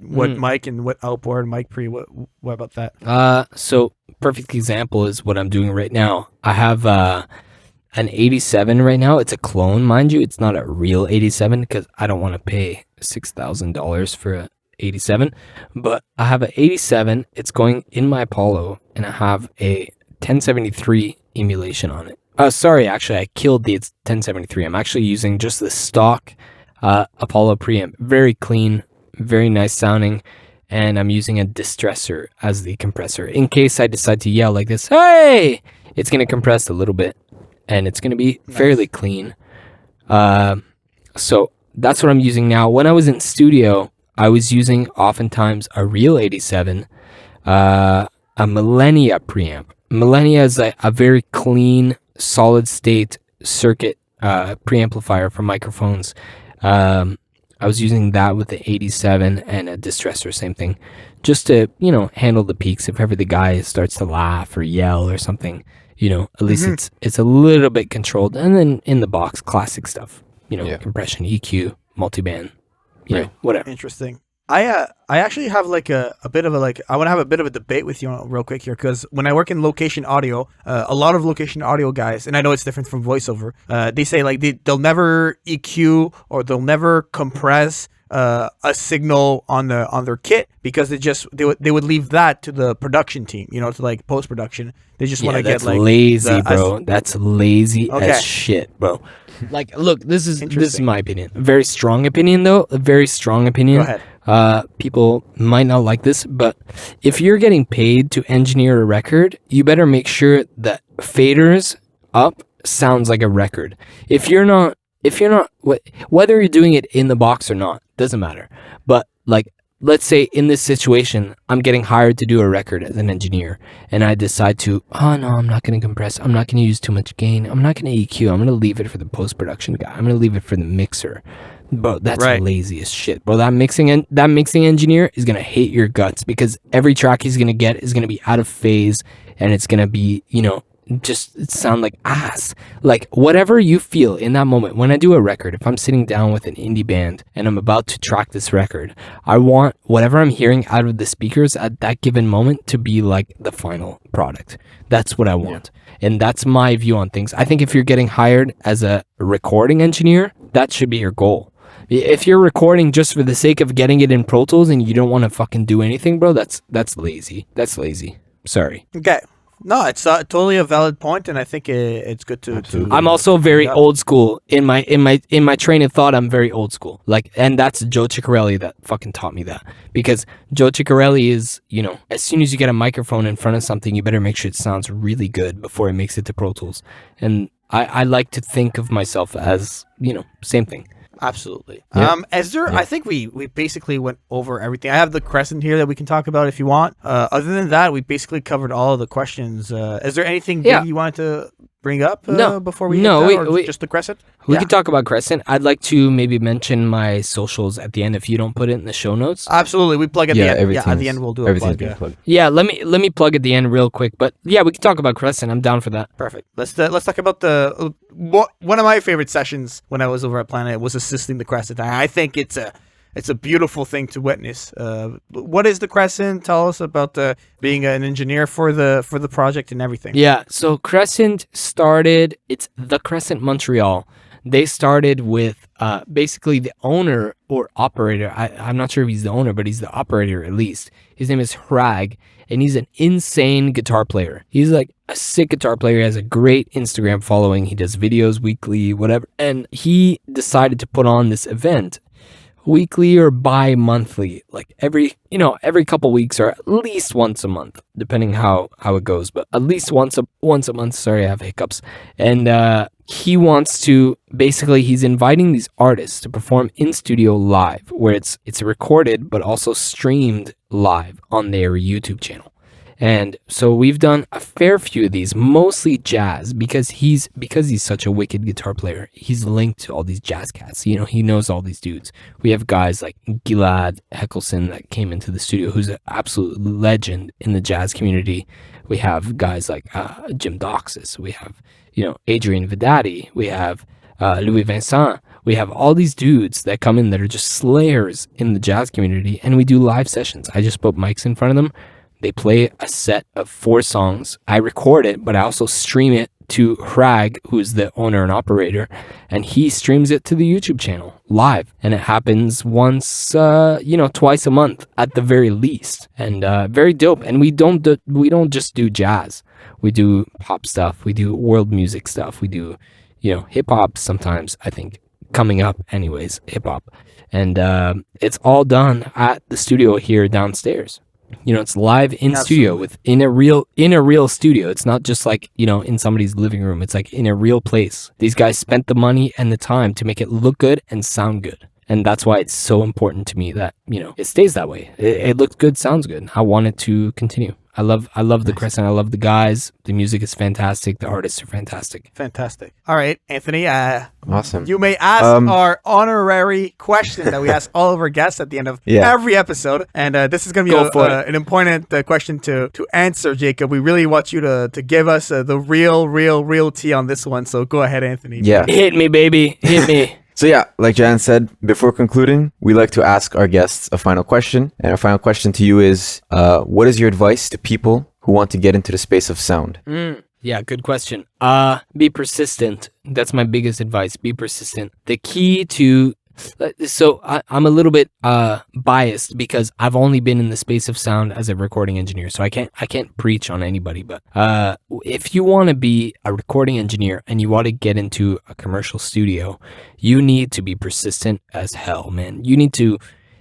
what mic and what outboard, mic pre, what about that? So perfect example is what I'm doing right now. I have an 87 right now. It's a clone, mind you. It's not a real 87 because I don't want to pay $6,000 for a 87. But I have an 87. It's going in my Apollo, and I have a 1073 emulation on it. Sorry, actually, I killed the 1073. I'm actually using just the stock Apollo preamp. Very clean, very nice sounding, and I'm using a distressor as the compressor. In case I decide to yell like this, hey! It's going to compress a little bit, and it's going to be fairly clean. So that's what I'm using now. When I was in studio, I was using oftentimes a real 87, a Millennia preamp. Millennia is a very clean, solid state circuit preamplifier for microphones. I was using that with the 87 and a distressor, same thing, just to, handle the peaks if ever the guy starts to laugh or yell or something, at least it's a little bit controlled. And then in the box, classic stuff, compression, EQ, multiband, whatever. Interesting. I actually have like a bit of I want to have a bit of a debate with you real quick here, because when I work in location audio, a lot of location audio guys, and I know it's different from voiceover, they say like they'll never EQ or they'll never compress a signal on their kit, because they would leave that to the production team, to like post production. They just want to get like lazy, bro. That's lazy as shit, bro. Like, look, this is my opinion. A very strong opinion, though. A very strong opinion. Go ahead. People might not like this, but if you're getting paid to engineer a record, you better make sure that faders up sounds like a record. If you're not, whether you're doing it in the box or not, doesn't matter. But like, let's say in this situation, I'm getting hired to do a record as an engineer, and I decide to, I'm not going to compress. I'm not going to use too much gain. I'm not going to EQ. I'm going to leave it for the post-production guy. I'm going to leave it for the mixer. Bro, that's lazy as shit. Bro, that mixing engineer is going to hate your guts, because every track he's going to get is going to be out of phase, and it's going to be, just sound like ass. Like, whatever you feel in that moment. When I do a record, if I'm sitting down with an indie band and I'm about to track this record, I want whatever I'm hearing out of the speakers at that given moment to be like the final product. That's what I want. And that's my view on things. I think if you're getting hired as a recording engineer, that should be your goal. If you're recording just for the sake of getting it in Pro Tools and you don't want to fucking do anything, bro, that's lazy. That's lazy. Sorry. Okay. No, it's totally a valid point, and I think it's good to. I'm also very old school in my train of thought. I'm very old school, and that's Joe Ciccarelli that fucking taught me that. Because Joe Ciccarelli is, as soon as you get a microphone in front of something, you better make sure it sounds really good before it makes it to Pro Tools. And I like to think of myself as, same thing. Absolutely. Yeah. I think we basically went over everything. I have the crescent here that we can talk about if you want. Other than that, we basically covered all of the questions. Is there anything big you wanted to bring up before we just the crescent? We could talk about crescent. I'd like to maybe mention my socials at the end if you don't put it in the show notes. Absolutely. We plug at the end. Yeah, at the end we'll do a plug. Yeah, let me plug at the end real quick. But yeah, we can talk about crescent. I'm down for that. Perfect. Let's talk about one of my favorite sessions when I was over at Planet was assisting the crescent. I think it's a beautiful thing to witness. What is the Crescent? Tell us about being an engineer for the project and everything. Yeah, so Crescent started. It's the Crescent Montreal. they started with basically the owner or operator. I'm not sure if he's the owner, but he's the operator at least. His name is Hrag, and he's an insane guitar player. He's like a sick guitar player. He has a great Instagram following. He does videos weekly, whatever. And he decided to put on this event weekly or bi-monthly, like every couple weeks or at least once a month, depending how it goes, but at least once a month. Sorry, I have hiccups. And he wants to, basically he's inviting these artists to perform in studio live, where it's recorded but also streamed live on their YouTube channel. And so we've done a fair few of these, mostly jazz, because he's such a wicked guitar player. He's linked to all these jazz cats. He knows all these dudes. We have guys like Gilad Heckelson that came into the studio, who's an absolute legend in the jazz community. We have guys like Jim Doxis. We have Adrian Vidati. We have Louis Vincent. We have all these dudes that come in that are just slayers in the jazz community, and we do live sessions. I just put mics in front of them. They play a set of 4 songs. I record it, but I also stream it to Hrag, who's the owner and operator, and he streams it to the YouTube channel live. And it happens once, twice a month at the very least. And very dope. And we don't just do jazz. We do pop stuff. We do world music stuff. We do, hip hop sometimes, I think. Coming up anyways, hip hop. And it's all done at the studio here downstairs. It's live in studio in a real studio. It's not just like, in somebody's living room. It's like in a real place. These guys spent the money and the time to make it look good and sound good. And that's why it's so important to me that, it stays that way. It looks good, sounds good. I want it to continue. I love the Crescent. I love the guys. The music is fantastic. The artists are fantastic. Fantastic. All right, Anthony. Awesome. You may ask our honorary question that we ask all of our guests at the end of every episode. And this is going to be an important question to answer, Jacob. We really want you to give us the real tea on this one. So go ahead, Anthony. Yeah. Hit me, baby. Hit me. So yeah, like Jaian said, before concluding, we like to ask our guests a final question. And our final question to you is, what is your advice to people who want to get into the space of sound? Yeah, good question. Be persistent. That's my biggest advice. Be persistent. The key to... So I'm a little bit biased because I've only been in the space of sound as a recording engineer, so I can't preach on anybody. But if you want to be a recording engineer and you want to get into a commercial studio, you need to be persistent as hell, man. You need to.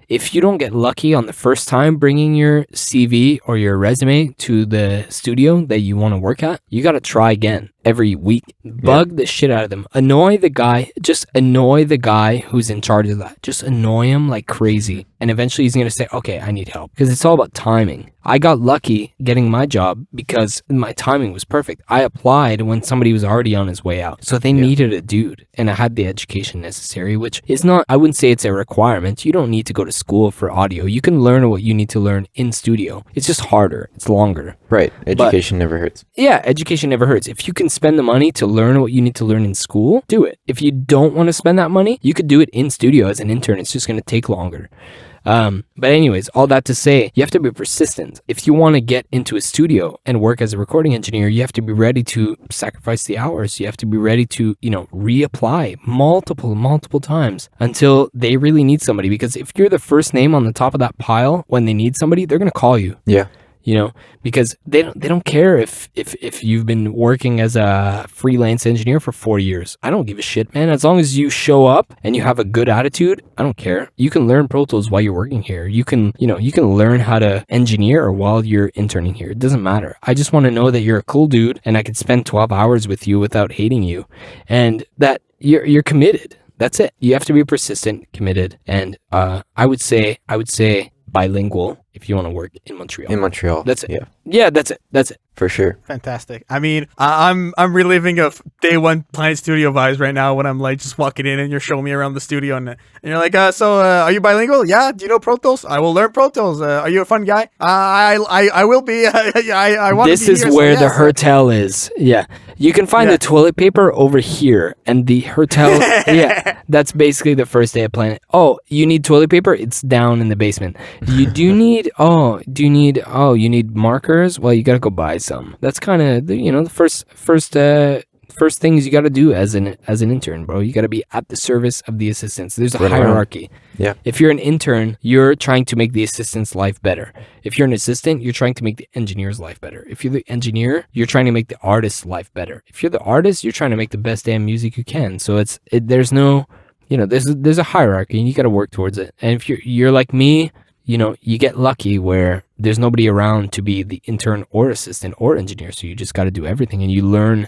If you don't get lucky on the first time bringing your CV or your resume to the studio that you want to work at, you got to try again every week. Bug the shit out of them. Annoy the guy. Just annoy the guy who's in charge of that. Just annoy him like crazy. And eventually he's going to say, okay, I need help. Because it's all about timing. I got lucky getting my job because my timing was perfect. I applied when somebody was already on his way out. So they needed a dude. And I had the education necessary, which is not, I wouldn't say it's a requirement. You don't need to go to school for audio. You can learn what you need to learn in studio. It's just harder. It's longer. Right. Education never hurts. Yeah, education never hurts. If you can spend the money to learn what you need to learn in school, do it. If you don't want to spend that money, you could do it in studio as an intern. It's just going to take longer. But anyways, all that to say, you have to be persistent. If you want to get into a studio and work as a recording engineer, you have to be ready to sacrifice the hours. You have to be ready to, reapply multiple times until they really need somebody. Because if you're the first name on the top of that pile when they need somebody, they're going to call you. Yeah. Because they don't care if you've been working as a freelance engineer for 4 years. I don't give a shit, man. As long as you show up and you have a good attitude, I don't care. You can learn Pro Tools while you're working here. You can learn how to engineer while you're interning here. It doesn't matter. I just want to know that you're a cool dude and I could spend 12 hours with you without hating you, and that you're committed. That's it. You have to be persistent, committed, and I would say bilingual if you want to work in Montreal. In Montreal. That's it. Yeah, that's it. For sure. Fantastic. I mean, I'm reliving a day one Planet Studio vibes right now when I'm like just walking in and you're showing me around the studio and you're like, so are you bilingual? Yeah. Do you know Pro Tools? I will learn Pro Tools. Are you a fun guy? I will be. I want to be. This is where the hotel is. Yeah. You can find the toilet paper over here, and the hotel. Yeah. That's basically the first day of Planet. Oh, you need toilet paper? It's down in the basement. You need markers? Well, you gotta go buy some. That's kind of the first first things you got to do as an intern, bro. You got to be at the service of the assistants. There's a hierarchy. Yeah. If you're an intern, you're trying to make the assistant's life better. If you're an assistant, you're trying to make the engineer's life better. If you're the engineer, you're trying to make the artist's life better. If you're the artist, you're trying to make the best damn music you can. So there's no, there's a hierarchy and you got to work towards it. And if you're like me, you get lucky where there's nobody around to be the intern or assistant or engineer. So you just got to do everything, and you learn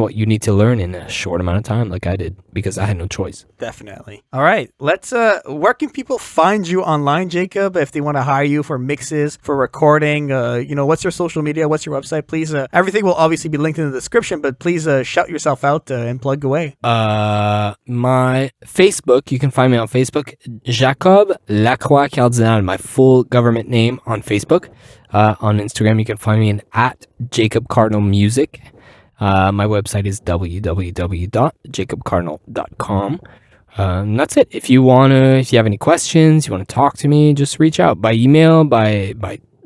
what you need to learn in a short amount of time, like I did, because I had no choice. Definitely. All right. Let's, where can people find you online, Jacob, if they want to hire you for mixes, for recording? What's your social media? What's your website? Please, everything will obviously be linked in the description, but please shout yourself out and plug away. My Facebook, you can find me on Facebook, Jacob Lacroix-Cardinal, my full government name on Facebook. On Instagram, you can find me at Jacob Cardinal Music. My website is www.jacobcardinal.com. And that's it. If you have any questions, you want to talk to me, just reach out by email, by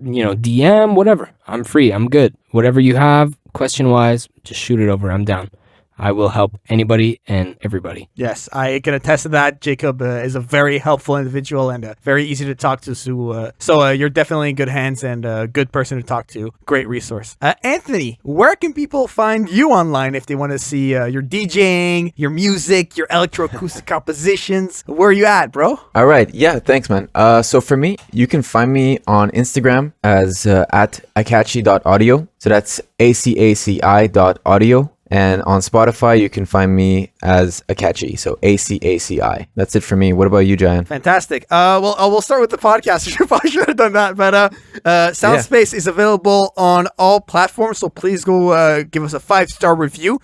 DM, whatever. I'm free. I'm good. Whatever you have, question-wise, just shoot it over. I'm down. I will help anybody and everybody. Yes, I can attest to that. Jacob is a very helpful individual and very easy to talk to. So you're definitely in good hands and a good person to talk to. Great resource. Anthony, where can people find you online if they want to see your DJing, your music, your electroacoustic compositions? Where are you at, bro? All right. Yeah, thanks, man. So for me, you can find me on Instagram as at akachi.audio. So that's ACACI.audio. And on Spotify, you can find me as Akachi, so ACACI. That's it for me. What about you, Jaian? Fantastic. We'll start with the podcast. You probably should have done that. But Soundspace is available on all platforms, so please go give us a 5-star review.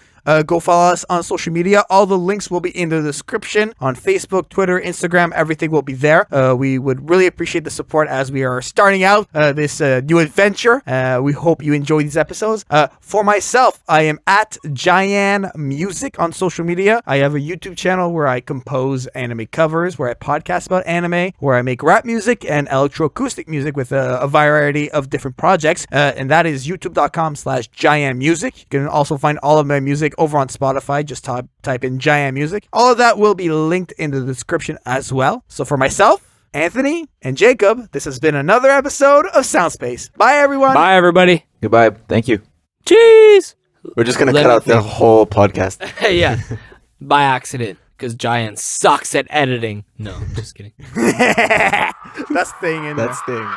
Go follow us on social media. All the links will be in the description on Facebook, Twitter, Instagram. Everything will be there. We would really appreciate the support as we are starting out this new adventure. We hope you enjoy these episodes. For myself, I am at Jaian Music on social media. I have a YouTube channel where I compose anime covers, where I podcast about anime, where I make rap music and electroacoustic music with a variety of different projects. And that is youtube.com/Jaian Music. You can also find all of my music over on Spotify. Just type in Jaian Music. All of that will be linked in the description as well. So for myself, Anthony, and Jacob, this has been another episode of Soundspace. Bye, everyone. Bye, everybody. Goodbye. Thank you. Cheese. We're just going to cut out the whole podcast. Yeah. By accident. Because Jaian sucks at editing. No, I'm just kidding. That's staying in there. That's staying.